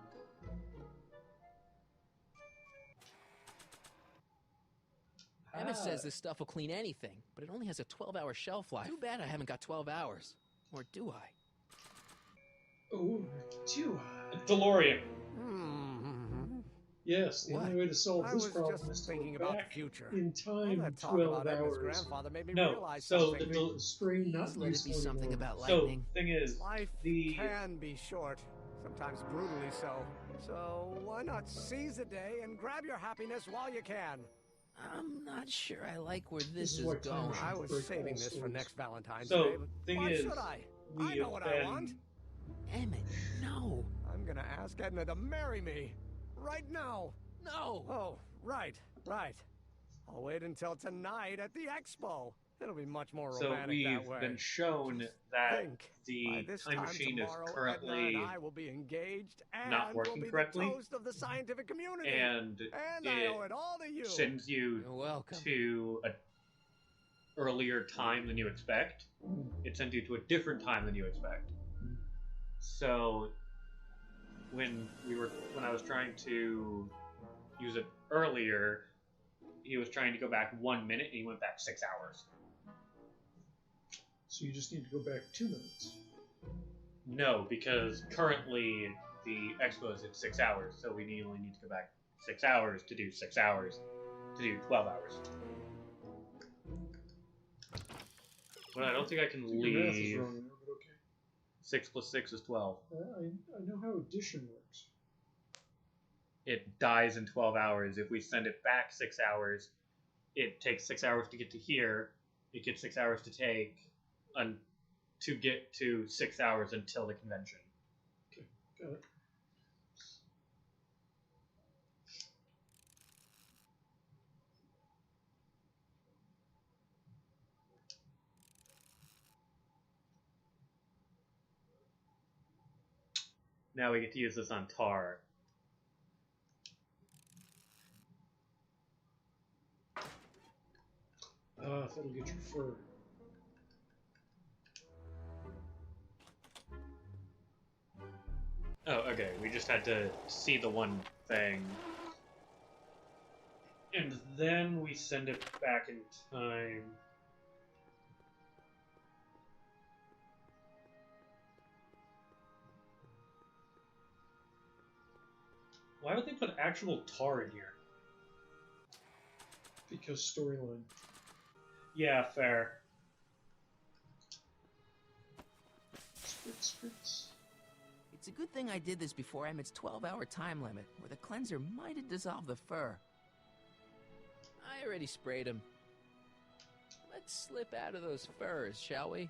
Emma says this stuff will clean anything, but it only has a 12-hour shelf life. Too bad I haven't got 12 hours. Or do I? Oh, do I? DeLorean. Yes, the only way to solve this problem just is to thinking go about back the future. in time All that talk 12 about Edna's hours. grandfather made me No, realize so something. the screen not Let it be useful something anymore. about So, lightning. thing is, Life the can be short, sometimes brutally so. So why not seize the day and grab your happiness while you can? I'm not sure I like where this is is what time going. machine I was break saving all this for stories. next Valentine's So, Day. But thing why is, should I? we I know have what been- I want. Emmett, no. I'm gonna ask Edna to marry me. Right now. No. Oh, right. I'll wait until tonight at the expo. It'll be much more So romantic we've that way. been shown Just that think, the by this time machine is tomorrow, currently Edna and I will be engaged and not working will be correctly, the toast of the scientific community. and I owe it all to you. sends you You're welcome. to a earlier time than you expect. It sends you to a different time than you expect. So when I was trying to use it earlier, he was trying to go back 1 minute and he went back 6 hours. So you just need to go back 2 minutes. No, because currently the expo is at 6 hours, so we only need to go back 6 hours to do 6 hours to do 12 hours. But I don't think I can Your math is leave. wrong there, but okay. 6 plus 6 is 12. I know how addition works. It dies in 12 hours. If we send it back 6 hours, it takes 6 hours to get to here. It gets 6 hours to take to get to 6 hours until the convention. Okay, got it. Now we get to use this on Tar. Ah, that'll get your fur. Oh, okay. We just had to see the one thing. And then we send it back in time. Why would they put actual tar in here? Because storyline. Yeah, fair. Spritz. It's a good thing I did this before Emmett's 12-hour time limit, or the cleanser might have dissolved the fur. I already sprayed him. Let's slip out of those furs, shall we?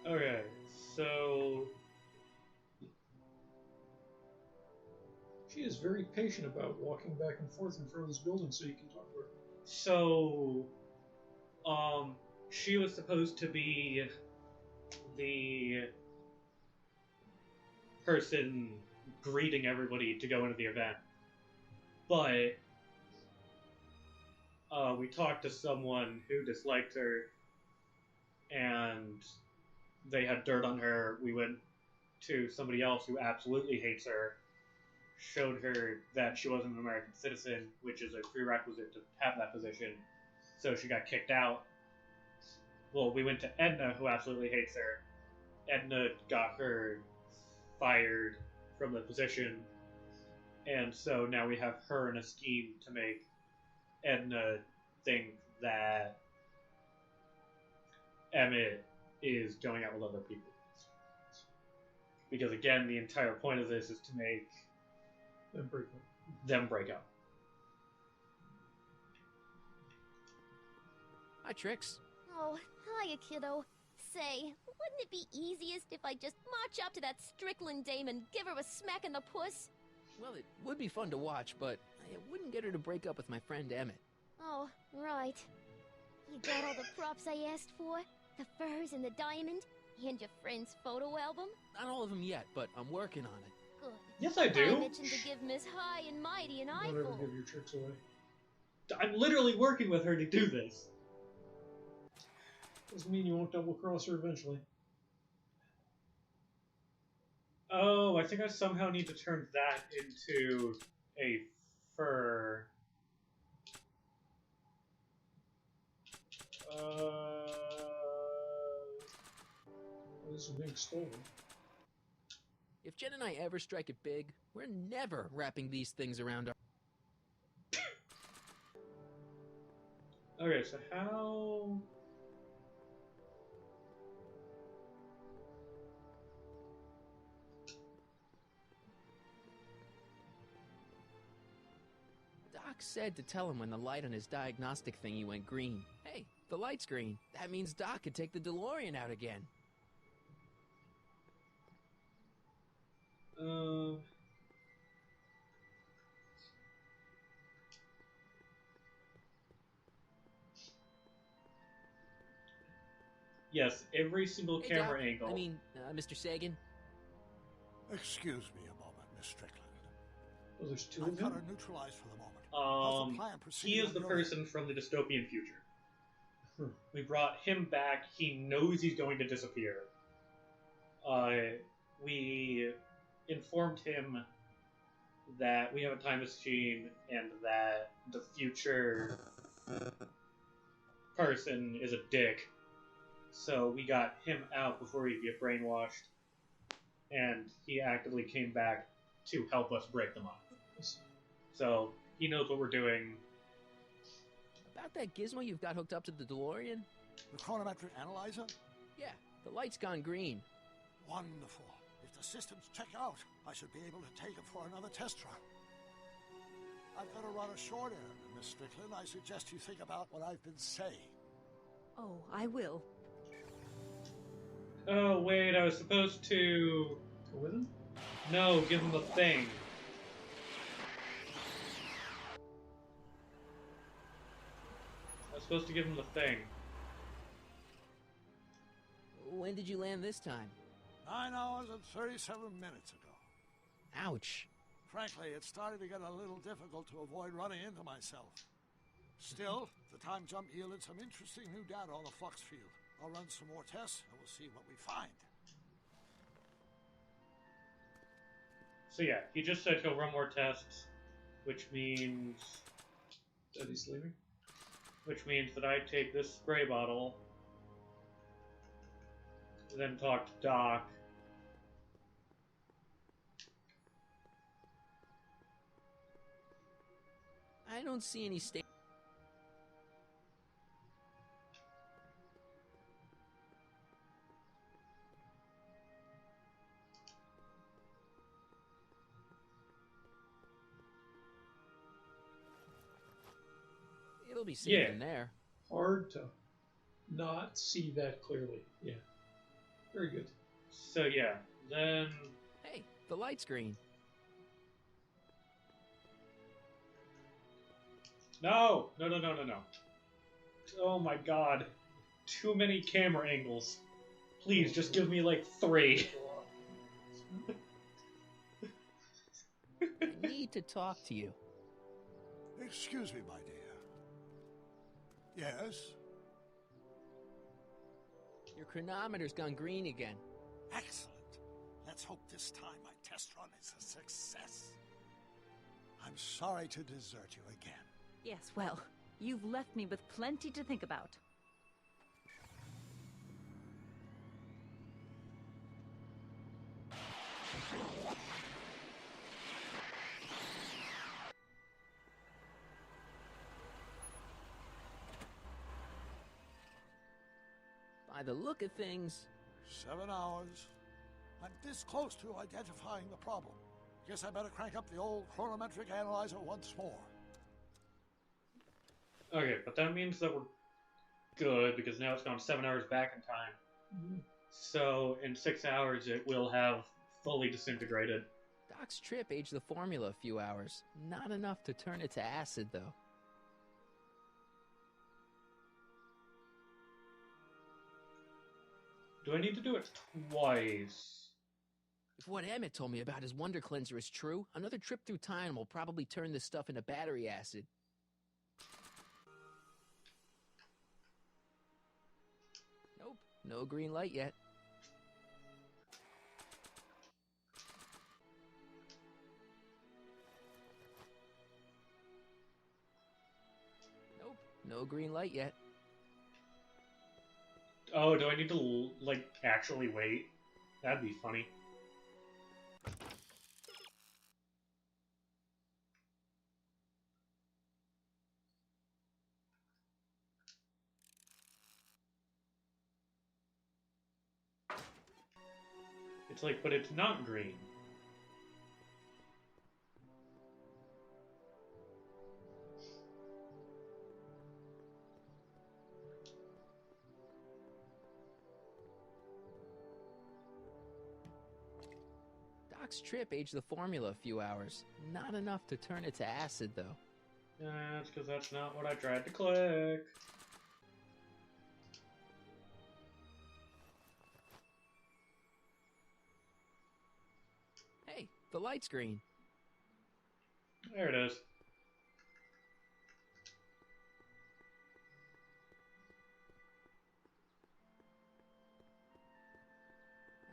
Okay, so She is very patient about walking back and forth in front of this building so you can talk to her. So, she was supposed to be the person greeting everybody to go into the event. But, we talked to someone who disliked her, and they had dirt on her. We went to somebody else who absolutely hates her, showed her that she wasn't an American citizen, which is a prerequisite to have that position, so she got kicked out. Well, we went to Edna, who absolutely hates her. Edna got her fired from the position, And so now we have her in a scheme to make Edna think that Emmett is going out with other people. Because again, the entire point of this is to make them break up. Hi, Trix. Oh, hiya, kiddo. Say, wouldn't it be easiest if I just march up to that Strickland dame and give her a smack in the puss? Well, it would be fun to watch, but it wouldn't get her to break up with my friend Emmett. Oh, right. You got all the props I asked for? The furs and the diamond? And your friend's photo album? Not all of them yet, but I'm working on it. Good. Yes, I do. I mentioned to give Miss High and Mighty an Don't eyeful. ever give your tricks away. I'm literally working with her to do this. Doesn't mean you won't double cross her eventually. Oh, I think I somehow need to turn that into a fur. This is being stolen. If Jen and I ever strike it big, we're never wrapping these things around our... Okay, so how... Doc said to tell him when the light on his diagnostic thingy went green. Hey, the light's green. That means Doc could take the DeLorean out again. Yes, every single Hey, camera Doc. angle. I mean, Mr. Sagan. Excuse me a moment, Miss Strickland. Oh, there's two I've of got them? her neutralized for the moment. How's the plan He proceeding is on the your person from the dystopian future. We brought him back. He knows he's going to disappear. We informed him that we have a time machine and that the future person is a dick. So we got him out before he'd get brainwashed, and he actively came back to help us break them up. So he knows what we're doing. About that gizmo you've got hooked up to the DeLorean? The chronometric analyzer? Yeah, the light's gone green. Wonderful. If the systems check out, I should be able to take it for another test run. I've got to run a short errand, Miss Strickland. I suggest you think about what I've been saying. Oh, I will. Oh, wait, I was supposed to... Go with him? No, give him the thing. I was supposed to give him the thing. When did you land this time? 9 hours and 37 minutes ago. Ouch. Frankly, it started to get a little difficult to avoid running into myself. Still, the time jump yielded some interesting new data on the flux field. I'll run some more tests, and we'll see what we find. So yeah, he just said he'll run more tests, which means... That he's leaving? Which means that I take this spray bottle, then talk to Doc. I don't see any state. It'll be seen in there. Hard to not see that clearly. Yeah. Very good. So yeah, then... Hey, the light's green. No! No, no, no, no, no. Oh my god. Too many camera angles. Please, just give me like 3. I need to talk to you. Excuse me, my dear. Yes? Your chronometer's gone green again. Excellent. Let's hope this time my test run is a success. I'm sorry to desert you again. Yes, well, you've left me with plenty to think about. By the look of things... 7 hours. I'm this close to identifying the problem. Guess I better crank up the old chronometric analyzer once more. Okay, but that means that we're good, because now it's gone 7 hours back in time. So, in 6 hours, it will have fully disintegrated. Doc's trip aged the formula a few hours. Not enough to turn it to acid, though. Do I need to do it twice? If what Emmett told me about his Wonder Cleanser is true, another trip through time will probably turn this stuff into battery acid. Nope, no green light yet. Nope, no green light yet. Oh, do I need to, like, actually wait? That'd be funny. It's like, but it's not green. Doc's trip aged the formula a few hours. Not enough to turn it to acid, though. That's because that's not what I tried to click. Hey, the light's green. There it is.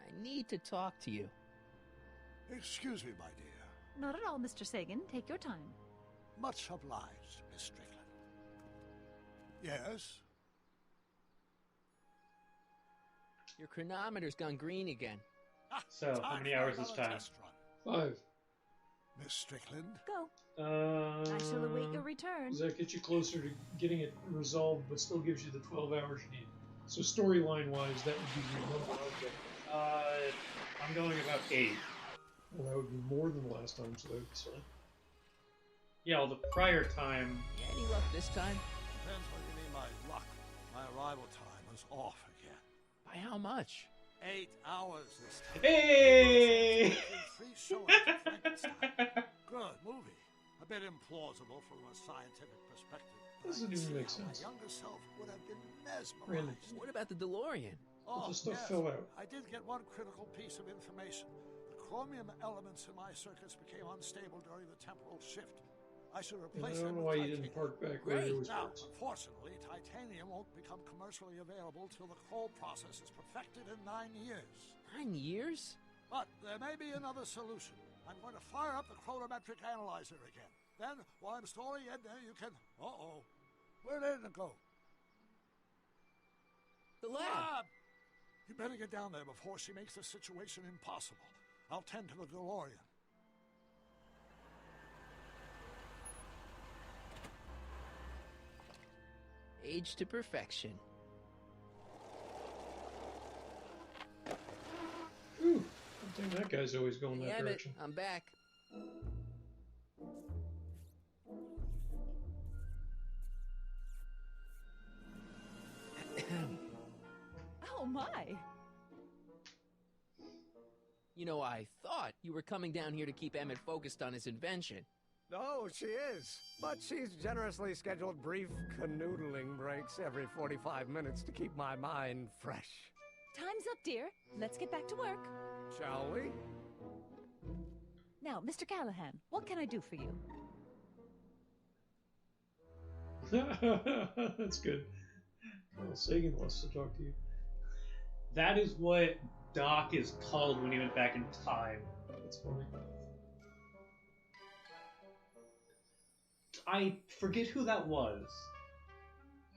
I need to talk to you. Excuse me, my dear. Not at all, Mr. Sagan. Take your time. Much obliged, Miss Strickland. Yes? Your chronometer's gone green again. So, how many hours this time? 5. Miss Strickland? Go. I shall await your return. Does that get you closer to getting it resolved, but still gives you the 12 hours you need? So storyline-wise, that would be your number of them. I'm going about 8. Well, that would be more than last time, so that would be fine. Yeah, well, the prior time... Any luck this time? Depends what you mean by luck. My arrival time was off again. By how much? 8 hours this time. Hey! 3 showings of Frankenstein. Good movie. A bit implausible from a scientific perspective. Doesn't even make sense. My younger self would have been mesmerized. Random. What about the DeLorean? Oh, the stuff yes. fell out. I did get one critical piece of information. The chromium elements in my circuits became unstable during the temporal shift. I should And I replace don't them know with why you didn't park back where it was Now, parked. unfortunately, titanium won't become commercially available till the Kroll process is perfected in 9 years. 9 years? But there may be another solution. I'm going to fire up the chronometric analyzer again. Then, while I'm storing in there, you can... Uh-oh. Where did it go? The lab! You better get down there before she makes the situation impossible. I'll tend to the DeLorean. Age to perfection. Whew. I think that guy's always going that Damn it, direction. I'm back. Oh my! You know, I thought you were coming down here to keep Emmett focused on his invention. No, she is. But she's generously scheduled brief canoodling breaks every 45 minutes to keep my mind fresh. Time's up, dear. Let's get back to work. Shall we? Now, Mr. Callahan, what can I do for you? That's good. Well, Sagan wants to talk to you. That is what Doc is called when he went back in time. That's funny. I forget who that was.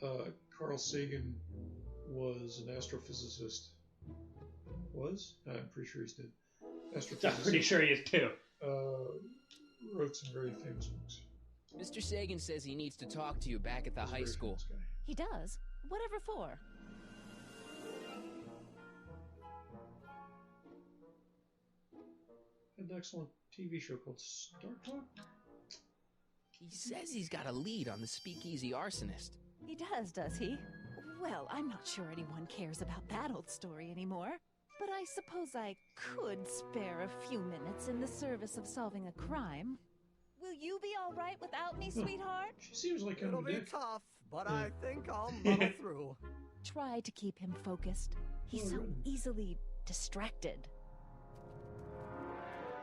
Carl Sagan was an astrophysicist. Was? I'm pretty sure he's dead. Astrophysicist. I'm pretty sure he is too. Wrote some very famous books. Mr. Sagan says he needs to talk to you back at the high school. He does? Whatever for? an excellent TV show called Star Talk. He says he's got a lead on the speakeasy arsonist. He does he? Well, I'm not sure anyone cares about that old story anymore. But I suppose I could spare a few minutes in the service of solving a crime. Will you be all right without me, sweetheart? She seems like It'll be tough, but I think I'll muddle through. Try to keep him focused. He's so easily distracted.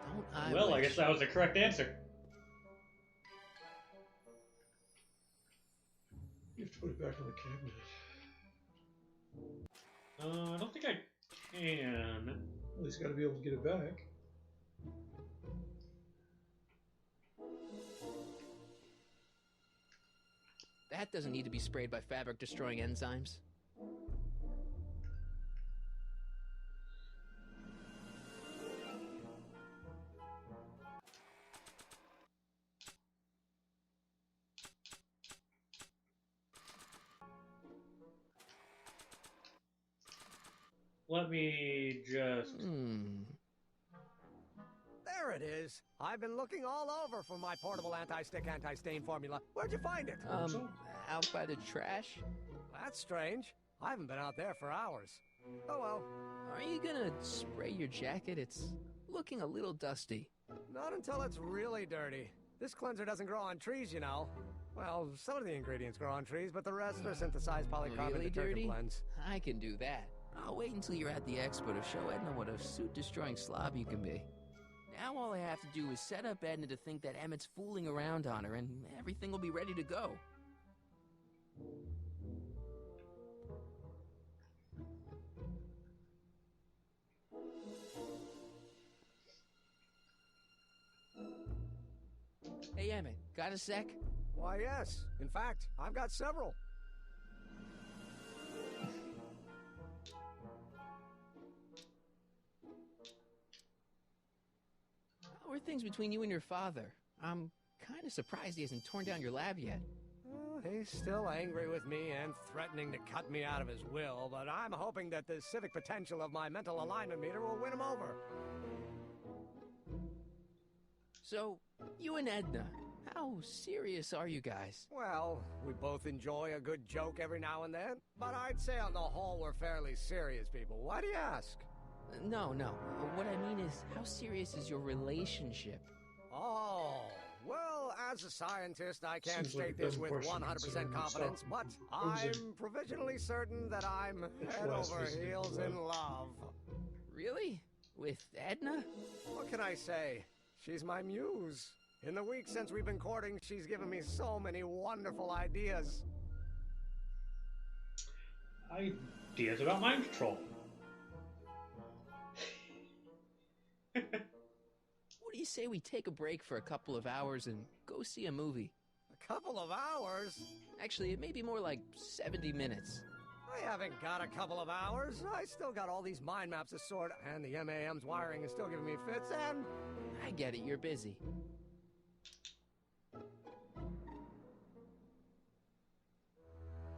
Don't I Well, I wish. guess that was the correct answer. You have to put it back in the cabinet. I don't think I can. Well, he's got to be able to get it back. That doesn't need to be sprayed by fabric-destroying enzymes. Let me just... There it is. I've been looking all over for my portable anti-stick, anti-stain formula. Where'd you find it? Out by the trash? That's strange. I haven't been out there for hours. Oh well. Are you gonna spray your jacket? It's looking a little dusty. Not until it's really dirty. This cleanser doesn't grow on trees, you know. Well, some of the ingredients grow on trees, but the rest are synthesized polycarbonate Really detergent dirty? blends. I can do that. I'll wait until you're at the expo to show Edna what a suit-destroying slob you can be. Now all I have to do is set up Edna to think that Emmett's fooling around on her, and everything will be ready to go. Hey, Emmett, got a sec? Why, yes. In fact, I've got several. How are things between you and your father? I'm kind of surprised he hasn't torn down your lab yet. He's still angry with me and threatening to cut me out of his will, but I'm hoping that the civic potential of my mental alignment meter will win him over. So, you and Edna, how serious are you guys? Well, we both enjoy a good joke every now and then, but I'd say on the whole we're fairly serious people. Why do you ask? No. What I mean is, how serious is your relationship? Oh, well, as a scientist, I can't Seems like state a this dumb with question 100% considering confidence, yourself. but Posing. I'm provisionally certain that I'm head last over visit heels to in the love. Really? With Edna? What can I say? She's my muse. In the week since we've been courting, she's given me so many wonderful ideas. Ideas about mind control. What do you say we take a break for a couple of hours and go see a movie? A couple of hours? Actually, it may be more like 70 minutes. I haven't got a couple of hours. I still got all these mind maps to sort, and the MAM's wiring is still giving me fits, and... I get it, you're busy.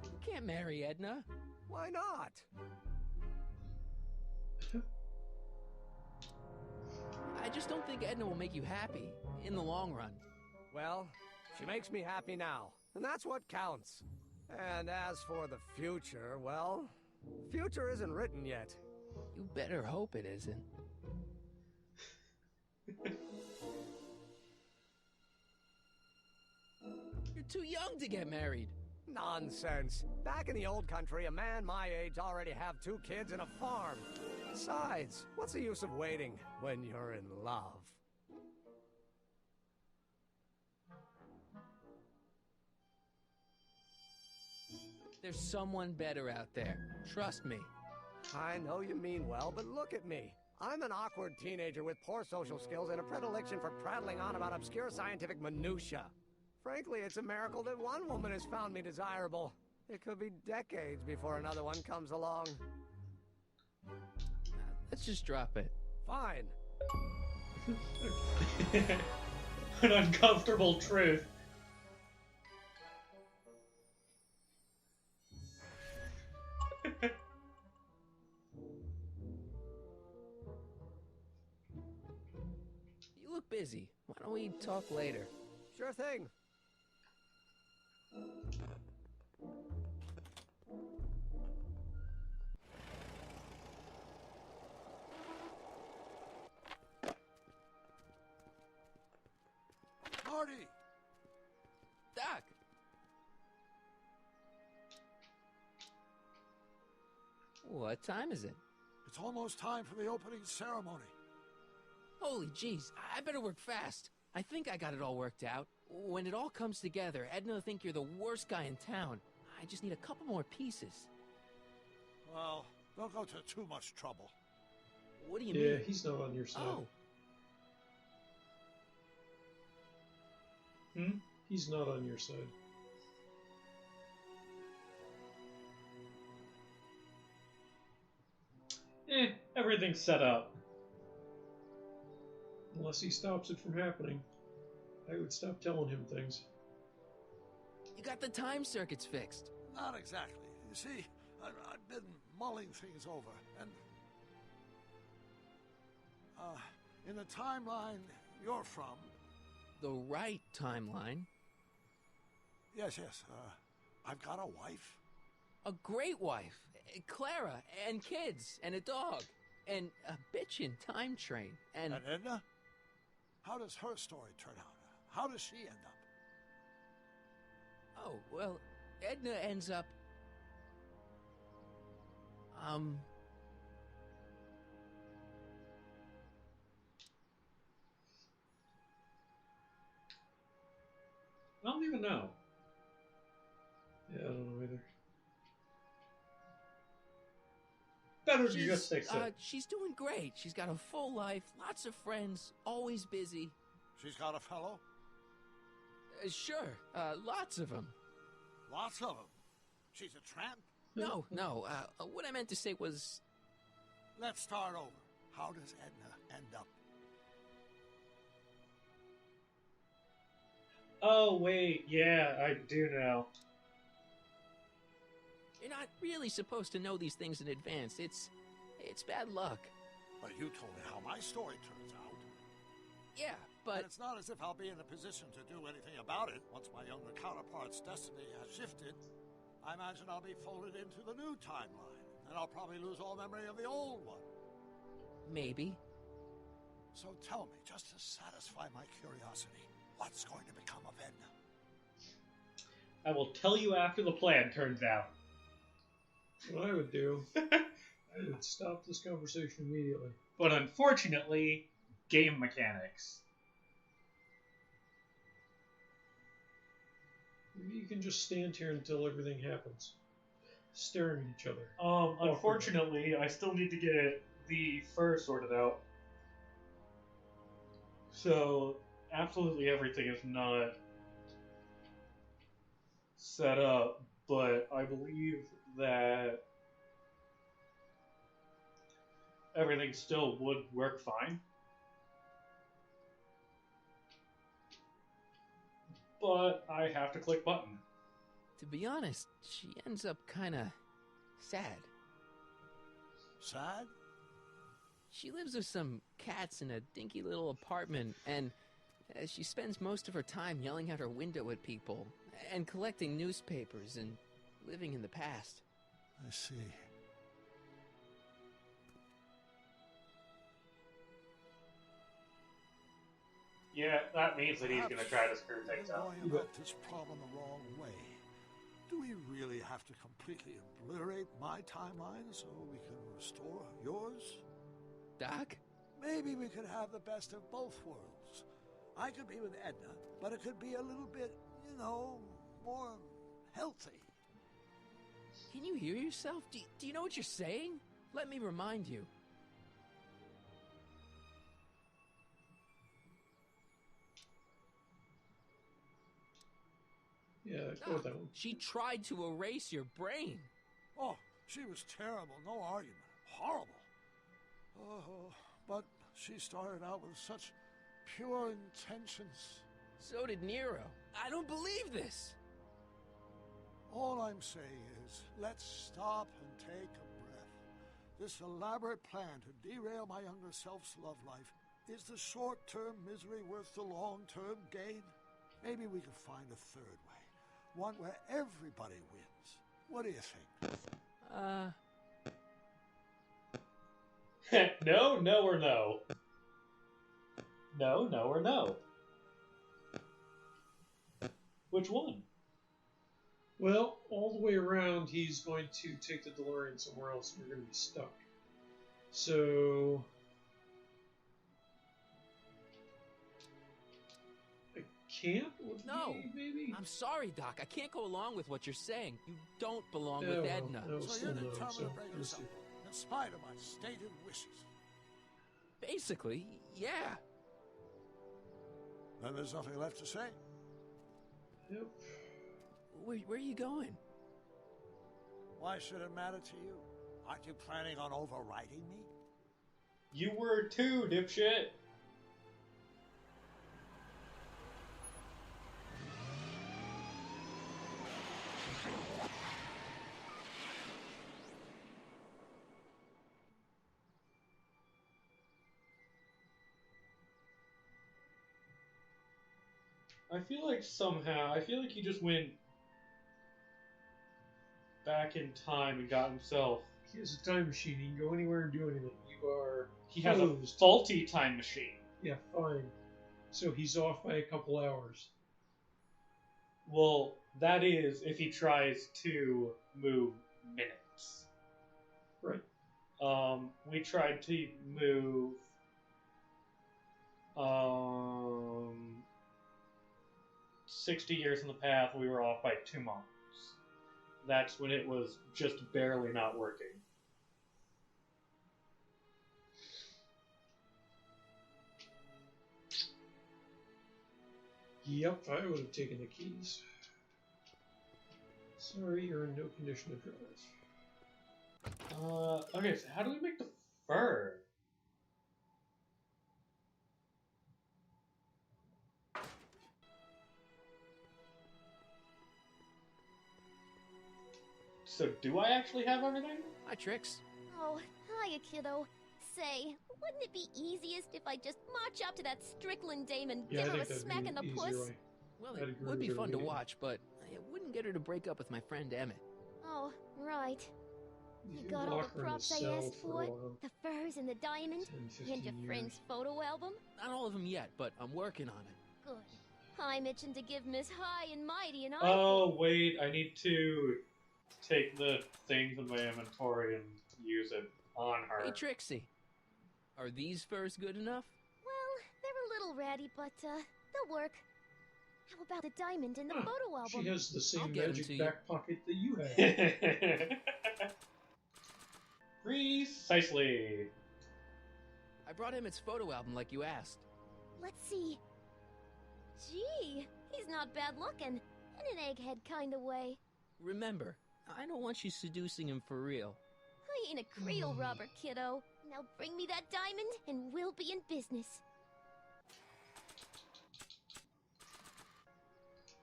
You can't marry Edna. Why not? I just don't think Edna will make you happy in the long run. Well, she makes me happy now, and that's what counts. And as for the future, well, future isn't written yet. You better hope it isn't. You're too young to get married. Nonsense. Back in the old country, a man my age already have 2 kids and a farm. Besides, what's the use of waiting when you're in love? There's someone better out there. Trust me. I know you mean well, but look at me. I'm an awkward teenager with poor social skills and a predilection for prattling on about obscure scientific minutiae. Frankly, it's a miracle that one woman has found me desirable. It could be decades before another one comes along. Let's just drop it. Fine. An uncomfortable truth. look busy. Why don't we talk later? Sure thing. Marty! Doc! What time is it? It's almost time for the opening ceremony. Holy jeez, I better work fast. I think I got it all worked out. When it all comes together, Edna will think you're the worst guy in town. I just need a couple more pieces. Well, don't go to too much trouble. What do you mean? Yeah, he's not on your side. Oh. He's not on your side. Everything's set up. Unless he stops it from happening. I would stop telling him things. You got the time circuits fixed. Not exactly. You see, I've been mulling things over, and in the timeline you're from. The right timeline? Yes. I've got a wife. A great wife. Clara, and kids, and a dog, and a bitchin' time train, and Edna? How does her story turn out? How does she end up? Oh, well, Edna ends up... I don't even know. Yeah, I don't know either. Better if you just fix it. She's doing great. She's got a full life, lots of friends, always busy. She's got a fellow? Sure, lots of them. Lots of them? She's a tramp? No, what I meant to say was... Let's start over. How does Edna end up? Oh, wait, yeah, I do know. You're not really supposed to know these things in advance. It's bad luck. But you told me how my story turns out. Yeah, but... And it's not as if I'll be in a position to do anything about it once my younger counterpart's destiny has shifted. I imagine I'll be folded into the new timeline, and I'll probably lose all memory of the old one. Maybe. So tell me, just to satisfy my curiosity, what's going to become of Edna? I will tell you after the plan turns out. What I would do, I would stop this conversation immediately. But unfortunately, game mechanics. Maybe you can just stand here until everything happens. Staring at each other. Unfortunately, I still need to get the fur sorted out. So, absolutely everything is not set up, but I believe that everything still would work fine. But I have to click button. To be honest, she ends up kinda sad. Sad? She lives with some cats in a dinky little apartment, and she spends most of her time yelling out her window at people, and collecting newspapers, and living in the past. I see. Yeah, that means that he's going to try to screw things We're up. going about this problem the wrong way. Do we really have to completely obliterate my timeline so we can restore yours? Doc? Maybe we could have the best of both worlds. I could be with Edna, but it could be a little bit, more healthy. Can you hear yourself? Do you know what you're saying? Let me remind you. Yeah, go with that one. She tried to erase your brain. Oh, she was terrible, no argument. Horrible. Oh, but she started out with such pure intentions. So did Nero. I don't believe this. All I'm saying is, let's stop and take a breath. This elaborate plan to derail my younger self's love life Is the short-term misery worth the long-term gain? Maybe we can find a third way. One where everybody wins. What do you think? No, no, or no. No, no, or no. Which one? Well, all the way around, he's going to take the DeLorean somewhere else, and we're going to be stuck. So... a camp? No, maybe? I'm sorry, Doc. I can't go along with what you're saying. You don't belong No, with Edna. no, So still you're no, determined so to bring we'll us see. up, in spite of my stated wishes. Basically, yeah. Then there's nothing left to say. Yep. Where are you going? Why should it matter to you? Aren't you planning on overriding me? You were too, dipshit. I feel like he just went back in time and got himself. He has a time machine. He can go anywhere and do anything. You are He has a closed. faulty time machine. Yeah, fine. So he's off by a couple hours. Well, that is if he tries to move minutes. Right. We tried to move 60 years in the path, we were off by 2 months. That's when it was just barely not working. Yep, I would have taken the keys. Sorry, you're in no condition to drive. Okay, so how do we make the fur? So do I actually have everything? Hi, Trix. Oh, hiya, kiddo. Say, wouldn't it be easiest if I just march up to that Strickland dame and Yeah, I give her think a that'd smack be in the easier puss? way. Well, I'd it agree would be with fun to everything. watch, but it wouldn't get her to break up with my friend Emmett. Oh, right. You You got all lock the her in a props I cell asked for a for? while. The furs and the diamond? 10, And 15 your years. friend's photo album? Not all of them yet, but I'm working on it. Good. I'm itching to give Miss High and Mighty an eye. Oh, wait, I need to take the things in my inventory and use it on her. Hey, Trixie. Are these furs good enough? Well, they're a little ratty, but they'll work. How about the diamond in the photo album? She has the I'll same get 'em magic to you. back pocket that you have. Precisely. I brought Emmett's photo album like you asked. Let's see. Gee, he's not bad looking. In an egghead kind of way. Remember, I don't want you seducing him for real. I ain't a cradle robber, kiddo. Now bring me that diamond and we'll be in business.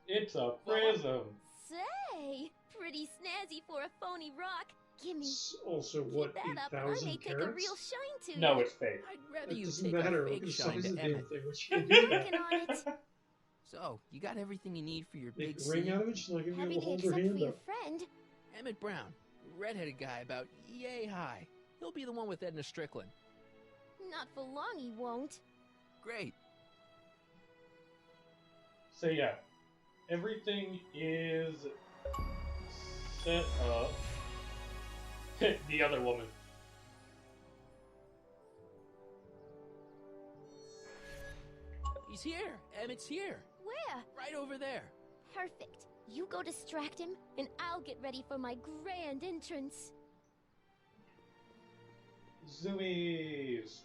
It's a prism. Say, pretty snazzy for a phony rock. Gimme. It's also, what, Keep that up and I may 8,000 take a carats? real shine to No, you. it's fake. I'd rather It you doesn't take matter. a Look fake at the shine size to of the damn Emmett. thing. What you gonna do Working on it. So, you got everything you need for your Make big a ring scene? out of it? She's not gonna be able to Everything hold her except for hand your up. friend. Emmett Brown, redheaded guy about yay high. He'll be the one with Edna Strickland. Not for long he won't. Great. So yeah, everything is set up. The other woman. He's here. Emmett's here. Where? Right over there. Perfect. You go distract him, and I'll get ready for my grand entrance. Zoomies.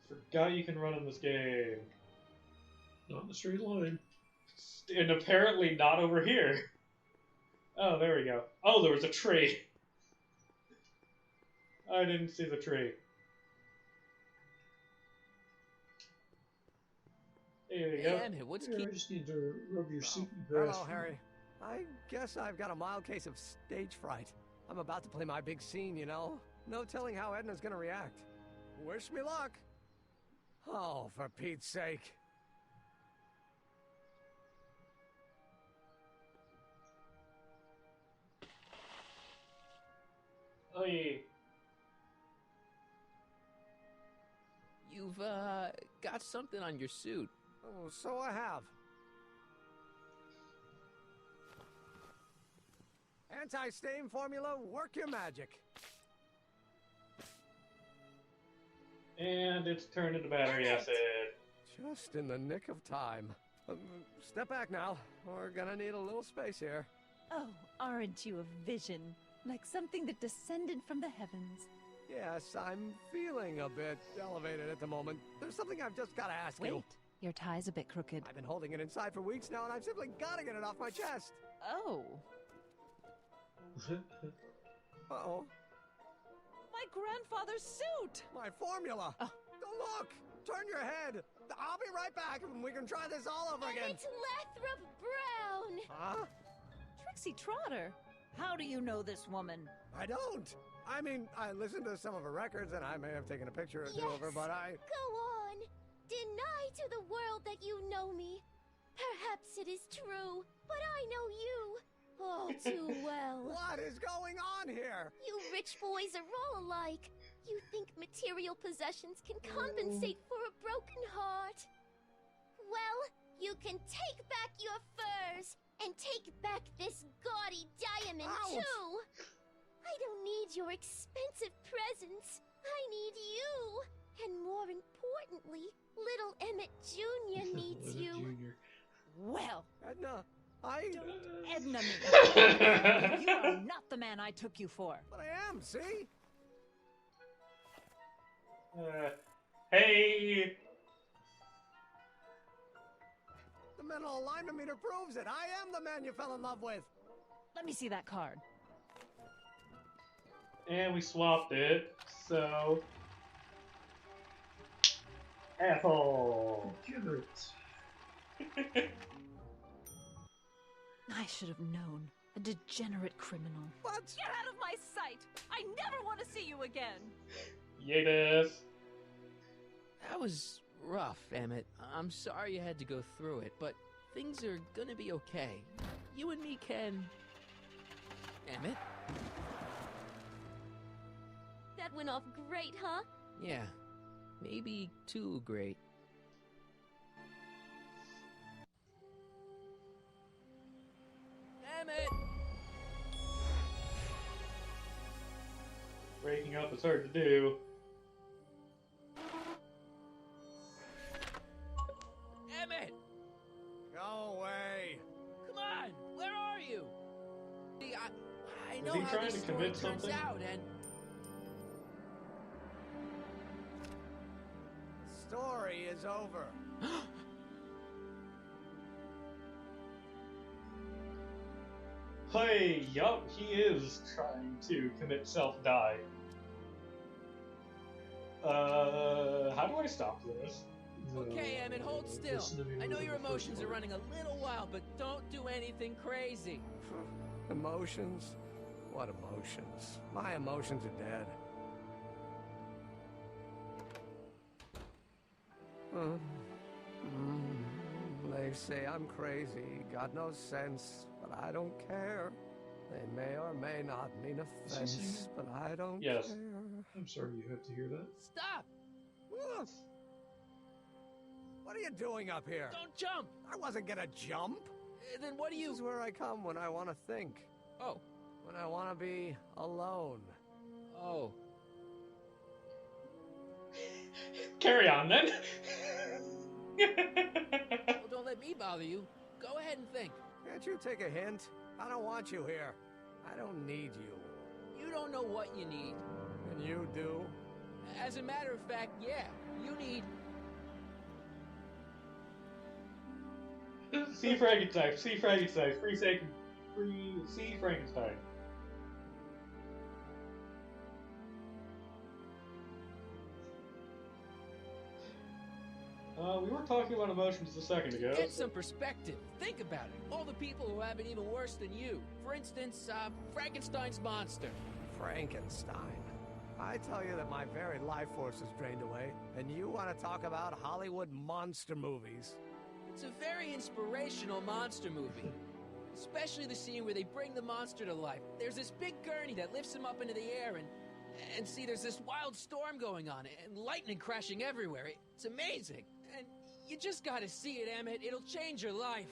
Forgot you can run in this game. Not in a straight line. And apparently not over here. Oh, there we go. Oh, there was a tree. I didn't see the tree. There we Hey, go. Emmett, what's Here, I keep... just need to rub your soupy grass. Hello, Harry. I guess I've got a mild case of stage fright. I'm about to play my big scene, you know. No telling how Edna's gonna react. Wish me luck. Oh, for Pete's sake. Oh, yeah. You've, got something on your suit. Oh, so I have. Anti-stain formula, work your magic. And it's turned into battery acid. Just in the nick of time. Step back now. We're gonna need a little space here. Oh, aren't you a vision? Like something that descended from the heavens. Yes, I'm feeling a bit elevated at the moment. There's something I've just gotta ask you. Wait, your tie's a bit crooked. I've been holding it inside for weeks now, and I've simply gotta get it off my chest. Oh. Uh-oh. My grandfather's suit! My formula! Oh. Look! Turn your head! I'll be right back, and we can try this all over again. It's Lathrop Brown! Huh? Trixie Trotter! How do you know this woman? I don't! I mean, I listened to some of her records, and I may have taken a picture or two of her, but I... Go on! Deny to the world that you know me. Perhaps it is true, but I know you all too well. What is going on here? You rich boys are all alike. You think material possessions can compensate for a broken heart. Well, you can take back your furs, and take back this gaudy diamond, too. I don't need your expensive presents. I need you. And more importantly, little Emmett Jr. needs you. Jr. Well, Edna, don't Edna me. You are not the man I took you for. But I am, see? Hey! The mental alignment meter proves it. I am the man you fell in love with. Let me see that card. And we swapped it, so... Asshole! Degenerate. I should have known. A degenerate criminal. What? Get out of my sight! I never want to see you again! Yadis! That was rough, Emmett. I'm sorry you had to go through it, but things are gonna be okay. You and me can... Emmett? That went off great, huh? Yeah. Maybe too great. Emmett! Breaking up is hard to do. Emmett! Go away. Come on! Where are you? I know he how trying this to story commit turns something? out, and... Story is over. Hey, yup, he is trying to commit self-die. How do I stop this? Okay, Emmett, hold still. I know your emotions are running a little wild, but don't do anything crazy. Emotions? What emotions? My emotions are dead. They say I'm crazy, got no sense, but I don't care. They may or may not mean offense, but I don't care. I'm sorry you had to hear that. Stop! Woof. What are you doing up here? Don't jump! I wasn't gonna jump. Then what do you... This is where I come when I want to think. Oh. When I want to be alone. Oh. Carry on, then. Well, don't let me bother you. Go ahead and think. Can't you take a hint? I don't want you here. I don't need you. You don't know what you need. And you do? As a matter of fact, yeah. You need... See Frankenstein, see Frankenstein, see Frankenstein. We were talking about emotions a second ago. Get some perspective. Think about it. All the people who have it even worse than you. For instance, Frankenstein's monster. Frankenstein. I tell you that my very life force is drained away, and you want to talk about Hollywood monster movies. It's a very inspirational monster movie. Especially the scene where they bring the monster to life. There's this big gurney that lifts him up into the air, and see, there's this wild storm going on, and lightning crashing everywhere. It's amazing. And you just gotta see it, Emmett. It'll change your life.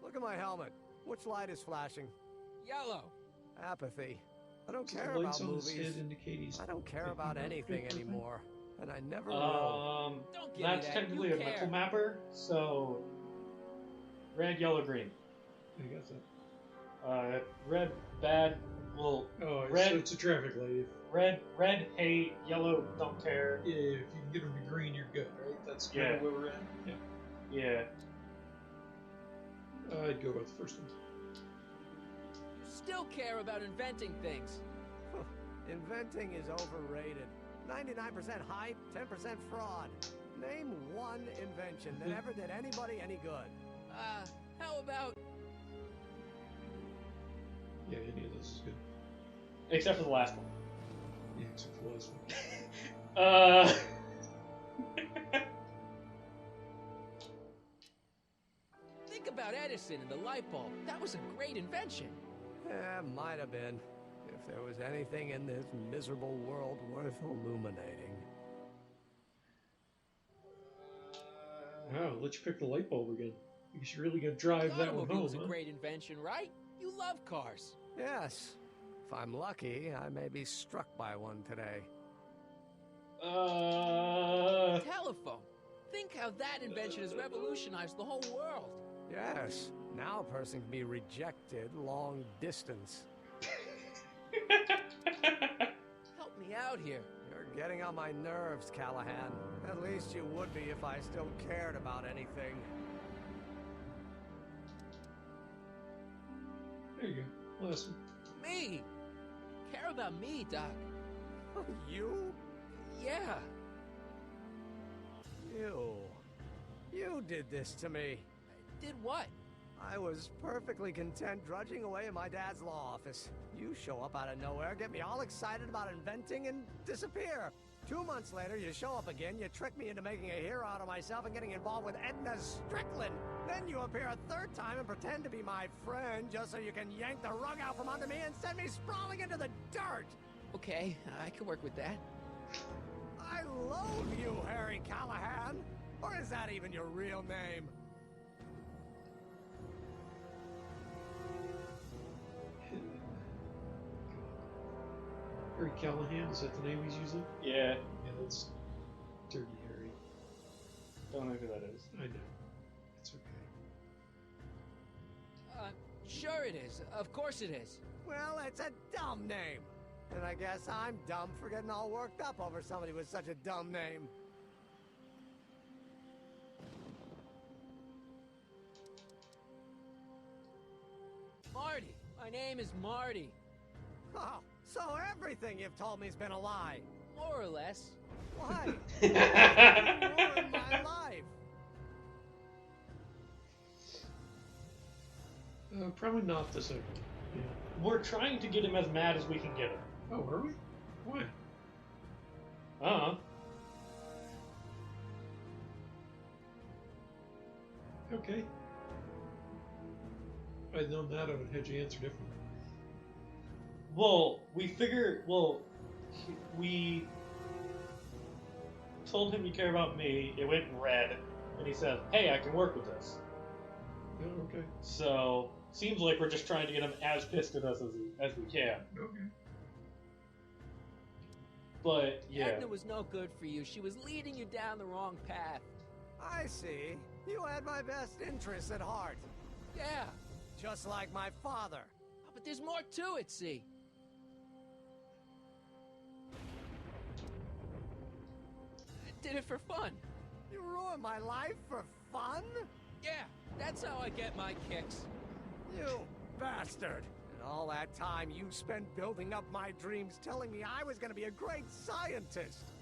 Look at my helmet. Which light is flashing? Yellow. Apathy. I don't care The about lights on his movies. head indicate he's I don't care about anything anymore. And I never will. Don't give That's me that. technically You a care. mental mapper, so red, yellow, green. I got that. Red, bad. Well, Oh, red. so it's a traffic light. Red, hate. Yellow, don't care. Yeah, if you can get him to green, you're good, right? That's kind Yeah. of where we're at. Yeah. Yeah. I'd go with the first one. You still care about inventing things. Inventing is overrated. 99% hype, 10% fraud. Name one invention that ever did anybody any good. How about... Yeah, any of this is good. Except for the last one. Yeah, except for the last one. Think about Edison and the light bulb. That was a great invention. Yeah, might have been. If there was anything in this miserable world worth illuminating. Wow, let you pick the light bulb again. Because you're really gonna drive The that one automobile home, was a huh? great invention, right? You love cars. Yes. If I'm lucky, I may be struck by one today. Telephone. Think how that invention has revolutionized the whole world. Yes. Now a person can be rejected long distance. Help me out here. You're getting on my nerves, Callahan. At least you would be if I still cared about anything. There you go. Last one. Me. Care about me, Doc. You? Yeah. You did this to me. Did what? I was perfectly content drudging away in my dad's law office. You show up out of nowhere, get me all excited about inventing, and disappear. 2 months later, you show up again, you trick me into making a hero out of myself and getting involved with Edna Strickland. Then you appear a third time and pretend to be my friend just so you can yank the rug out from under me and send me sprawling into the dirt. Okay, I can work with that. I loathe you, Harry Callahan. Or is that even your real name? Harry Callahan, is that the name he's using? Yeah. Yeah, that's Dirty Harry. Don't know who that is. I know. It's okay. Sure it is. Of course it is. Well, it's a dumb name. And I guess I'm dumb for getting all worked up over somebody with such a dumb name. Marty. My name is Marty. Oh, so everything you've told me's been a lie. More or less. Why? You ruined my life. Probably not this episode. Yeah. We're trying to get him as mad as we can get him. Oh, are we? Why? Okay. If I'd known that, I would have had you answer differently. Well, we told him you care about me. It went red, and he said, "Hey, I can work with this." Oh, okay. So seems like we're just trying to get him as pissed at us as we can. Okay. But yeah, Edna was no good for you. She was leading you down the wrong path. I see. You had my best interests at heart. Yeah. Just like my father. Oh, but there's more to it, see? I did it for fun. You ruined my life for fun? Yeah, that's how I get my kicks. You bastard. And all that time you spent building up my dreams, telling me I was going to be a great scientist.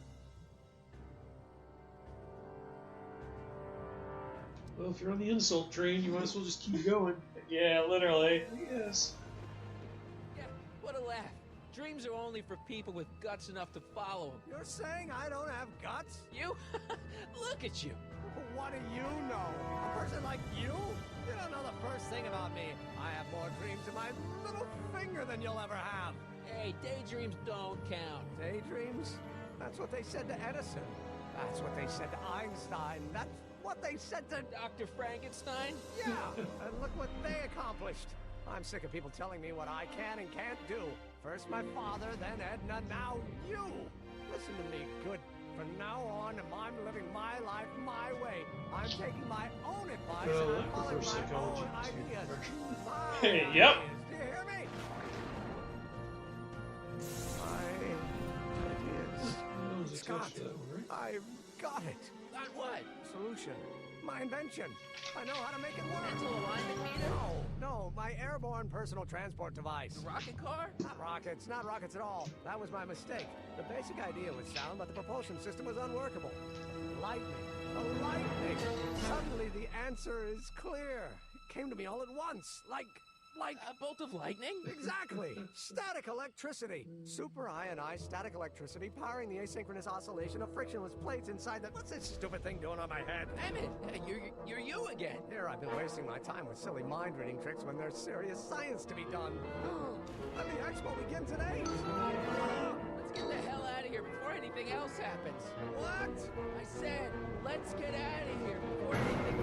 Well, if you're on the insult train, you might as well just keep going. Yeah, literally. Yes. Yeah, what a laugh. Dreams are only for people with guts enough to follow them. You're saying I don't have guts? You? Look at you. What do you know? A person like you? You don't know the first thing about me. I have more dreams in my little finger than you'll ever have. Hey, daydreams don't count. Daydreams? That's what they said to Edison. That's what they said to Einstein. That's what they said to Dr. Frankenstein? Yeah, and look what they accomplished. I'm sick of people telling me what I can and can't do. First my father, then Edna, now you. Listen to me, good. From now on, I'm living my life my way. I'm taking my own advice and I'm following my own ideas. Hey, yep. Do you hear me? My ideas. Scott, I've got it. Got what? Solution. My invention. I know how to make it work. Mental alignment meter? No, my airborne personal transport device. The rocket car? Not rockets at all. That was my mistake. The basic idea was sound, but the propulsion system was unworkable. Lightning. The lightning. Suddenly the answer is clear. It came to me all at once, like a bolt of lightning? Exactly. Static electricity. Super ionized static electricity powering the asynchronous oscillation of frictionless plates inside the... What's this stupid thing doing on my head? Emmett, you're you again. Here I've been wasting my time with silly mind-reading tricks when there's serious science to be done. Let the expo begin today. Let's get the hell out of here before anything else happens. What? I said, let's get out of here before anything...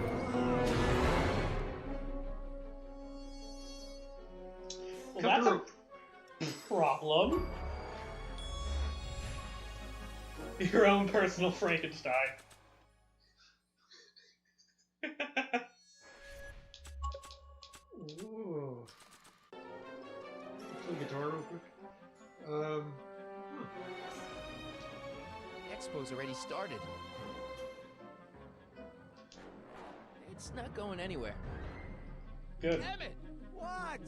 Well, that's a problem. Your own personal Frankenstein. Ooh. Play guitar real quick. The expo's already started. It's not going anywhere. Good. Damn it! What?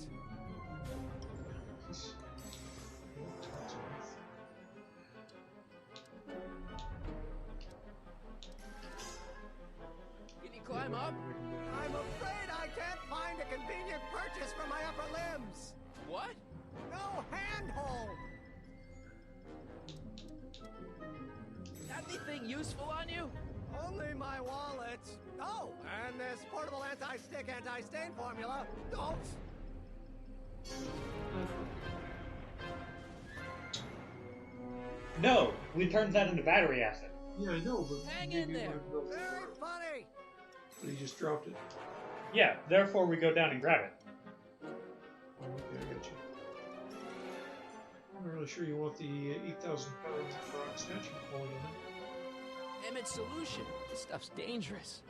Can you climb up? I'm afraid I can't find a convenient purchase for my upper limbs. What? No handhold. Got anything useful on you? Only my wallet. Oh, and this portable anti-stick, anti-stain formula. Don't. No, we turned that into battery acid. Yeah, I know, but Hang maybe in there. Very funny. But he just dropped it. Yeah, therefore we go down and grab it. Oh, okay, I got you. I'm not really sure you want the 8,000 pounds of rock statue falling in it. Emmett's solution. This stuff's dangerous.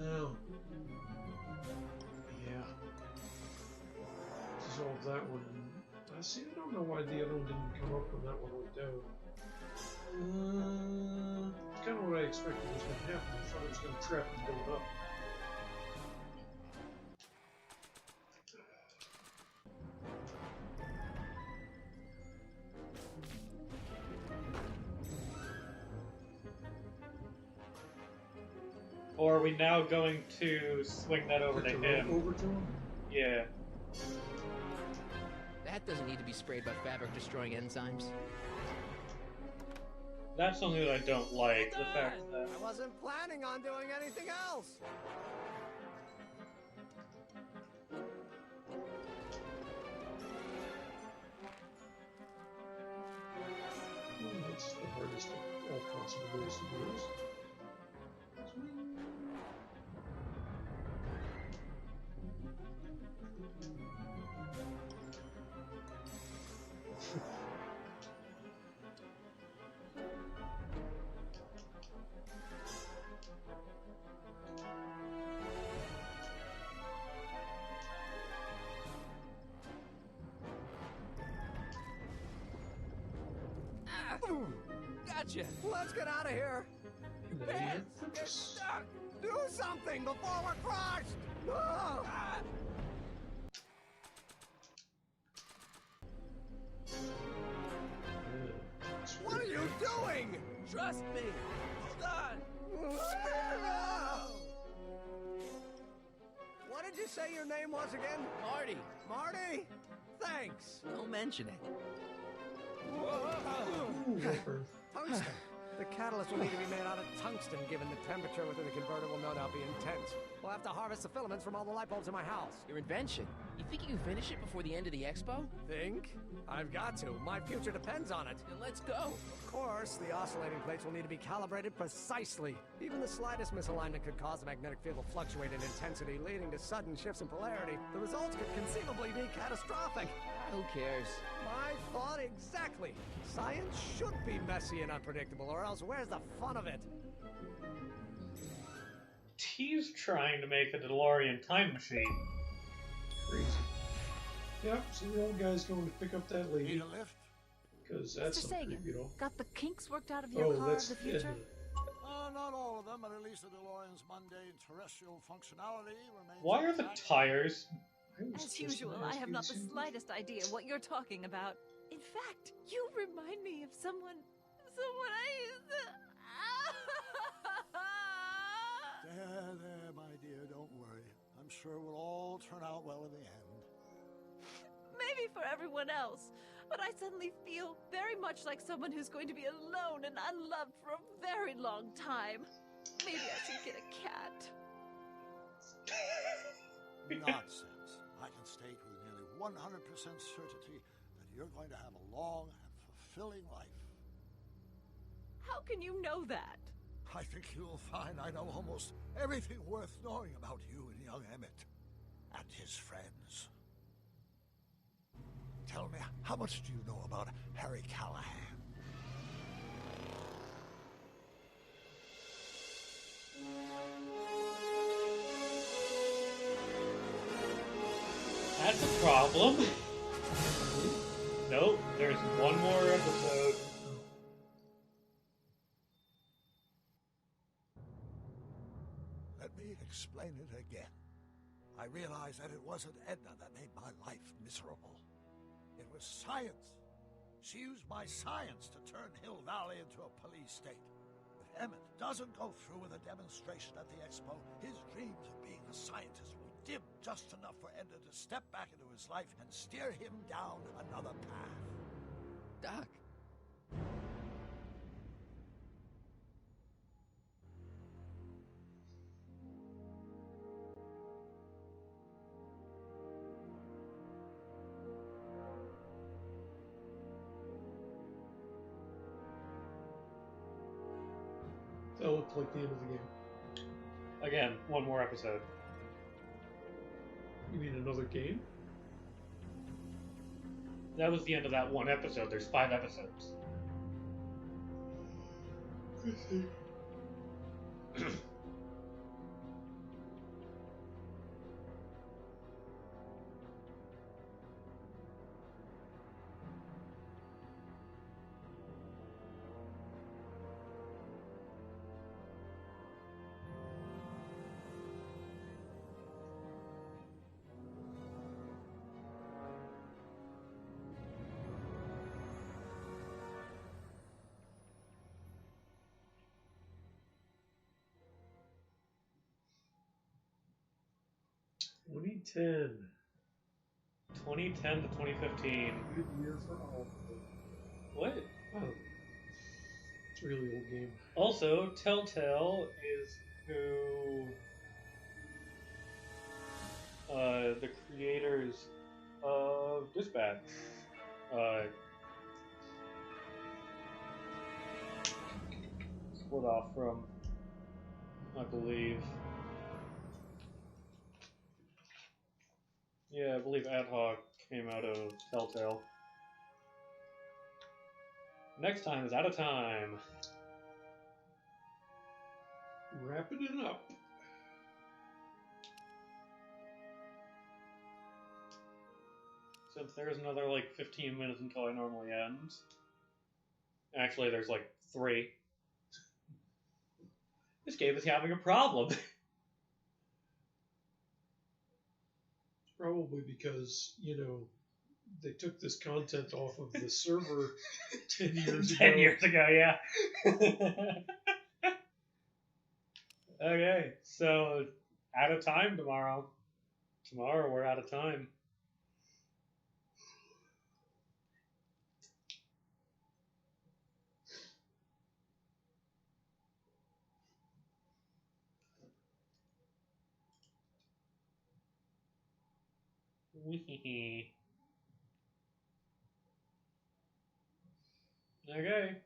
Oh. Yeah. Dissolve that one. I see, I don't know why the other one didn't come up when that one went down. Kind of what I expected was going to happen. I thought it was going to trap and build up. Or are we now going to swing that over to him? Over to him? Yeah. That doesn't need to be sprayed by fabric-destroying enzymes. That's something that I don't like. The fact that... I wasn't planning on doing anything else. That's the hardest of all possible ways to do this. Gotcha. Let's get out of here. Man, Get stuck. Do something before we're crushed. Ah! What are you doing? Trust me. Hold on. What did did you say your name was again? Marty. Marty? Thanks. Don't mention it. Tungsten. The catalyst will need to be made out of tungsten, given the temperature within the converter will no doubt be intense. We'll have to harvest the filaments from all the light bulbs in my house. Your invention. You think you can finish it before the end of the expo? Think? I've got to. My future depends on it. Then let's go. Of course, the oscillating plates will need to be calibrated precisely. Even the slightest misalignment could cause the magnetic field to fluctuate in intensity, leading to sudden shifts in polarity. The results could conceivably be catastrophic. Who cares? My thought exactly. Science should be messy and unpredictable, or else where's the fun of it? He's trying to make a DeLorean time machine. Crazy. Yep, so the old guy's going to pick up that lady. Need a lift? Because that's Mr. something, Sagan, you know. got the kinks worked out of your car of the future? Not all of them, but at least the DeLorean's mundane terrestrial functionality remains. Why are the tires? As usual, I have not the slightest idea what you're talking about. In fact, you remind me of someone I used to... There, my dear, don't worry. I'm sure it will all turn out well in the end. Maybe for everyone else, but I suddenly feel very much like someone who's going to be alone and unloved for a very long time. Maybe I should get a cat. Nonsense. I can state with nearly 100% certainty that you're going to have a long and fulfilling life. How can you know that? I think you'll find I know almost everything worth knowing about you and young Emmett and his friends. Tell me, how much do you know about Harry Callahan? That's a problem. Nope, there's one more episode. Let me explain it again. I realized that it wasn't Edna that made my life miserable. It was science. She used my science to turn Hill Valley into a police state. If Emmett doesn't go through with a demonstration at the expo, his dreams of being a scientist will dim just enough for Edna to step back into his life and steer him down another path. Doc. That looked like the end of the game. Again, one more episode. You mean another game? That was the end of that one episode. There's 5 episodes. $2010. 2010 to 2015. Good year for all of them. What? Oh. It's a really old game. Also, Telltale is who the creators of Dispatch. Split off from, I believe. Yeah, I believe Ad Hoc came out of Telltale. Next time is Out of Time. Wrapping it up. Since there's another like 15 minutes until I normally end. Actually, there's like 3. This game is having a problem. Probably because, you know, they took this content off of the server 10 years ago. 10 years ago, yeah. Okay, so out of time tomorrow. Tomorrow we're out of time. Okay.